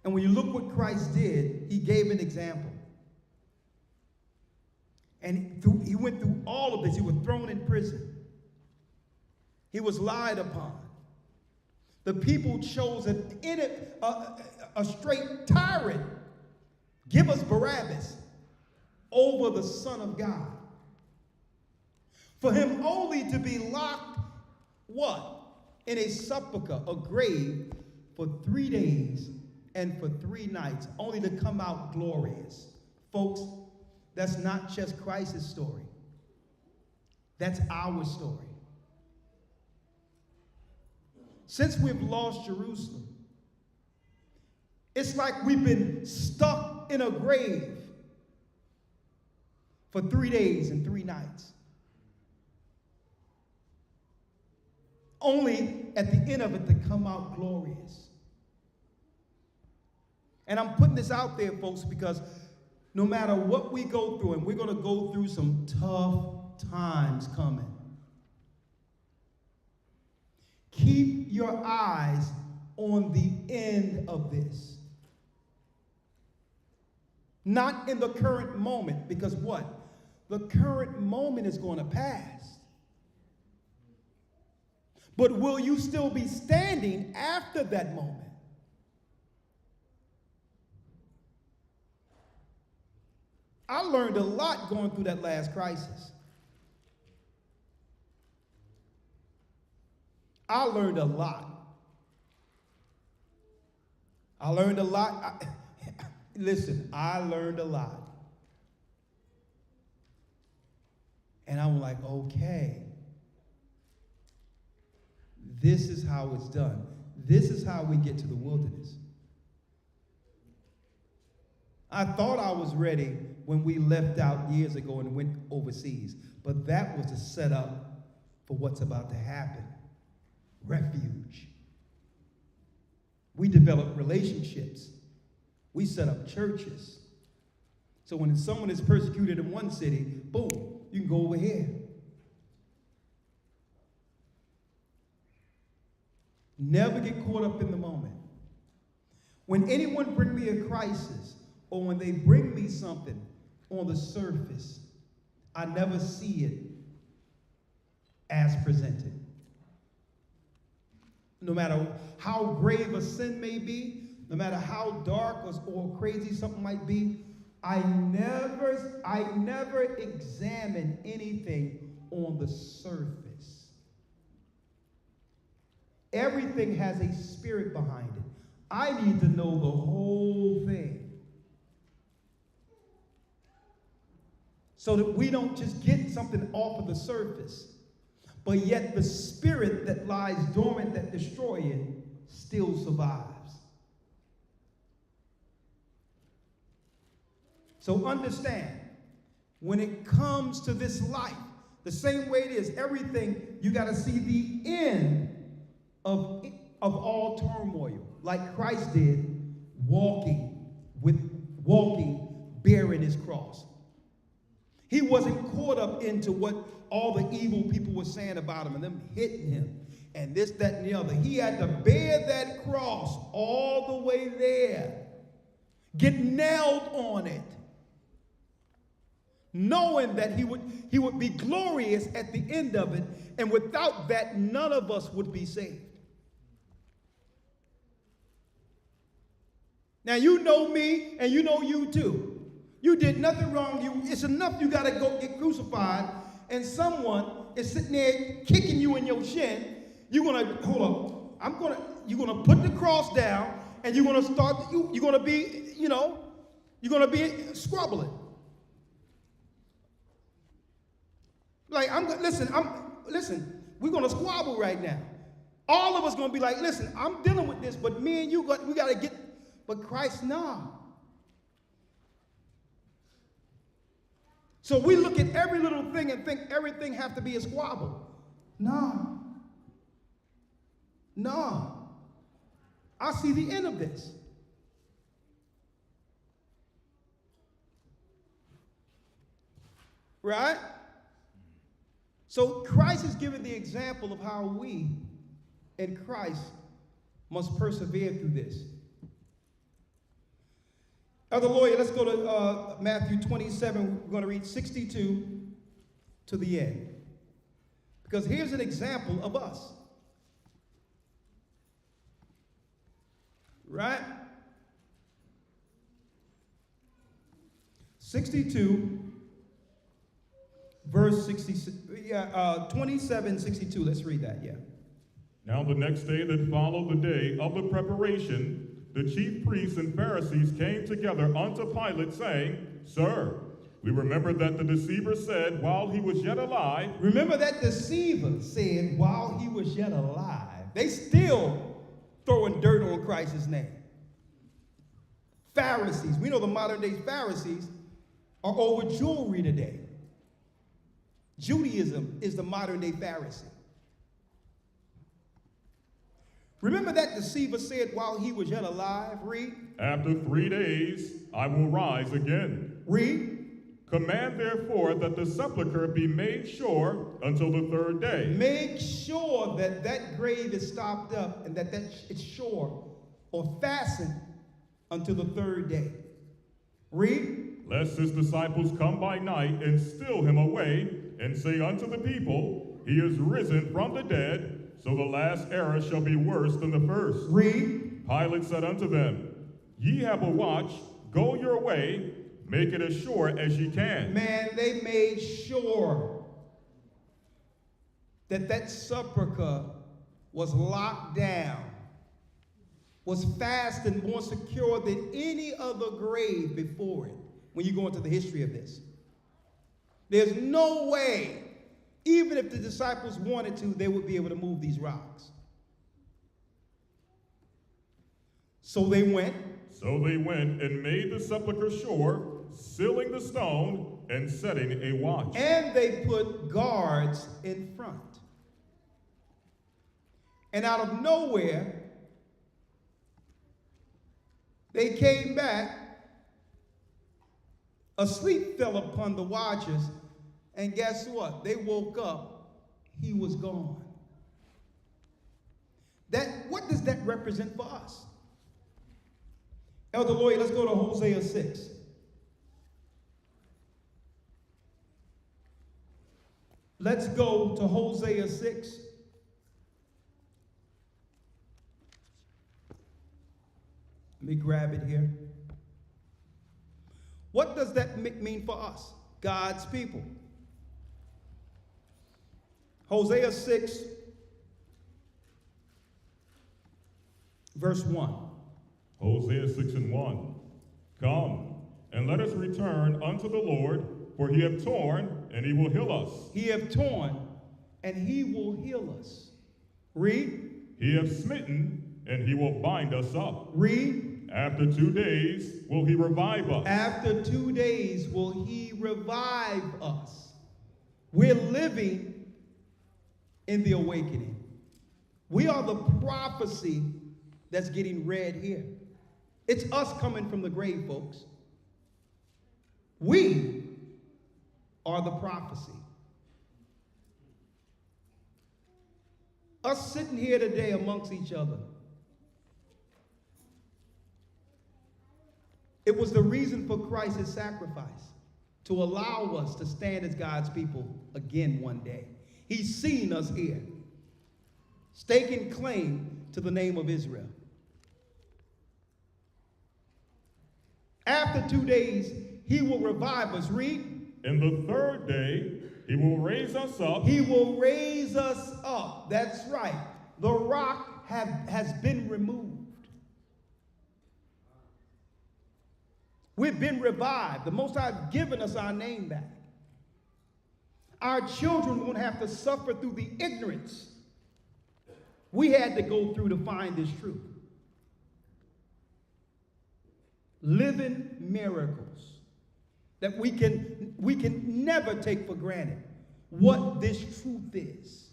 And when you look what Christ did, he gave an example. And he went through all of this. He was thrown in prison. He was lied upon. The people chose a straight tyrant. Give us Barabbas over the Son of God. For him only to be locked, what? In a sepulcher, a grave, for 3 days and for 3 nights, only to come out glorious. Folks, that's not just Christ's story. That's our story. Since we've lost Jerusalem, it's like we've been stuck in a grave for 3 days and 3 nights. Only at the end of it to come out glorious. And I'm putting this out there, folks, because no matter what we go through, and we're going to go through some tough times coming, keep your eyes on the end of this. Not in the current moment, because what? The current moment is going to pass. But will you still be standing after that moment? I learned a lot going through that last crisis. I learned a lot. I learned a lot. Listen, I learned a lot. And I'm like, okay, this is how it's done. This is how we get to the wilderness. I thought I was ready when we left out years ago and went overseas, but that was a setup for what's about to happen. Refuge. We developed relationships. We set up churches. So when someone is persecuted in one city, boom, you can go over here. Never get caught up in the moment. When anyone bring me a crisis, or when they bring me something on the surface, I never see it as presented. No matter how grave a sin may be, no matter how dark or crazy something might be, I never examine anything on the surface. Everything has a spirit behind it. I need to know the whole thing, so that we don't just get something off of the surface, but yet the spirit that lies dormant, that destroys it, still survives. So understand, when it comes to this life, The same way it is, everything, you got to see the end of all turmoil, like Christ did, walking, bearing his cross. He wasn't caught up into what all the evil people were saying about him and them hitting him and this, that, and the other. He had to bear that cross all the way there, get nailed on it, knowing that he would be glorious at the end of it, and without that, none of us would be saved. Now, you know me, and you know you too. You did nothing wrong. It's enough you got to go get crucified, and someone is sitting there kicking you in your shin. You're going to, hold up, you're going to put the cross down, and you're going to start, you're going to be, you're going to be scrubbling. Like, listen, we're going to squabble right now. All of us going to be like, listen, I'm dealing with this, but me and you, we got to get, but Christ, nah. So we look at every little thing and think everything have to be a squabble. No. No. I see the end of this. Right? So Christ is giving the example of how we in Christ must persevere through this. Elder Lawyer, let's go to Matthew 27. We're going to read 62 to the end. Because here's an example of us. Right? 62, verse 66, 27, 62. Let's read that, yeah. Now the next day that followed the day of the preparation, the chief priests and Pharisees came together unto Pilate, saying, Sir, we remember that the deceiver said while he was yet alive. Remember that deceiver said while he was yet alive. They still throwing dirt on Christ's name. Pharisees, we know the modern day Pharisees are over jewelry today. Judaism is the modern day Pharisee. Remember that deceiver said while he was yet alive, read. After 3 days I will rise again. Read. Command therefore that the sepulchre be made sure until the third day. Make sure that that grave is stopped up and that it's sure or fastened until the third day. Read. Lest his disciples come by night and steal him away and say unto the people, He is risen from the dead, so the last error shall be worse than the first. Read. Pilate said unto them, Ye have a watch, go your way, make it as sure as ye can. Man, they made sure that that sepulchre was locked down, was fast and more secure than any other grave before it, when you go into the history of this. There's no way, even if the disciples wanted to, they would be able to move these rocks. So they went. So they went and made the sepulchre sure, sealing the stone and setting a watch. And they put guards in front. And out of nowhere, they came back. A sleep fell upon the watchers, and guess what? They woke up, he was gone. What does that represent for us? Elder Lawyer, let's go to Hosea 6. Let's go to Hosea 6. Let me grab it here. What does that mean for us, God's people? Hosea 6, verse 1. Hosea 6 and 1. Come, and let us return unto the Lord, for he hath torn, and he will heal us. He hath torn, and he will heal us. Read. He hath smitten, and he will bind us up. Read. After 2 days will he revive us. After 2 days will he revive us. We're living in the awakening. We are the prophecy that's getting read here. It's us coming from the grave, folks. We are the prophecy. Us sitting here today amongst each other. It was the reason for Christ's sacrifice, to allow us to stand as God's people again one day. He's seen us here, staking claim to the name of Israel. After 2 days, he will revive us. Read. And the third day, he will raise us up. He will raise us up. That's right. The rock has been removed. We've been revived. The Most High has given us our name back. Our children won't have to suffer through the ignorance we had to go through to find this truth. Living miracles that we can never take for granted what this truth is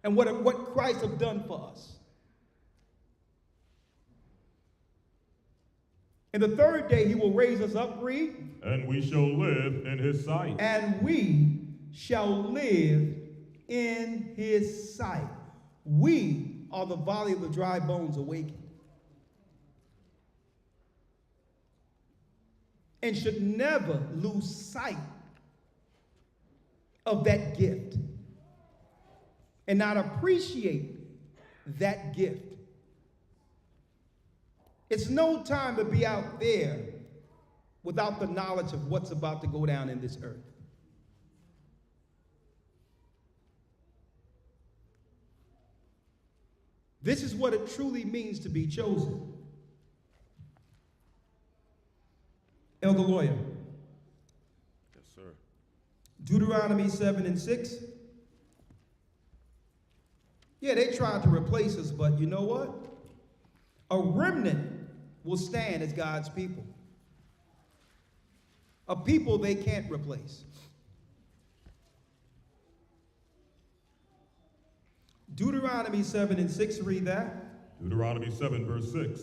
and what Christ has done for us. And the third day he will raise us up, read. And we shall live in his sight. And we shall live in his sight. We are the valley of the dry bones awakened. And should never lose sight of that gift and not appreciate that gift. It's no time to be out there without the knowledge of what's about to go down in this earth. This is what it truly means to be chosen. Elder Lawyer. Yes, sir. Deuteronomy 7 and 6. Yeah, they tried to replace us, but you know what? A remnant will stand as God's people. A people they can't replace. Deuteronomy 7 and 6, read that. Deuteronomy 7, verse 6.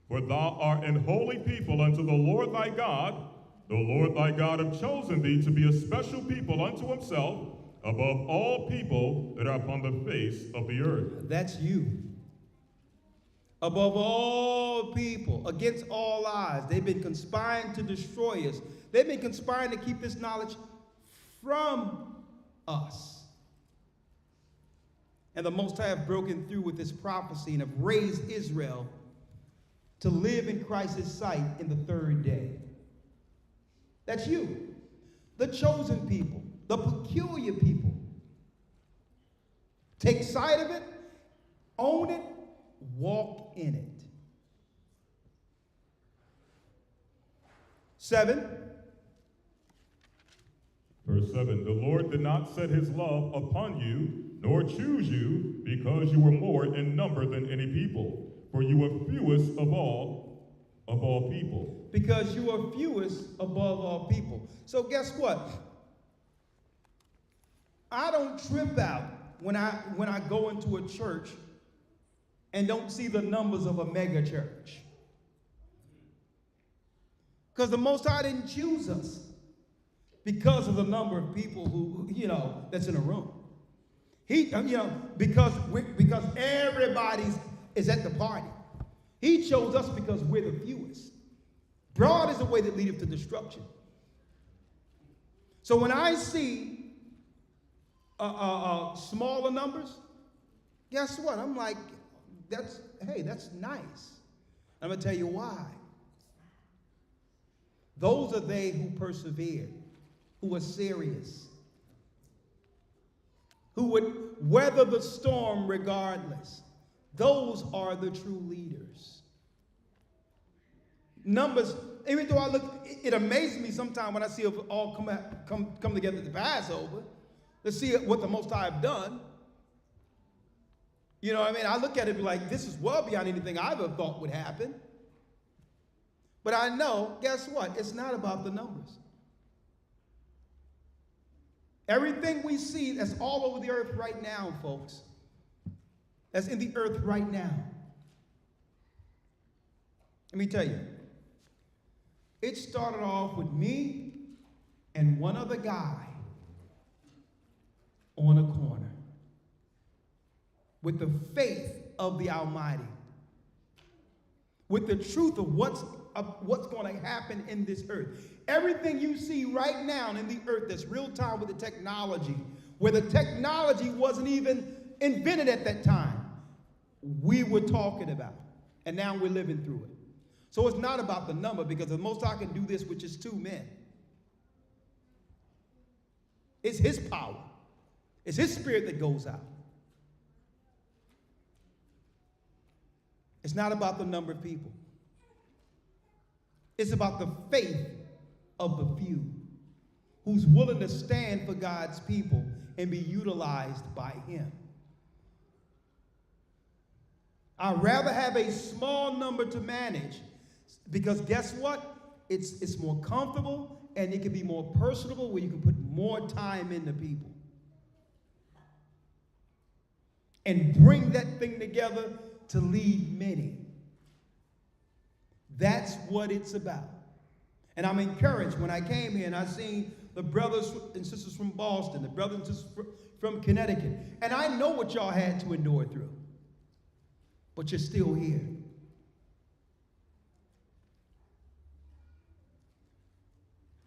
For thou art an holy people unto the Lord thy God. The Lord thy God hath chosen thee to be a special people unto himself above all people that are upon the face of the earth. That's you. Above all people, against all odds. They've been conspiring to destroy us. They've been conspiring to keep this knowledge from us. And the Most High have broken through with this prophecy and have raised Israel to live in Christ's sight in the third day. That's you, the chosen people, the peculiar people. Take sight of it, own it, walk in it. 7. Verse 7, the Lord did not set his love upon you, nor choose you, because you were more in number than any people. For you were fewest of all people. Because you are fewest above all people. So guess what? I don't trip out when I go into a church and don't see the numbers of a mega church. Because the Most High didn't choose us because of the number of people who that's in a room. Because everybody is at the party. He chose us because we're the fewest. Broad is the way that leadeth to destruction. So when I see smaller numbers, guess what? I'm like, that's nice. I'm going to tell you why. Those are they who persevered, who are serious, who would weather the storm regardless. Those are the true leaders. Numbers, even though it amazes me sometimes when I see it all come together at the Passover to see what the Most High have done. You know what I mean? I look at it and be like, this is well beyond anything I ever thought would happen. But I know, guess what? It's not about the numbers. Everything we see that's all over the earth right now, folks, that's in the earth right now. Let me tell you, it started off with me and one other guy on a corner with the faith of the Almighty, with the truth of what's going to happen in this earth. Everything you see right now in the earth that's real time with the technology, where the technology wasn't even invented at that time, we were talking about. And now we're living through it. So it's not about the number, because the Most High can do this with just 2 men. It's his power. It's his spirit that goes out. It's not about the number of people. It's about the faith of the few who's willing to stand for God's people and be utilized by him. I'd rather have a small number to manage, because guess what? It's more comfortable and it can be more personable, where you can put more time into people and bring that thing together to lead many. That's what it's about. And I'm encouraged when I came here and I seen the brothers and sisters from Boston, the brothers and sisters from Connecticut. And I know what y'all had to endure through. But you're still here.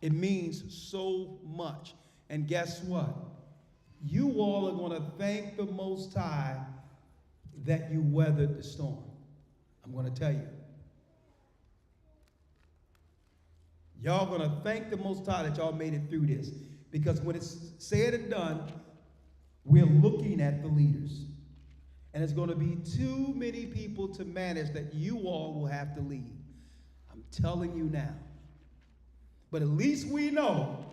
It means so much. And guess what? You all are going to thank the Most High that you weathered the storm. I'm going to tell you. Y'all going to thank the Most High that y'all made it through this. Because when it's said and done, we're looking at the leaders. And it's going to be too many people to manage that you all will have to lead. I'm telling you now. But at least we know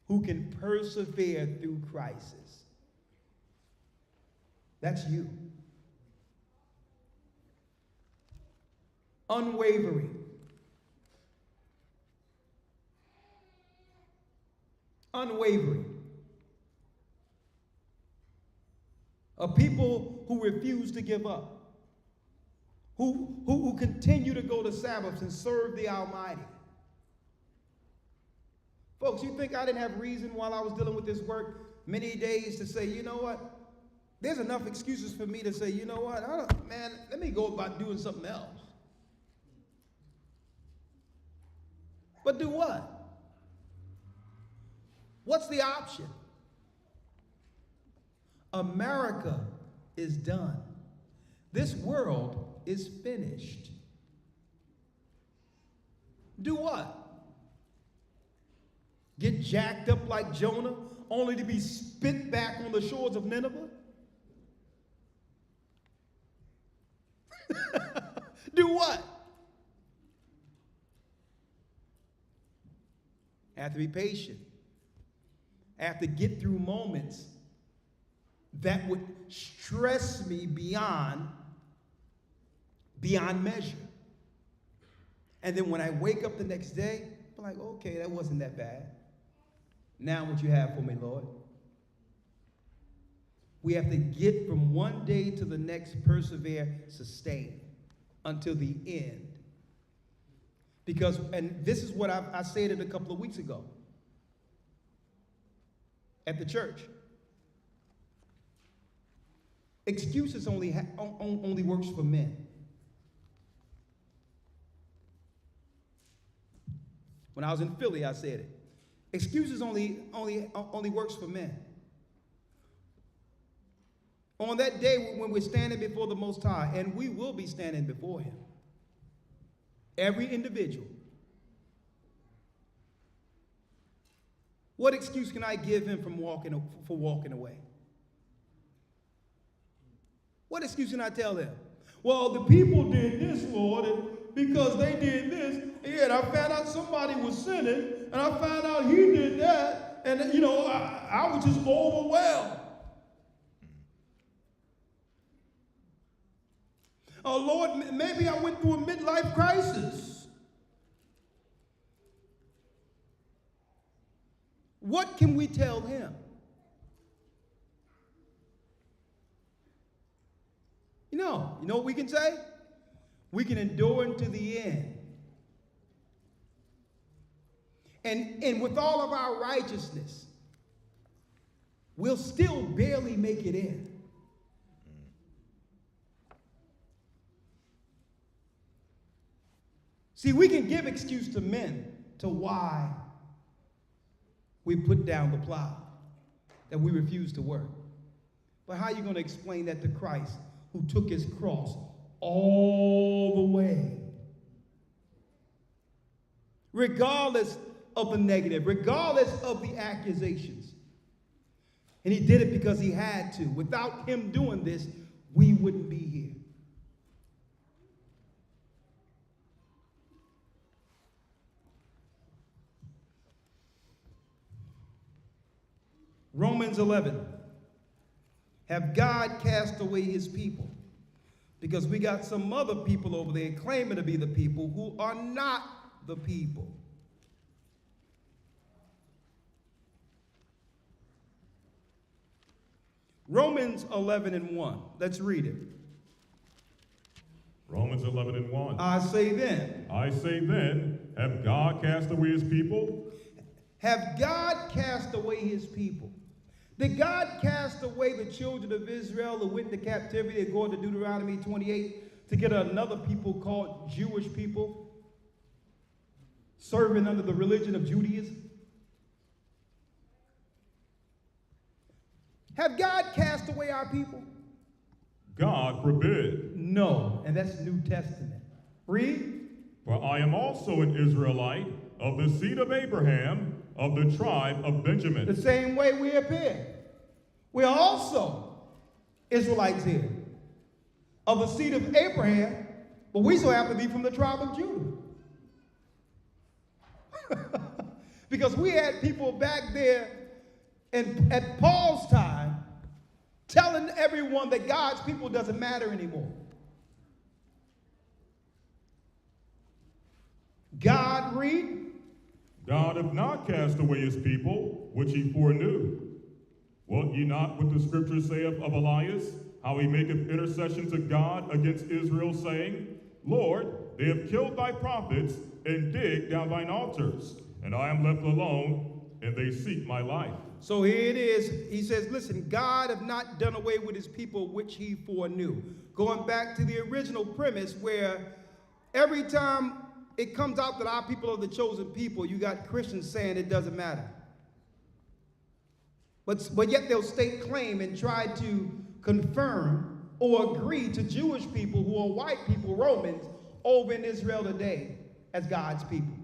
who can persevere through crisis. That's you. Unwavering. Unwavering. A people who refuse to give up. Who continue to go to Sabbaths and serve the Almighty. Folks, you think I didn't have reason while I was dealing with this work many days to say, you know what? There's enough excuses for me to say, you know what? Let me go about doing something else. But do what? What's the option? America is done. This world is finished. Do what? Get jacked up like Jonah, only to be spit back on the shores of Nineveh? Do what? I have to be patient. I have to get through moments that would stress me beyond measure. And then when I wake up the next day, I'm like, okay, that wasn't that bad. Now what you have for me, Lord? We have to get from one day to the next, persevere, sustain until the end. Because, and this is what I said it a couple of weeks ago at the church. Excuses only works for men. When I was in Philly, I said it. Excuses only works for men. On that day when we're standing before the Most High, and we will be standing before him, every individual, what excuse can I give him for walking away? What excuse can I tell him? Well, the people did this, Lord, and because they did this, and I found out somebody was sinning, and I found out he did that, and I was just overwhelmed. Oh, Lord, maybe I went through a midlife crisis. what can we tell him? You know what we can say? We can endure unto the end. And with all of our righteousness, we'll still barely make it in. See, we can give excuse to men to why we put down the plow, that we refuse to work. But how are you going to explain that to Christ, who took his cross all the way? Regardless of the negative, regardless of the accusations. And he did it because he had to. Without him doing this, we wouldn't be here. Romans 11. Have God cast away his people? Because we got some other people over there claiming to be the people who are not the people. Romans 11:1. Let's read it. Romans 11:1. I say then, have God cast away his people? Have God cast away his people? Did God cast away the children of Israel who went into captivity, according to Deuteronomy 28, to get another people called Jewish people, serving under the religion of Judaism? Have God cast away our people? God forbid. No, and that's New Testament. Read. For I am also an Israelite of the seed of Abraham, of the tribe of Benjamin. The same way we appear. We are also Israelites here, of the seed of Abraham, but we so happen to be from the tribe of Judah. Because we had people back there at Paul's time telling everyone that God's people doesn't matter anymore. God, read. God hath not cast away his people, which he foreknew. Wot ye not what the scripture saith of Elias, how he maketh intercession to God against Israel, saying, Lord, they have killed thy prophets and digged down thine altars, and I am left alone, and they seek my life. So here it is. He says, listen, God hath not done away with his people, which he foreknew. Going back to the original premise where every time it comes out that our people are the chosen people, you got Christians saying it doesn't matter. But yet they'll state claim and try to confirm or agree to Jewish people who are white people, Romans, over in Israel today as God's people.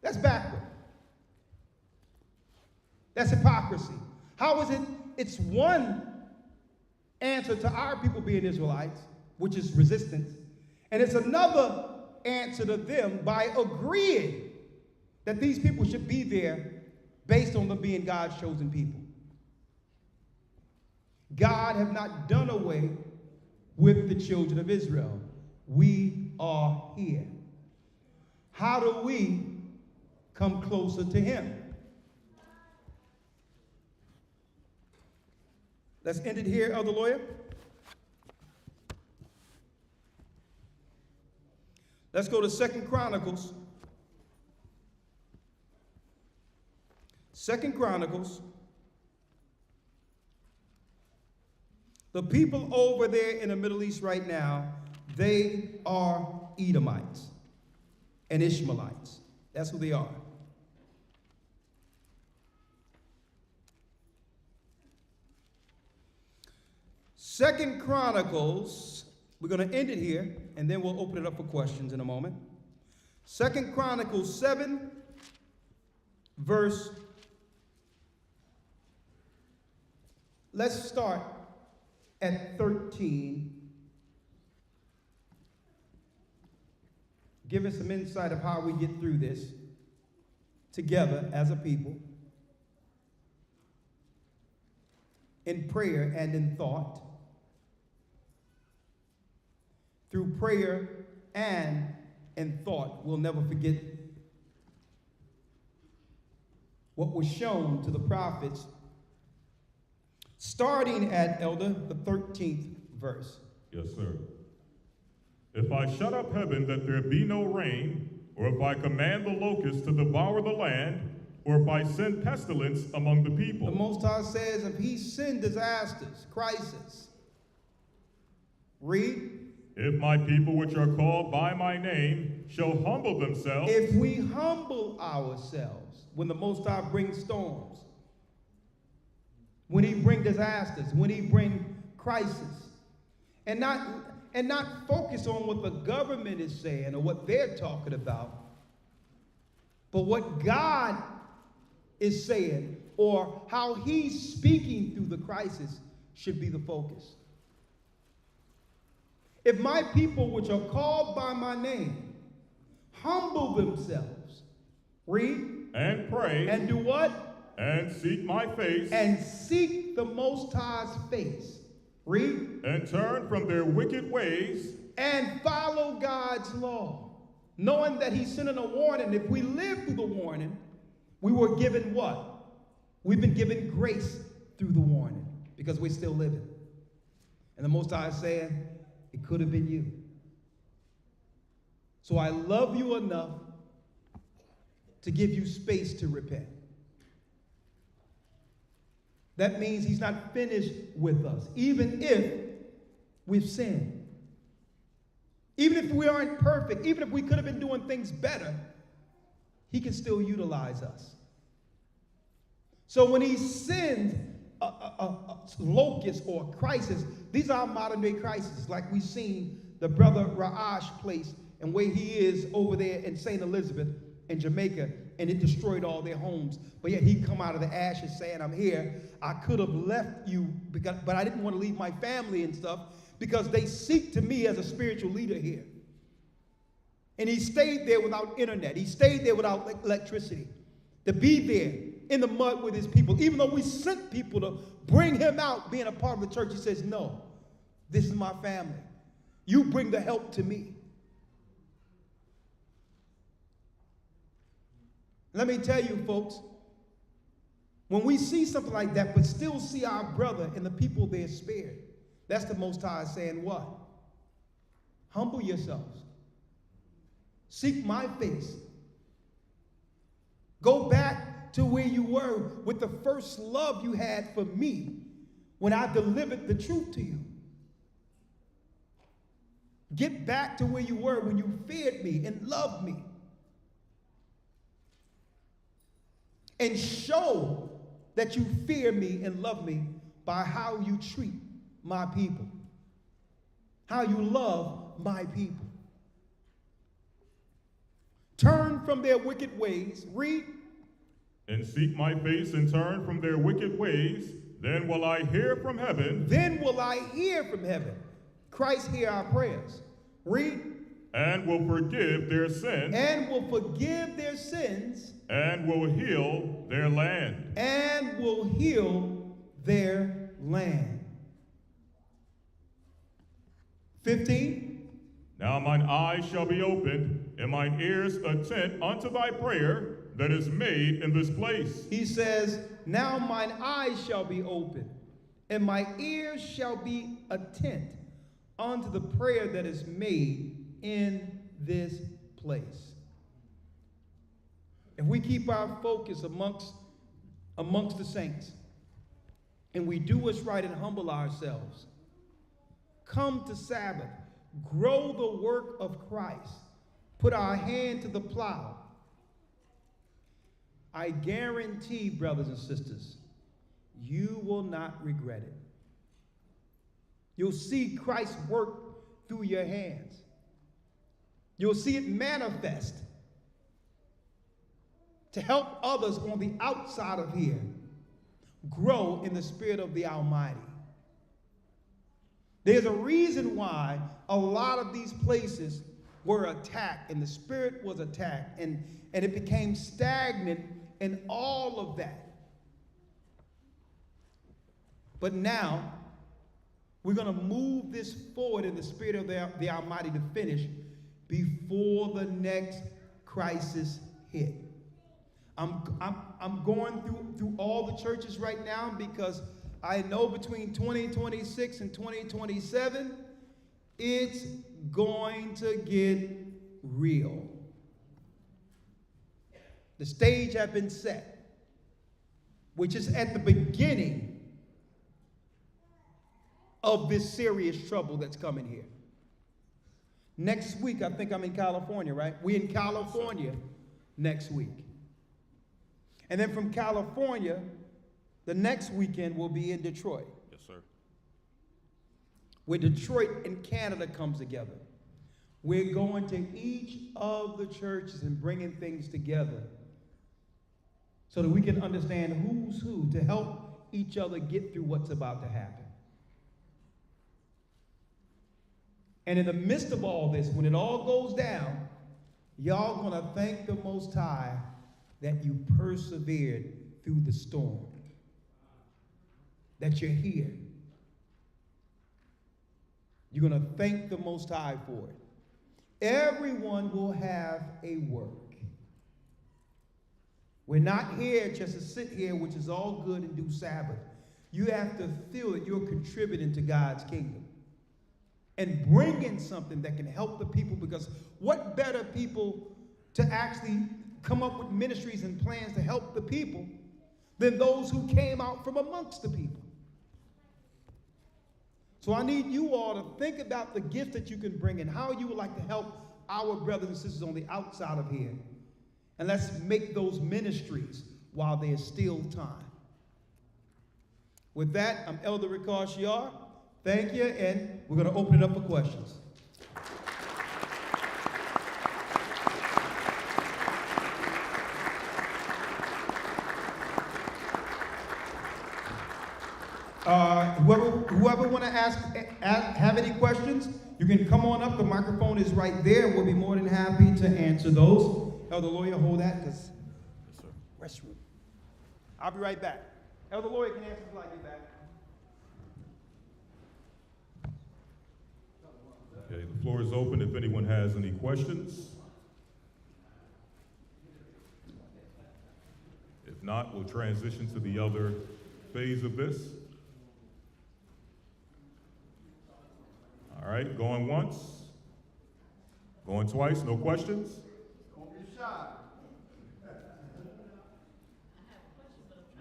That's backward. That's hypocrisy. How is it? It's one answer to our people being Israelites, which is resistance, and it's another answer to them by agreeing that these people should be there based on them being God's chosen people. God have not done away with the children of Israel. We are here. How do we come closer to him? Let's end it here, Elder Lawyer. Let's go to 2 Chronicles. 2 Chronicles. The people over there in the Middle East right now, they are Edomites and Ishmaelites. That's who they are. Second Chronicles, we're going to end it here, and then we'll open it up for questions in a moment. 2 Chronicles 7, verse. Let's start at 13. Give us some insight of how we get through this together as a people, in prayer and in thought. Through prayer and in thought, we'll never forget what was shown to the prophets, starting at, Elder, the 13th verse. Yes, sir. If I shut up heaven that there be no rain, or if I command the locusts to devour the land, or if I send pestilence among the people. The Most High says if he send disasters, crisis. Read. If my people which are called by my name shall humble themselves. If we humble ourselves when the Most High brings storms, when he brings disasters, when he brings crisis, and not focus on what the government is saying or what they're talking about, but what God is saying or how he's speaking through the crisis should be the focus. If my people which are called by my name humble themselves, read, and pray, and do what? And seek my face, and seek the Most High's face, read, and turn from their wicked ways, and follow God's law, knowing that he's sending a warning. If we live through the warning, we were given what? We've been given grace through the warning because we're still living. And the Most High is saying, it could have been you. So I love you enough to give you space to repent. That means he's not finished with us, even if we've sinned. Even if we aren't perfect, even if we could have been doing things better, he can still utilize us. So when he sends a locust or a crisis, these are modern day crises, like we've seen the brother Ra'ash place and where he is over there in St. Elizabeth in Jamaica, and it destroyed all their homes. But yet he come out of the ashes saying, I'm here. I could have left you, but I didn't want to leave my family and stuff because they seek to me as a spiritual leader here. And he stayed there without internet. He stayed there without electricity, to be there in the mud with his people. Even though we sent people to bring him out, being a part of the church, he says, no, this is my family. You bring the help to me. Let me tell you, folks, when we see something like that, but still see our brother and the people there spared, that's the Most High saying what? Humble yourselves. Seek my face. Go back to where you were with the first love you had for me when I delivered the truth to you. Get back to where you were when you feared me and loved me. And show that you fear me and love me by how you treat my people, how you love my people. Turn from their wicked ways, read, and seek my face and turn from their wicked ways, then will I hear from heaven. Then will I hear from heaven. Christ hear our prayers. Read. And will forgive their sins. And will forgive their sins. And will heal their land. And will heal their land. 15. Now mine eyes shall be opened, and mine ears attent unto thy prayer that is made in this place. He says, now mine eyes shall be opened, and my ears shall be attent unto the prayer that is made in this place. If we keep our focus amongst the saints, and we do what's right and humble ourselves, come to Sabbath, grow the work of Christ, put our hand to the plow, I guarantee, brothers and sisters, you will not regret it. You'll see Christ's work through your hands. You'll see it manifest to help others on the outside of here grow in the spirit of the Almighty. There's a reason why a lot of these places were attacked and the spirit was attacked and it became stagnant and all of that. But now, we're going to move this forward in the spirit of the Almighty to finish before the next crisis hit. I'm going through all the churches right now because I know between 2026 and 2027, it's going to get real. The stage has been set, which is at the beginning of this serious trouble that's coming here. Next week, I think I'm in California, right? We're in California next week. And then from California, the next weekend will be in Detroit. Yes, sir. Where Detroit and Canada comes together. We're going to each of the churches and bringing things together so that we can understand who's who to help each other get through what's about to happen. And in the midst of all this, when it all goes down, y'all gonna thank the Most High that you persevered through the storm, that you're here. You're gonna thank the Most High for it. Everyone will have a work. We're not here just to sit here, which is all good, and do Sabbath. You have to feel that you're contributing to God's kingdom and bringing something that can help the people, because what better people to actually come up with ministries and plans to help the people than those who came out from amongst the people. So I need you all to think about the gift that you can bring and how you would like to help our brothers and sisters on the outside of here. And let's make those ministries while there's still time. With that, I'm Elder Ricard Shiar. Thank you, and we're going to open it up for questions. Whoever want to have any questions, you can come on up. The microphone is right there. We'll be more than happy to answer those. Elder Lawyer, hold that, because restroom. I'll be right back. Elder Lawyer can answer until I get back. Okay, the floor is open if anyone has any questions. If not, we'll transition to the other phase of this. All right, going once, going twice, no questions? Don't be shy.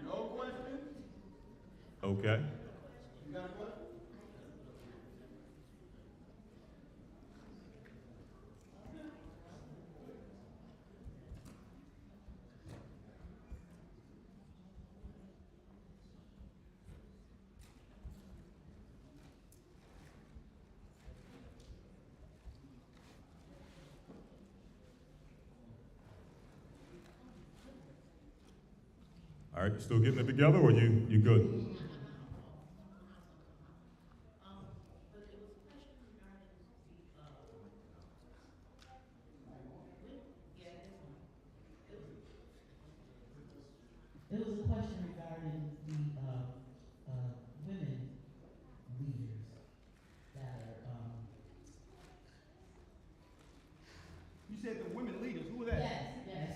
No questions? Okay. You got a question? All right, you still getting it together, or you good? There was a question regarding the women leaders that are. You said the women leaders. Who are that? Yes.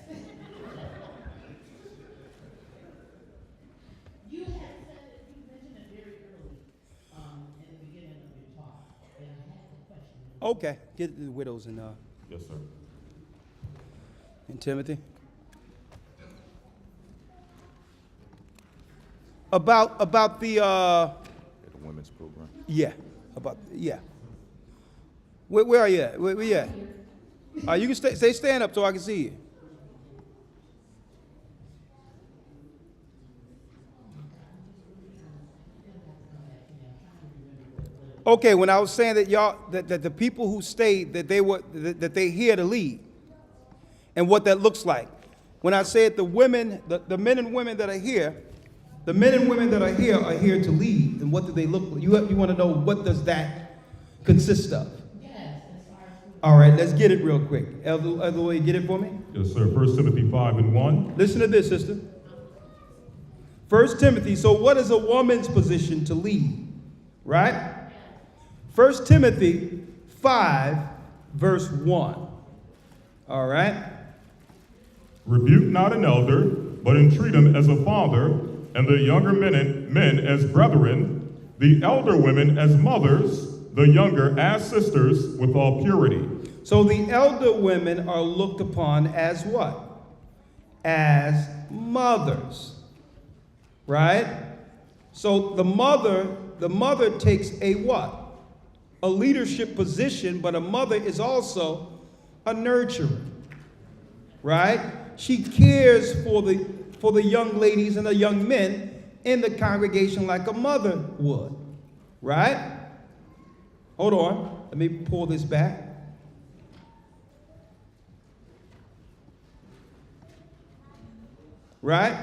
You had said that you mentioned it very early in the beginning of your talk, and I had a question. Okay, get the widows and Yes, sir. Timothy. About the The women's program. yeah, Where are you at? Where you at? You can stay stand up so I can see you. Okay, when I was saying that that the people who stayed, that they here to lead, and what that looks like. When I said the women, the men and women that are here, the men and women that are here to lead, and what do they look like? You want to know, what does that consist of? Yes, as far as. All right, let's get it real quick. Elder, will you get it for me? Yes, sir. 1 Timothy 5:1. Listen to this, sister. 1 Timothy, so what is a woman's position to lead? Right? 1 Timothy 5, verse 1. All right? Rebuke not an elder, but entreat him as a father, and the younger men as brethren, the elder women as mothers, the younger as sisters, with all purity. So the elder women are looked upon as what? As mothers, right? So the mother takes a what? A leadership position, but a mother is also a nurturer, right? She cares for the young ladies and the young men in the congregation like a mother would, right? Hold on, let me pull this back. Right?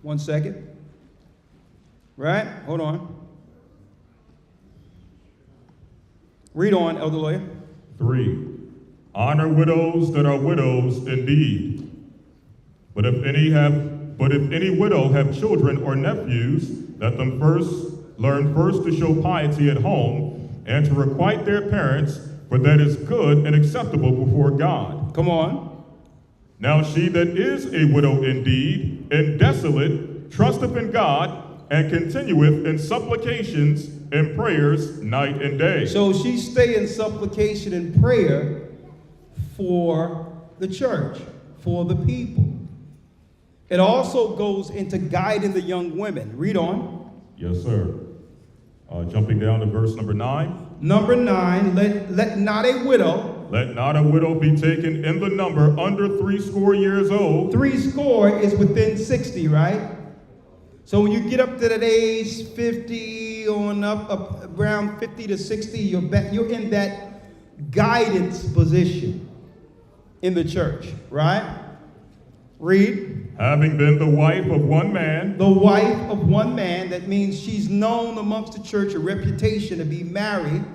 1 second. Right? Hold on. Read on, Elder Lawyer. 3. Honor widows that are widows indeed. But if any widow have children or nephews, let them learn first to show piety at home and to requite their parents, for that is good and acceptable before God. Come on. Now she that is a widow indeed, and desolate, trusteth in God, and continueth in supplications and prayers night and day. So she stay in supplication and prayer for the church, for the people. It also goes into guiding the young women. Read on. Yes, sir. Jumping down to verse number 9. Number 9, let not a widow be taken in the number under 60 years old. 60 is within 60, right? So when you get up to that age, 50 on up around 50 to 60, you're in that guidance position in the church, right? Read. Having been the wife of one man. The wife of one man, that means she's known amongst the church, a reputation to be married,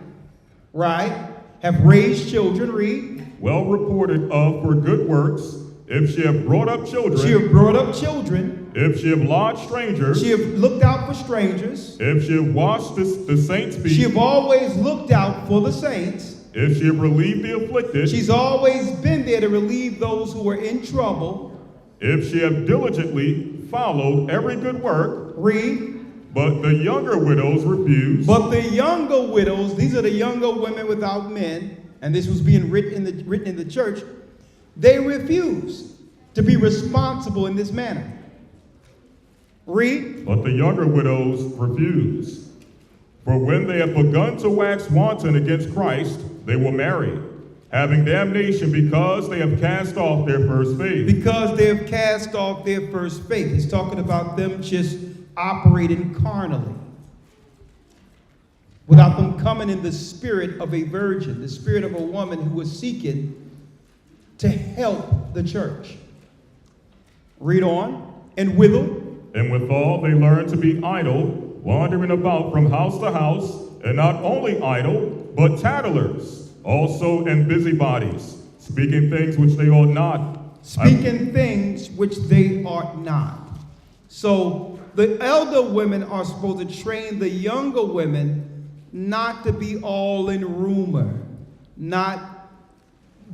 right? Have raised children, read. Well reported of for good works, if she have brought up children. She have brought up children. If she have lodged strangers. She have looked out for strangers. If she have washed the saints' feet. She have always looked out for the saints. If she have relieved the afflicted. She's always been there to relieve those who are in trouble. If she have diligently followed every good work. Read. But the younger widows refuse. But the younger widows, these are the younger women without men, and this was being written in the church, they refuse to be responsible in this manner. Read. But the younger widows refuse. For when they have begun to wax wanton against Christ, they will marry, having damnation because they have cast off their first faith. Because they have cast off their first faith. He's talking about them just operating carnally, without them coming in the spirit of a virgin, the spirit of a woman who was seeking to help the church. Read on. And withal they learn to be idle, wandering about from house to house, and not only idle, but tattlers, also and busybodies, speaking things which they ought not. So the elder women are supposed to train the younger women not to be all in rumor, not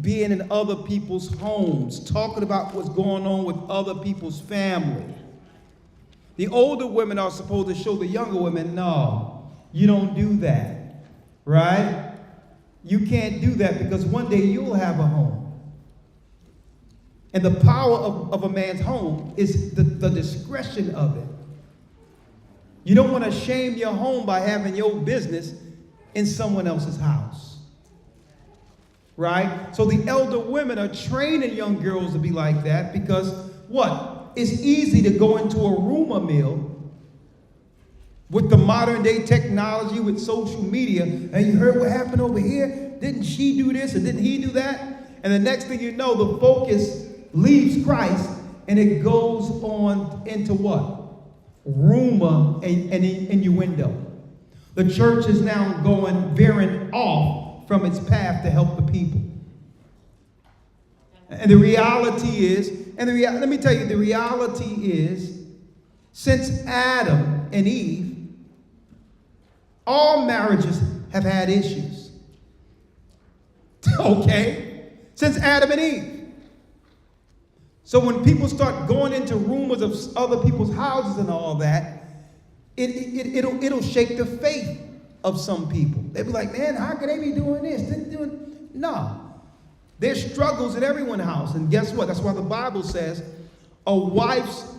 being in other people's homes, talking about what's going on with other people's family. The older women are supposed to show the younger women, no, you don't do that, right? You can't do that because one day you'll have a home. And the power of a man's home is the discretion of it. You don't want to shame your home by having your business in someone else's house. Right? So the elder women are training young girls to be like that because what? It's easy to go into a rumor mill with the modern day technology, with social media, and you heard what happened over here? Didn't she do this and didn't he do that? And the next thing you know, the focus leaves Christ and it goes on into what? Rumor and innuendo. The church is now veering off from its path to help the people. And the reality is, let me tell you, the reality is, since Adam and Eve, all marriages have had issues. Okay? Since Adam and Eve. So when people start going into rumors of other people's houses and all that, it'll shake the faith of some people. They'll be like, man, how can they be doing this? No. There's struggles in everyone's house. And guess what? That's why the Bible says a wife's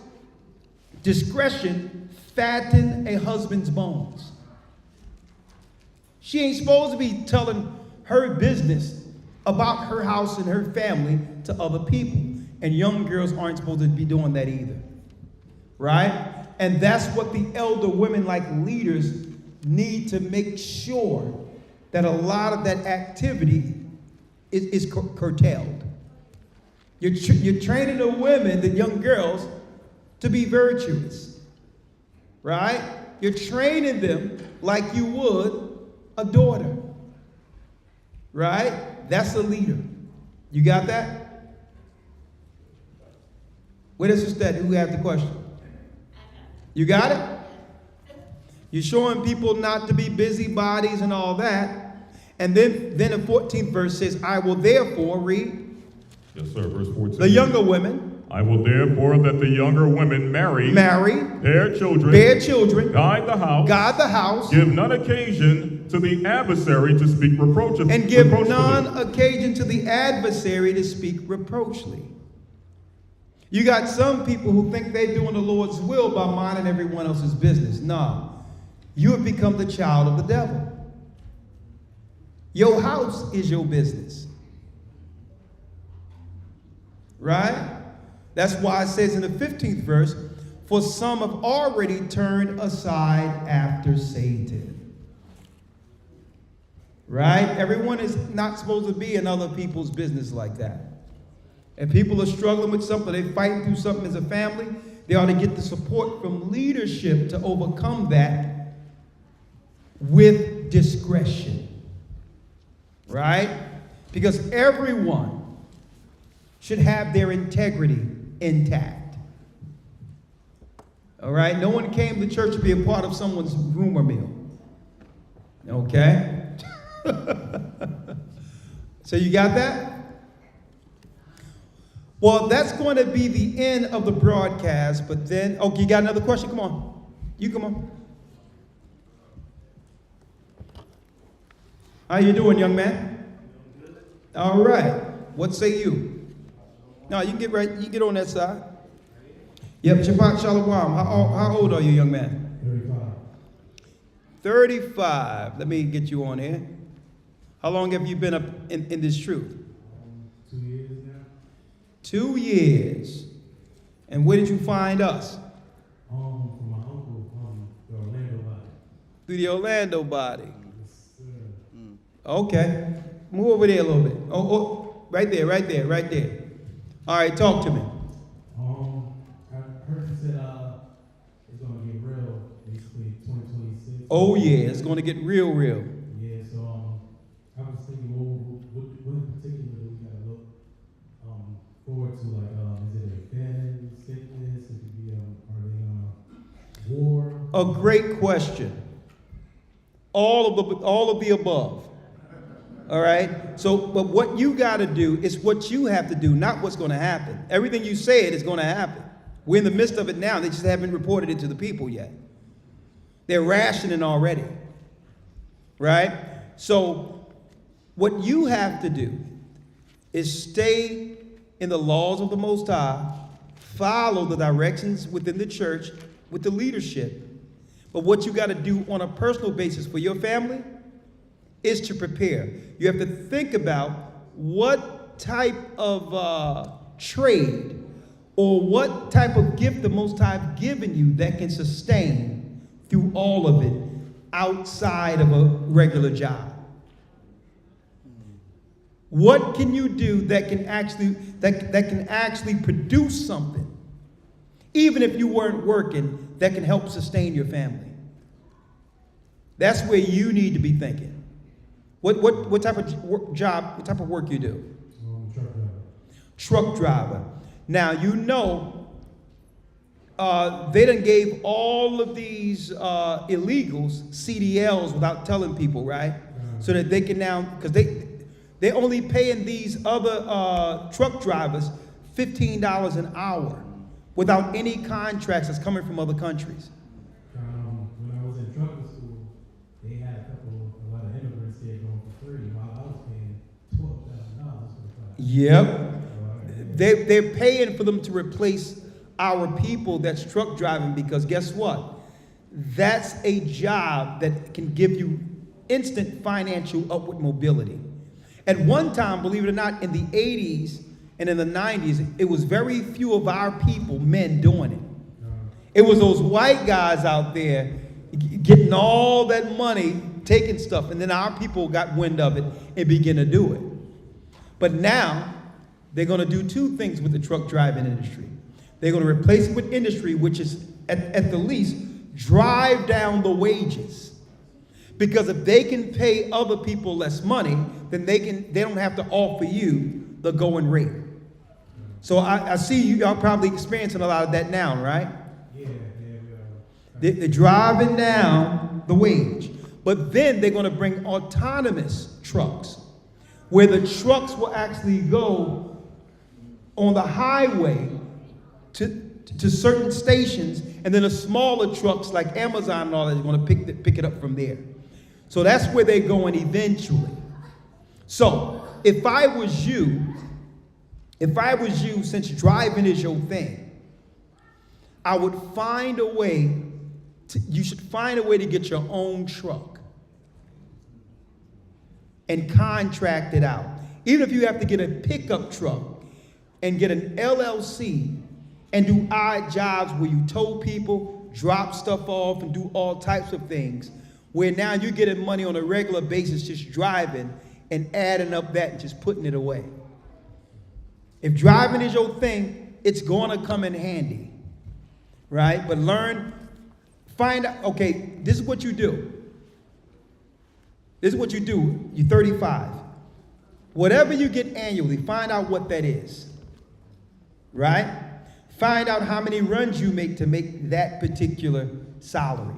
discretion fatten a husband's bones. She ain't supposed to be telling her business about her house and her family to other people. And young girls aren't supposed to be doing that either. Right? And that's what the elder women, like leaders, need to make sure that a lot of that activity is curtailed. You're training the women, the young girls, to be virtuous. Right? You're training them like you would a daughter. Right? That's a leader. You got that? Where does that? Who had the question? You got it? You're showing people not to be busybodies and all that. And then the 14th verse says, I will therefore read. Yes, sir. Verse 14. The younger women. I will therefore that the younger women marry, bear children, guide the house, give none occasion to the adversary to speak reproachfully. And give none occasion to the adversary to speak reproachfully. You got some people who think they're doing the Lord's will by minding everyone else's business. No. You have become the child of the devil. Your house is your business. Right? That's why it says in the 15th verse, for some have already turned aside after Satan. Right? Everyone is not supposed to be in other people's business like that. If people are struggling with something, they're fighting through something as a family, they ought to get the support from leadership to overcome that with discretion. Right? Because everyone should have their integrity intact. All right? No one came to church to be a part of someone's rumor mill. Okay? So you got that? Well, that's going to be the end of the broadcast, but then, you got another question? Come on. You come on. How you doing, young man? All right. What say you? No, you can get right. You get on that side. Yep. Shabbat Shalom. How old are you, young man? 35. Let me get you on here. How long have you been up in this truth? 2 years now. 2 years. And where did you find us? From my uncle, the Orlando body. Through the Orlando body. Yes, sir. Okay. Move over there a little bit. Oh, right there. All right, talk to me. I heard you said it's going to get real, basically 2026. Oh, yeah, it's going to get real. Yeah, so I was thinking, what in particular do we got to look forward to? Like, is it a famine, sickness? It could be, are they war? A great question. All of the above. All right? So, but what you got to do is what you have to do, not what's going to happen. Everything you said is going to happen. We're in the midst of it now. They just haven't reported it to the people yet. They're rationing already. Right? So, what you have to do is stay in the laws of the Most High, follow the directions within the church with the leadership. But what you got to do on a personal basis for your family is to prepare. You have to think about what type of trade or what type of gift the Most High have given you that can sustain through all of it outside of a regular job. What can you do that can actually produce something, even if you weren't working, that can help sustain your family? That's where you need to be thinking. What type of job, what type of work you do? Truck driver. Truck driver. Now, you know, they done gave all of these illegals CDLs without telling people, right? So that they can now, because they only paying these other truck drivers $15 an hour without any contracts that's coming from other countries. When I was in trucking school, they had a lot of immigrants there going for free, while I was paying $12,000 for the class. Yep. They're paying for them to replace our people that's truck driving, because guess what? That's a job that can give you instant financial upward mobility. At one time, believe it or not, in the 80s and in the 90s, it was very few of our people, men, doing it. It was those white guys out there getting all that money, taking stuff, and then our people got wind of it and began to do it. But now, they're going to do two things with the truck driving industry. They're going to replace it with industry, which is, at the least, drive down the wages. Because if they can pay other people less money, then they don't have to offer you the going rate. So I see y'all probably experiencing a lot of that now, right? Yeah. They're driving down the wage. But then they're going to bring autonomous trucks, where the trucks will actually go on the highway to certain stations, and then the smaller trucks like Amazon and all that are going to pick it up from there. So that's where they're going eventually. So if I was you, since driving is your thing, I would find a way you should find a way to get your own truck and contract it out. Even if you have to get a pickup truck and get an LLC and do odd jobs where you tow people, drop stuff off, and do all types of things, where now you're getting money on a regular basis just driving and adding up that and just putting it away. If driving is your thing, it's going to come in handy, right? But find out, okay, this is what you do. This is what you do. You're 35. Whatever you get annually, find out what that is, right? Find out how many runs you make to make that particular salary.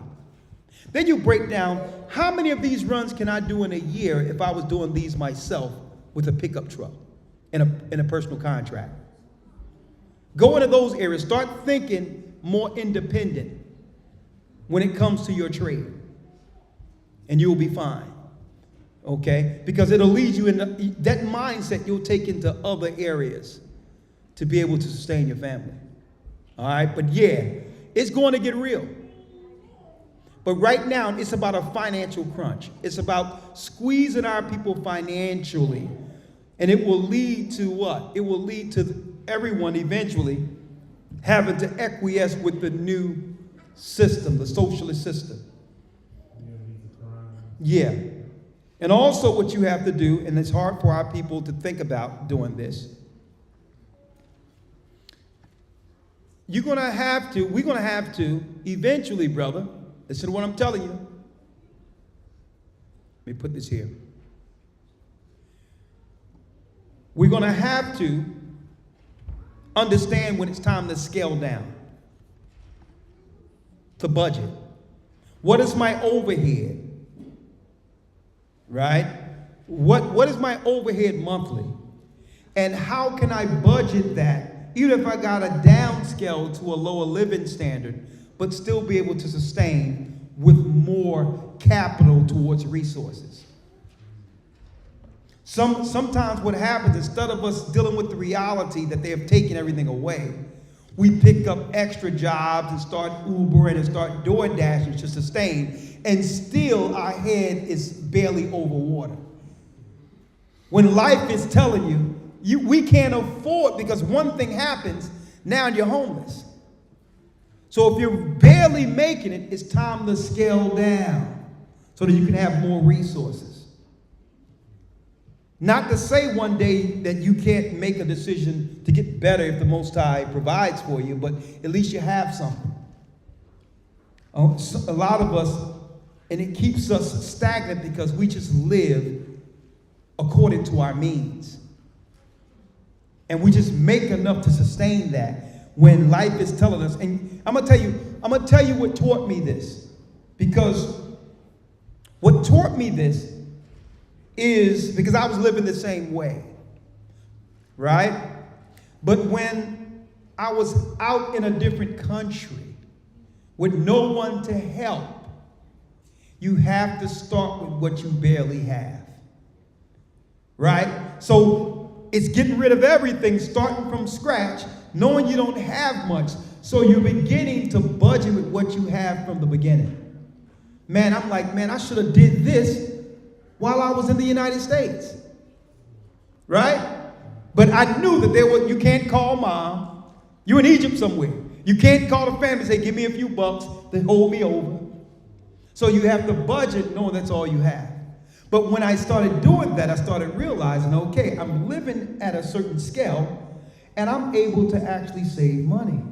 Then you break down, how many of these runs can I do in a year if I was doing these myself with a pickup truck in a personal contract? Go into those areas. Start thinking more independent when it comes to your trade, and you'll be fine. Okay? Because it'll lead you in that mindset you'll take into other areas to be able to sustain your family. All right? But yeah, it's going to get real. But right now, it's about a financial crunch. It's about squeezing our people financially. And it will lead to what? It will lead to everyone eventually having to acquiesce with the new system, the socialist system. Yeah. And also what you have to do, and it's hard for our people to think about doing this, we're going to have to, eventually, brother, listen to what I'm telling you. Let me put this here. We're going to have to understand when it's time to scale down, to budget. What is my overhead? Right? What is my overhead monthly? And how can I budget that, even if I got a downscale to a lower living standard, but still be able to sustain with more capital towards resources? Sometimes what happens, instead of us dealing with the reality that they have taken everything away, we pick up extra jobs and start Ubering and start DoorDashing to sustain, and still our head is barely over water. When life is telling you, we can't afford, because one thing happens, now you're homeless. So if you're barely making it, it's time to scale down so that you can have more resources. Not to say one day that you can't make a decision to get better if the Most High provides for you, but at least you have something. A lot of us, and it keeps us stagnant because we just live according to our means. And we just make enough to sustain that when life is telling us. And I'm gonna tell you what taught me this. Because what taught me this is because I was living the same way. Right? But when I was out in a different country with no one to help, you have to start with what you barely have. Right? So it's getting rid of everything, starting from scratch, knowing you don't have much. So you're beginning to budget with what you have from the beginning. Man, I'm like, man, I should have did this while I was in the United States. Right? But I knew that you can't call mom. You're in Egypt somewhere. You can't call the family and say, give me a few bucks to hold me over. So you have to budget knowing that's all you have. But when I started doing that, I started realizing, okay, I'm living at a certain scale, and I'm able to actually save money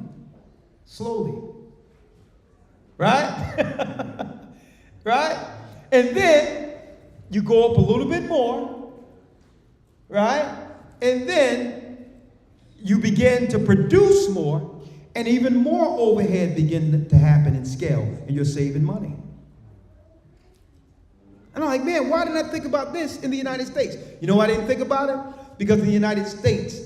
slowly. Right? Right? And then you go up a little bit more, right? And then you begin to produce more, and even more overhead begin to happen in scale, and you're saving money. And I'm like, man, why didn't I think about this in the United States? You know why I didn't think about it? Because in the United States,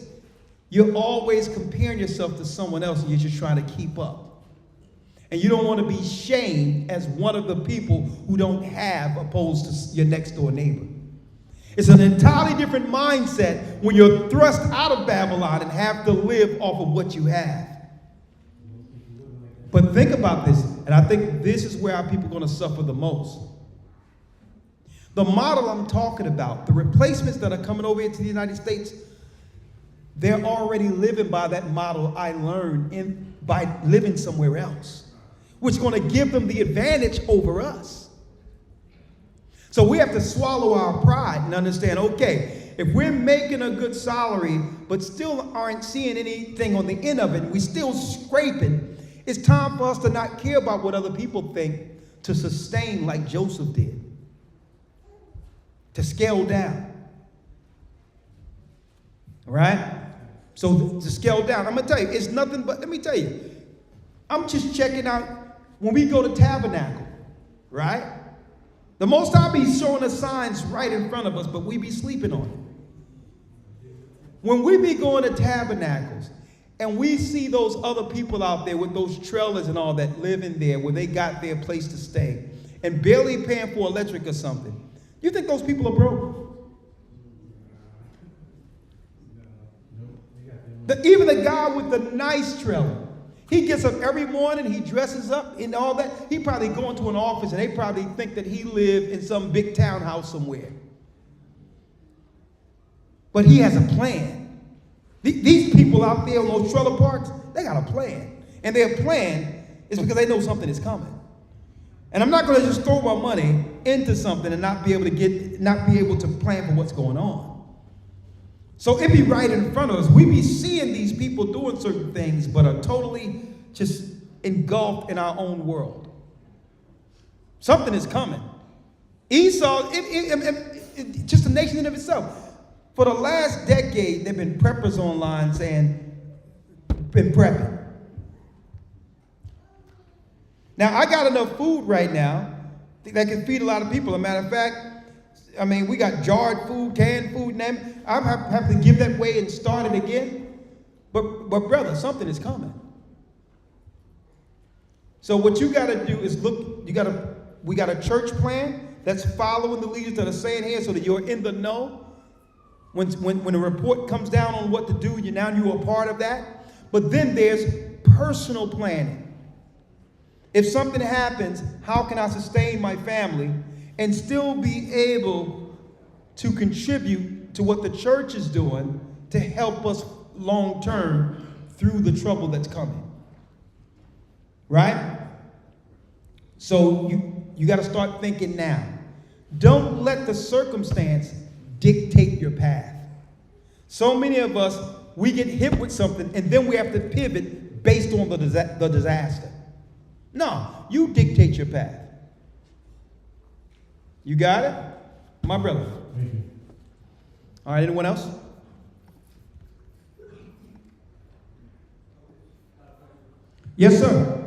you're always comparing yourself to someone else, and you're just trying to keep up. And you don't want to be shamed as one of the people who don't have, opposed to your next door neighbor. It's an entirely different mindset when you're thrust out of Babylon and have to live off of what you have. But think about this, and I think this is where our people are going to suffer the most. The model I'm talking about, the replacements that are coming over into the United States, they're already living by that model I learned by living somewhere else, which is going to give them the advantage over us. So we have to swallow our pride and understand, okay, if we're making a good salary but still aren't seeing anything on the end of it, and we're still scraping, it's time for us to not care about what other people think, to sustain like Joseph did. To scale down. All right? So to scale down, I'm going to tell you, it's nothing but, let me tell you, I'm just checking out when we go to Tabernacle, right? The Most High be showing us signs right in front of us, but we be sleeping on it. When we be going to Tabernacles, and we see those other people out there with those trailers and all that live in there where they got their place to stay and barely paying for electric or something, you think those people are broke? Even the guy with the nice trailer, he gets up every morning, he dresses up and all that. He probably go into an office and they probably think that he lives in some big townhouse somewhere. But he has a plan. These people out there on those trailer parks, they got a plan. And their plan is because they know something is coming. And I'm not going to just throw my money into something and not be able to plan for what's going on. So it be right in front of us. We be seeing these people doing certain things, but are totally just engulfed in our own world. Something is coming. Esau, just a nation in of itself. For the last decade, there have been preppers online saying, been prepping. Now, I got enough food right now that can feed a lot of people. As a matter of fact, I mean, we got jarred food, canned food, and I have to give that away and start it again. But brother, something is coming. So what you got to do is look, we got a church plan that's following the leaders that are saying here so that you're in the know. When a report comes down on what to do, you're a part of that. But then there's personal planning. If something happens, how can I sustain my family and still be able to contribute to what the church is doing to help us long term through the trouble that's coming? Right? So you got to start thinking now. Don't let the circumstance dictate your path. So many of us, we get hit with something and then we have to pivot based on the disaster. No, you dictate your path. You got it? My brother. Thank you. All right, anyone else? Yes, sir.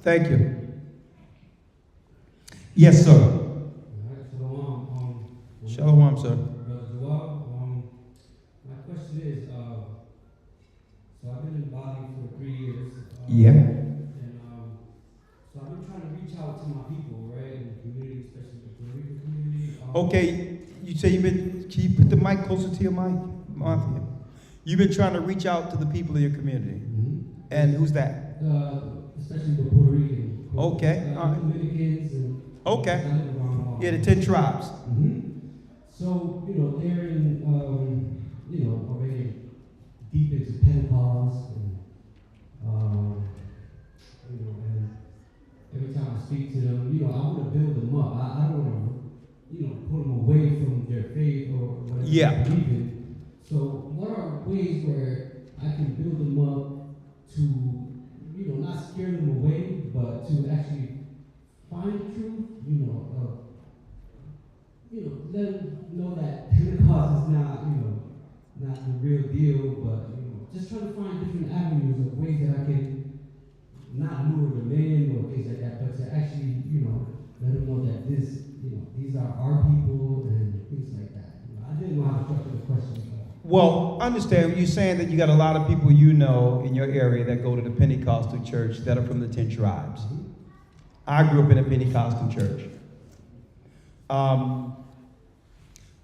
Thank you. Yes, sir. Shalom, sir. My question is, so I've been in the body for 3 years. Yeah. And so I've been trying to reach out to my people, right, in the community, especially the Puerto Rican community. Okay, you say can you put the mic closer to your mic? Martha? You've been trying to reach out to the people in your community. Mm-hmm. And who's that? Especially the Puerto Rican. Okay, all right. Dominicans and Okay. I live around all. Yeah, the 10 tribes. Mm-hmm. So, they're in, already deep into Pentecost, and, and every time I speak to them, I want to build them up. I don't want to, pull them away from their faith or whatever they believe in. So, what are ways where I can build them up to, not scare them away, but to actually find the truth, let them know that Pentecost is not, not the real deal, but, just trying to find different avenues of ways that I can not lure them in or things like that, but to actually, let them know that these are our people and things like that. I didn't know how to structure the question. Well, understand, you're saying that you got a lot of people in your area that go to the Pentecostal church that are from the 10 tribes. Mm-hmm. I grew up in a Pentecostal church.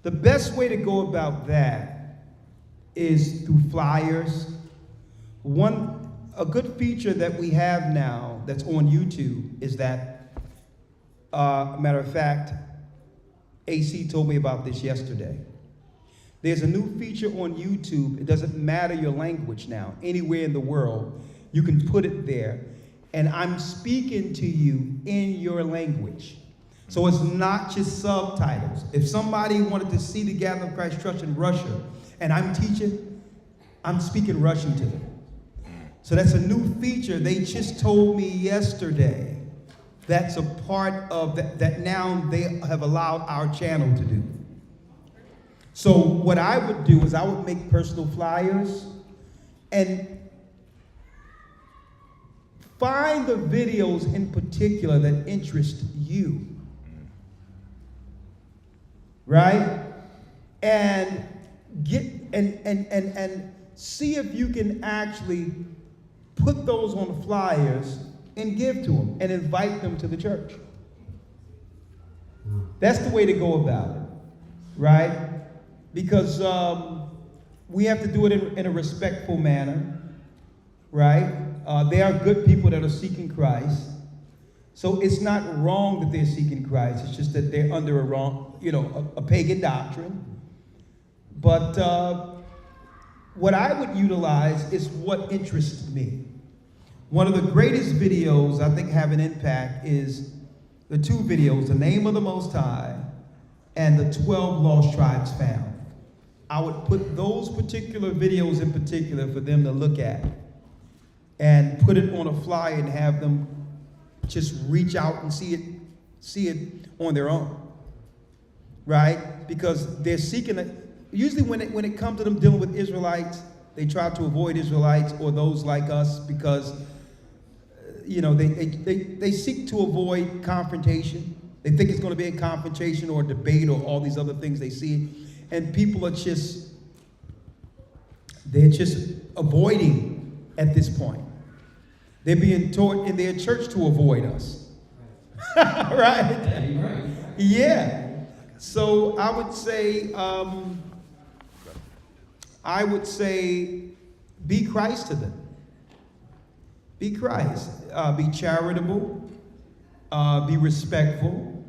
The best way to go about that is through flyers. A good feature that we have now that's on YouTube is that, matter of fact, AC told me about this yesterday. There's a new feature on YouTube. It doesn't matter your language now. Anywhere in the world, you can put it there. And I'm speaking to you in your language. So it's not just subtitles. If somebody wanted to see the Gathering of Christ Church in Russia, and I'm teaching, I'm speaking Russian to them. So that's a new feature. They just told me yesterday that's a part of that now they have allowed our channel to do. So what I would do is I would make personal flyers and find the videos in particular that interest you. Right? And get and see if you can actually put those on flyers and give to them and invite them to the church. That's the way to go about it, right? Because we have to do it in a respectful manner, right? They are good people that are seeking Christ. So it's not wrong that they're seeking Christ. It's just that they're under a pagan doctrine. But what I would utilize is what interests me. One of the greatest videos I think have an impact is the two videos, The Name of the Most High and the 12 Lost Tribes Found. I would put those particular videos in particular for them to look at and put it on a flyer and have them just reach out and see it on their own, right? Because they're seeking it. Usually when it comes to them dealing with Israelites, they try to avoid Israelites or those like us because, they seek to avoid confrontation. They think it's going to be a confrontation or a debate or all these other things they see. And people are they're just avoiding at this point. They're being taught in their church to avoid us. Right? Yeah. So I would say, be Christ to them. Be Christ. Be charitable. Be respectful.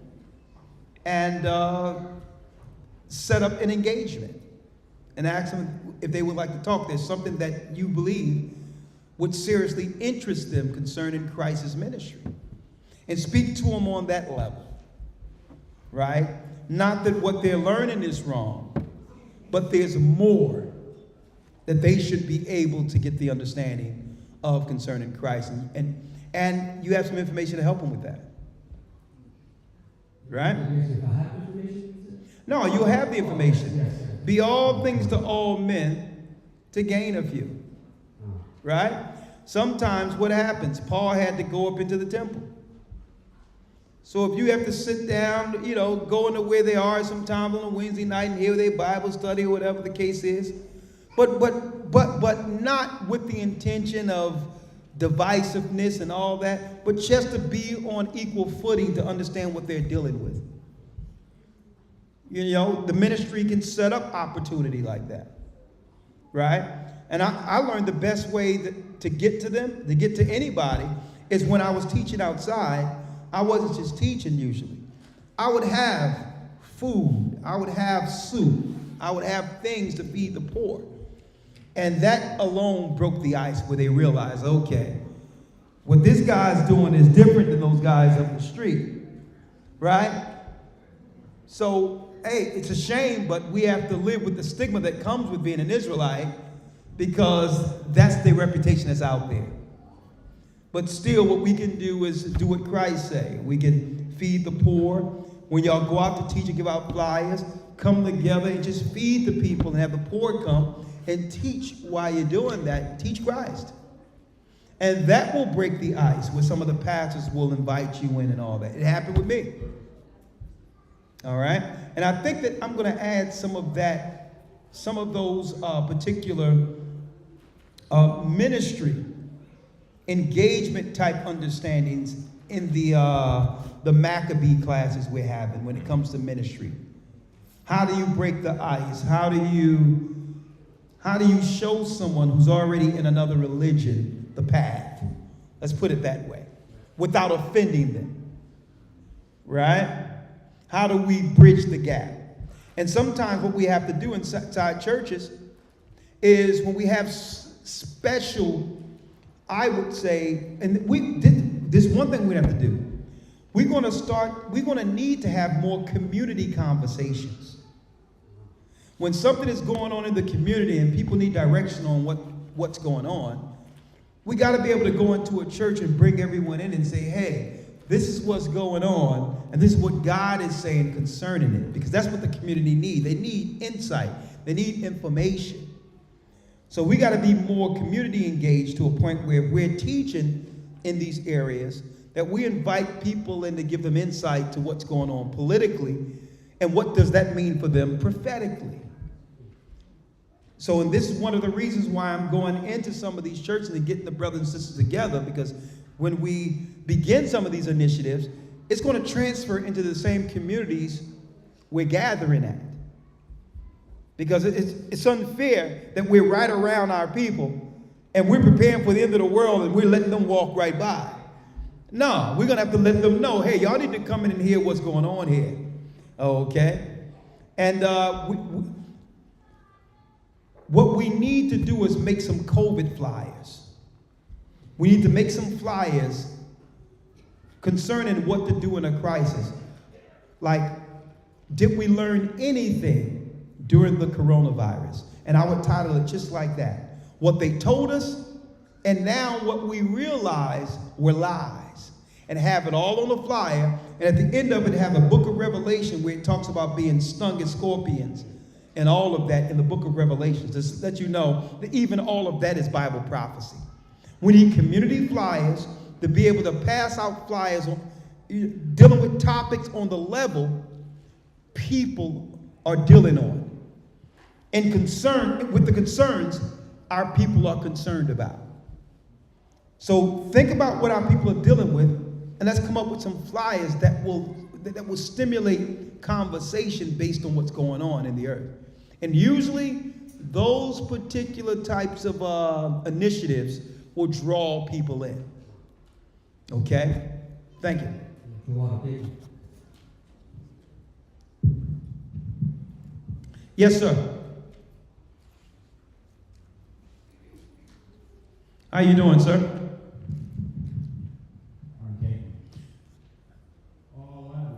And set up an engagement. And ask them if they would like to talk. There's something that you believe would seriously interest them concerning Christ's ministry. And speak to them on that level. Right? Not that what they're learning is wrong, but there's more that they should be able to get the understanding of concerning Christ. And you have some information to help them with that. Right? No, you'll have the information. Be all things to all men to gain a few. Right? Sometimes what happens? Paul had to go up into the temple. So if you have to sit down, you know, go into where they are sometimes on a Wednesday night and hear their Bible study or whatever the case is, but not with the intention of divisiveness and all that, but just to be on equal footing to understand what they're dealing with. You know, the ministry can set up opportunity like that, right? And I learned the best way to get to them, to get to anybody, is when I was teaching outside. I wasn't just teaching usually. I would have food. I would have soup. I would have things to feed the poor. And that alone broke the ice where they realized, okay, what this guy's doing is different than those guys up the street, right? So, hey, it's a shame, but we have to live with the stigma that comes with being an Israelite, because that's the reputation that's out there. But still, what we can do is do what Christ said. We can feed the poor. When y'all go out to teach and give out flyers, come together and just feed the people and have the poor come and teach while you're doing that. Teach Christ. And that will break the ice where some of the pastors will invite you in and all that. It happened with me. All right? And I think that I'm going to add some of that, some of those particular ministry engagement type understandings in the Maccabee classes we're having when it comes to ministry. How do you break the ice? How do you show someone who's already in another religion the path? Let's put it that way, without offending them, right? How do we bridge the gap? And sometimes what we have to do inside churches is when we have special, I would say, and there's one thing we have to do. We're going to need to have more community conversations. When something is going on in the community and people need direction on what's going on, we got to be able to go into a church and bring everyone in and say, hey, this is what's going on, and this is what God is saying concerning it, because that's what the community needs. They need insight. They need information. So we got to be more community engaged to a point where we're teaching in these areas, that we invite people in to give them insight to what's going on politically and what does that mean for them prophetically. So, and this is one of the reasons why I'm going into some of these churches and getting the brothers and sisters together, because when we begin some of these initiatives, it's going to transfer into the same communities we're gathering at. Because it's unfair that we're right around our people and we're preparing for the end of the world and we're letting them walk right by. No, we're going to have to let them know, hey, y'all need to come in and hear what's going on here. Okay? And what we need to do is make some COVID flyers. We need to make some flyers concerning what to do in a crisis. Like, did we learn anything during the coronavirus? And I would title it just like that. What they told us, and now what we realize were lies. And have it all on the flyer, and at the end of it have a book of Revelation where it talks about being stung as scorpions and all of that in the book of Revelations. Just let you know that even all of that is Bible prophecy. We need community flyers to be able to pass out flyers on, dealing with topics on the level people are dealing on, and concern with the concerns our people are concerned about. So think about what our people are dealing with, and let's come up with some flyers that will stimulate conversation based on what's going on in the earth. And usually those particular types of initiatives will draw people in. Okay? Thank you. Yes, sir. How you doing, sir? Okay.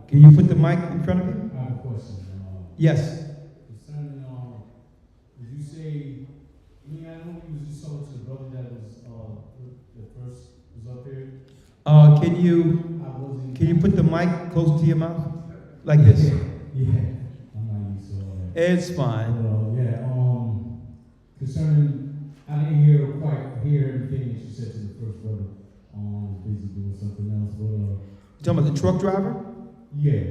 Can you put the mic in front of you? I have a question. Yes. Concerning, did you say, I know you was just talking to the brother that was, that first was up here. Can you put the mic close to your mouth? Like this? Yeah. I'm not used to all that. It's fine. Concerning I didn't quite hear everything that you said to the first brother. Busy doing something else, but You talking about the truck driver? yeah.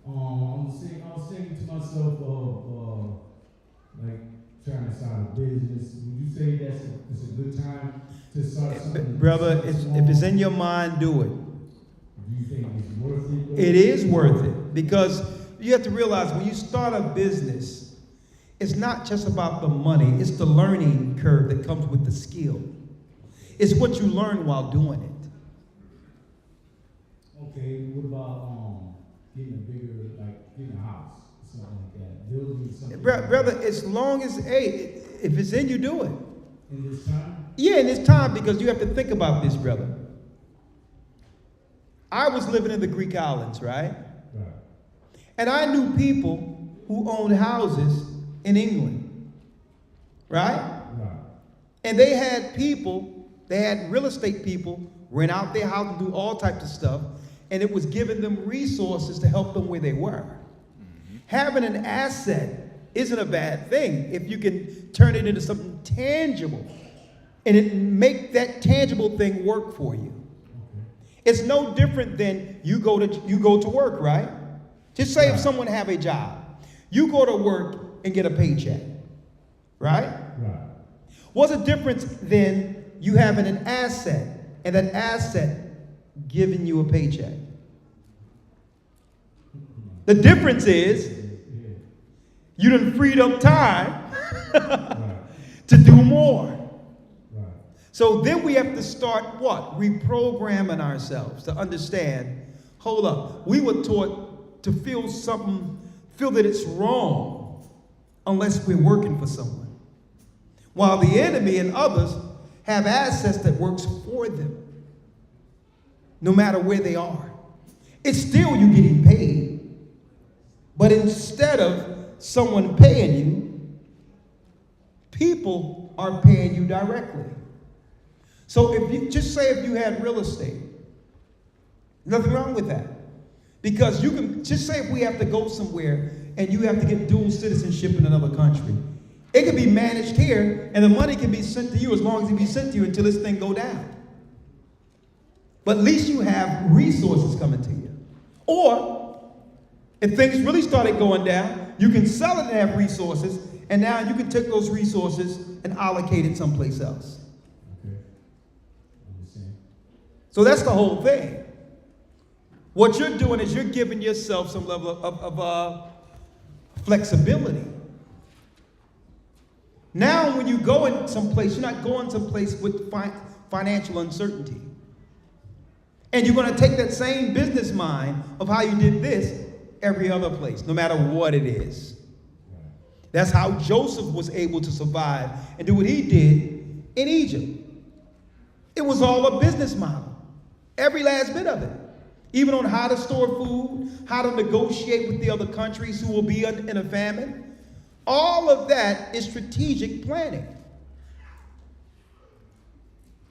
I was thinking to myself, like trying to start a business. Would you say it's a good time to start something? Brother, if it's in your mind, do it. Do you think it's worth it? It is worth it, because you have to realize when you start a business, it's not just about the money, it's the learning curve that comes with the skill. It's what you learn while doing it. Okay, what about getting a bigger, like getting a house, something like that, building something? Brother, as long as, hey, if it's in you, do it. In this time? Yeah, in this time, because you have to think about this, brother. I was living in the Greek islands, right? Right. And I knew people who owned houses in England, right? Right. And they had real estate people rent out their house and do all types of stuff, and it was giving them resources to help them where they were. Mm-hmm. Having an asset isn't a bad thing if you can turn it into something tangible and it make that tangible thing work for you. Okay. It's no different than you go to work, right? Just say if someone have a job, you go to work and get a paycheck, right? Right. What's the difference than you having an asset and that asset giving you a paycheck? The difference is you done freed up time to do more. Right. So then we have to start what? Reprogramming ourselves to understand, hold up, we were taught to feel that it's wrong unless we're working for someone. While the enemy and others have assets that works for them, no matter where they are. It's still you getting paid, but instead of someone paying you, people are paying you directly. So if you had real estate, nothing wrong with that. Because you can, just say if we have to go somewhere and you have to get dual citizenship in another country, it can be managed here and the money can be sent to you as long as it be sent to you until this thing go down. But at least you have resources coming to you. Or if things really started going down, you can sell it and have resources, and now you can take those resources and allocate it someplace else. Okay. Understand. So that's the whole thing. What you're doing is you're giving yourself some level of flexibility. Now when you go in someplace, you're not going someplace with financial uncertainty. And you're going to take that same business mind of how you did this every other place, no matter what it is. That's how Joseph was able to survive and do what he did in Egypt. It was all a business model, every last bit of it. Even on how to store food, how to negotiate with the other countries who will be in a famine. All of that is strategic planning.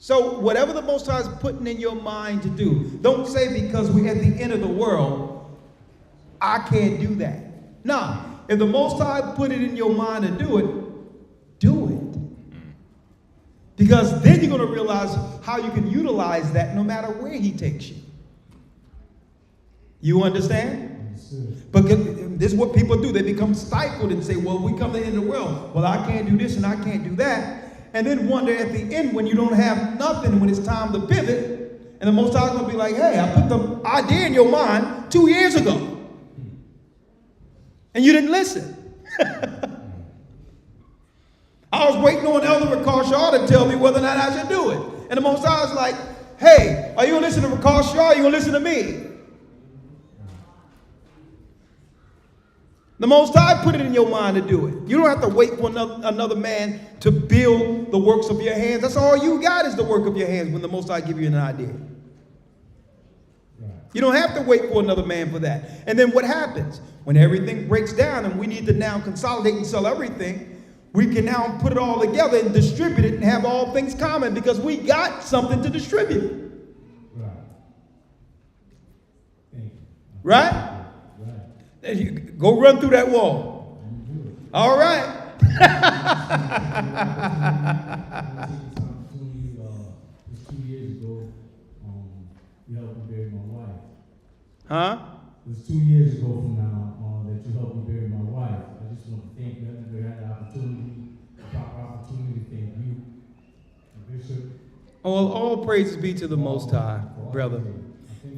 So whatever the Most High is putting in your mind to do, don't say because we're at the end of the world, I can't do that. No, if the Most High put it in your mind to do it, do it. Because then you're going to realize how you can utilize that no matter where he takes you. You understand? But this is what people do. They become stifled and say, well, we come to the end of the world. Well, I can't do this and I can't do that. And then wonder at the end when you don't have nothing, when it's time to pivot, and the Most High is going to be like, hey, I put the idea in your mind 2 years ago. And you didn't listen. I was waiting on Elder Rakar Shaw to tell me whether or not I should do it. And the Most High was like, hey, are you going to listen to Rakar Shaw or are you going to listen to me? The Most High put it in your mind to do it. You don't have to wait for another man to build the works of your hands. That's all you got is the work of your hands when the Most High give you an idea. You don't have to wait for another man for that. And then what happens? When everything breaks down and we need to now consolidate and sell everything, we can now put it all together and distribute it and have all things common because we got something to distribute. Right. Thank you. Right? And you go run through that wall. All right. This 2 years ago, you helped me bury my wife. Huh? It was 2 years ago from now that you helped me bury my wife. I just want to thank you. I never had the proper opportunity to thank you, Bishop. All praises be to the Most High, brother.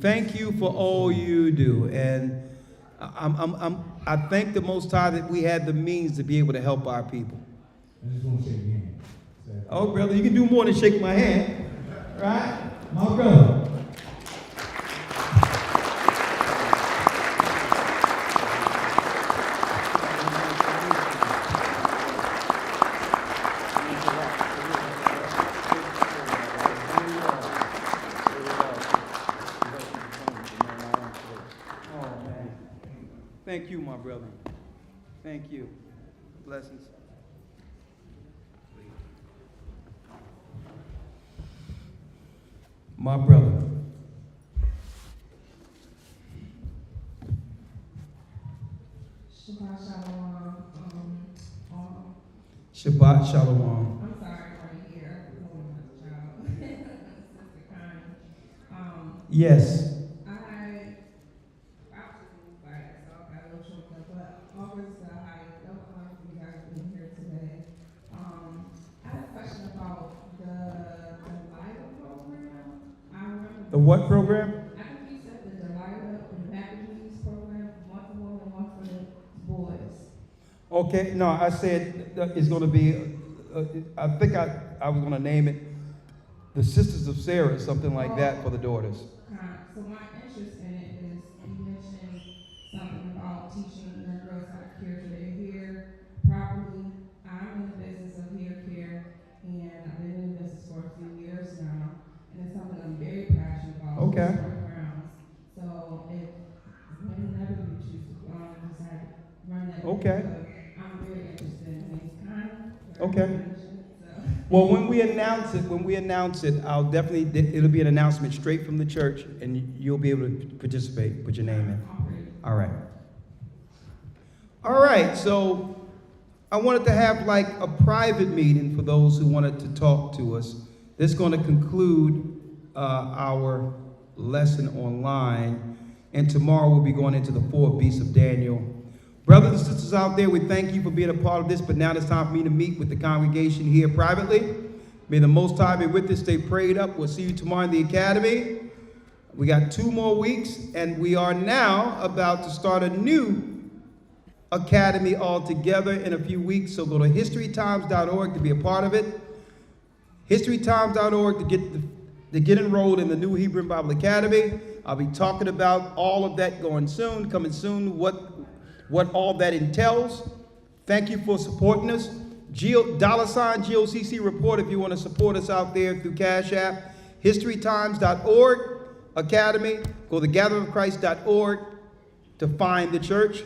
Thank you for all you do, and I thank the Most High that we had the means to be able to help our people. I just want to shake your hand. Oh, brother, you can do more than shake my hand, right? My brother. Thank you, my brother. Thank you. Blessings. My brother. Shabbat Shalom. Shabbat Shalom. I'm sorry, right here. Sister Connie. Yes. The what program? I think you said the Delilah and the Maccabees program, one for women, one for the boys. Okay, no, I said it's going to be, I think I was going to name it the Sisters of Sarah, something like that for the daughters. So my interest in it is you mentioned something about teaching young girls how to care for their hair properly. I'm in the business of hair care, and I've been in the business for a few years now. And it's something I'm very passionate about. Okay. So if whenever you choose to decide to run that, okay. I'm very interested in it. Okay. Well, when we announce it, I'll definitely, it'll be an announcement straight from the church, and you'll be able to participate, put your name in. All right. All right, so I wanted to have like a private meeting for those who wanted to talk to us. This is going to conclude our lesson online, and tomorrow we'll be going into the 4 beasts of Daniel. Brothers and sisters out there, we thank you for being a part of this, but now it's time for me to meet with the congregation here privately. May the Most High be with us. Stay prayed up. We'll see you tomorrow in the academy. We got 2 more weeks, and we are now about to start a new academy altogether in a few weeks. So go to historytimes.org to be a part of it. historytimes.org to get enrolled in the new Hebrew Bible Academy. I'll be talking about all of that coming soon, what all that entails. Thank you for supporting us. $GOCC report if you want to support us out there through Cash App. historytimes.org Academy. Go to gatheringofchrist.org to find the church,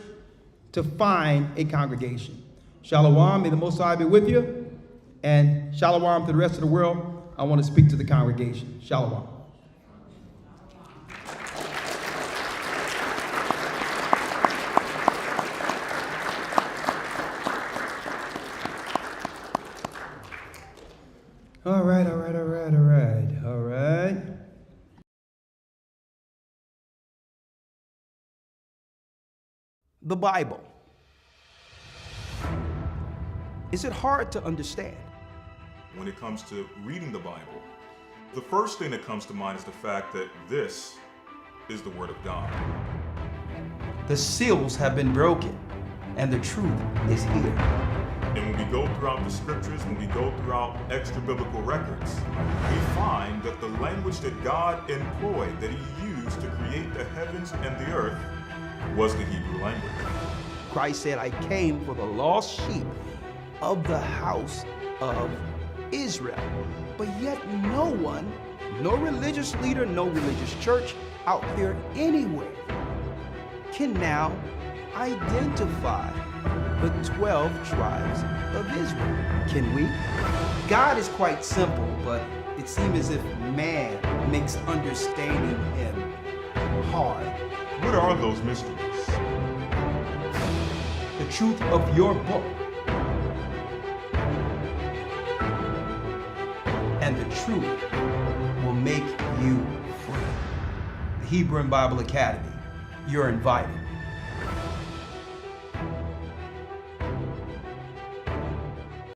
to find a congregation. Shalom, may the Most High be with you. And shalom to the rest of the world. I want to speak to the congregation. Shalom. All right. The Bible. Is it hard to understand? When it comes to reading the Bible, the first thing that comes to mind is the fact that this is the Word of God. The seals have been broken, and the truth is here. And when we go throughout the scriptures, when we go throughout extra biblical records, we find that the language that God employed, that He used to create the heavens and the earth, was the Hebrew language. Christ said, I came for the lost sheep of the house of Israel. But yet no one, no religious leader, no religious church out there anywhere can now identify the 12 tribes of Israel. Can we? God is quite simple, but it seems as if man makes understanding Him hard. What are those mysteries? The truth of your book and the truth will make you free. The Hebrew and Bible Academy, you're invited.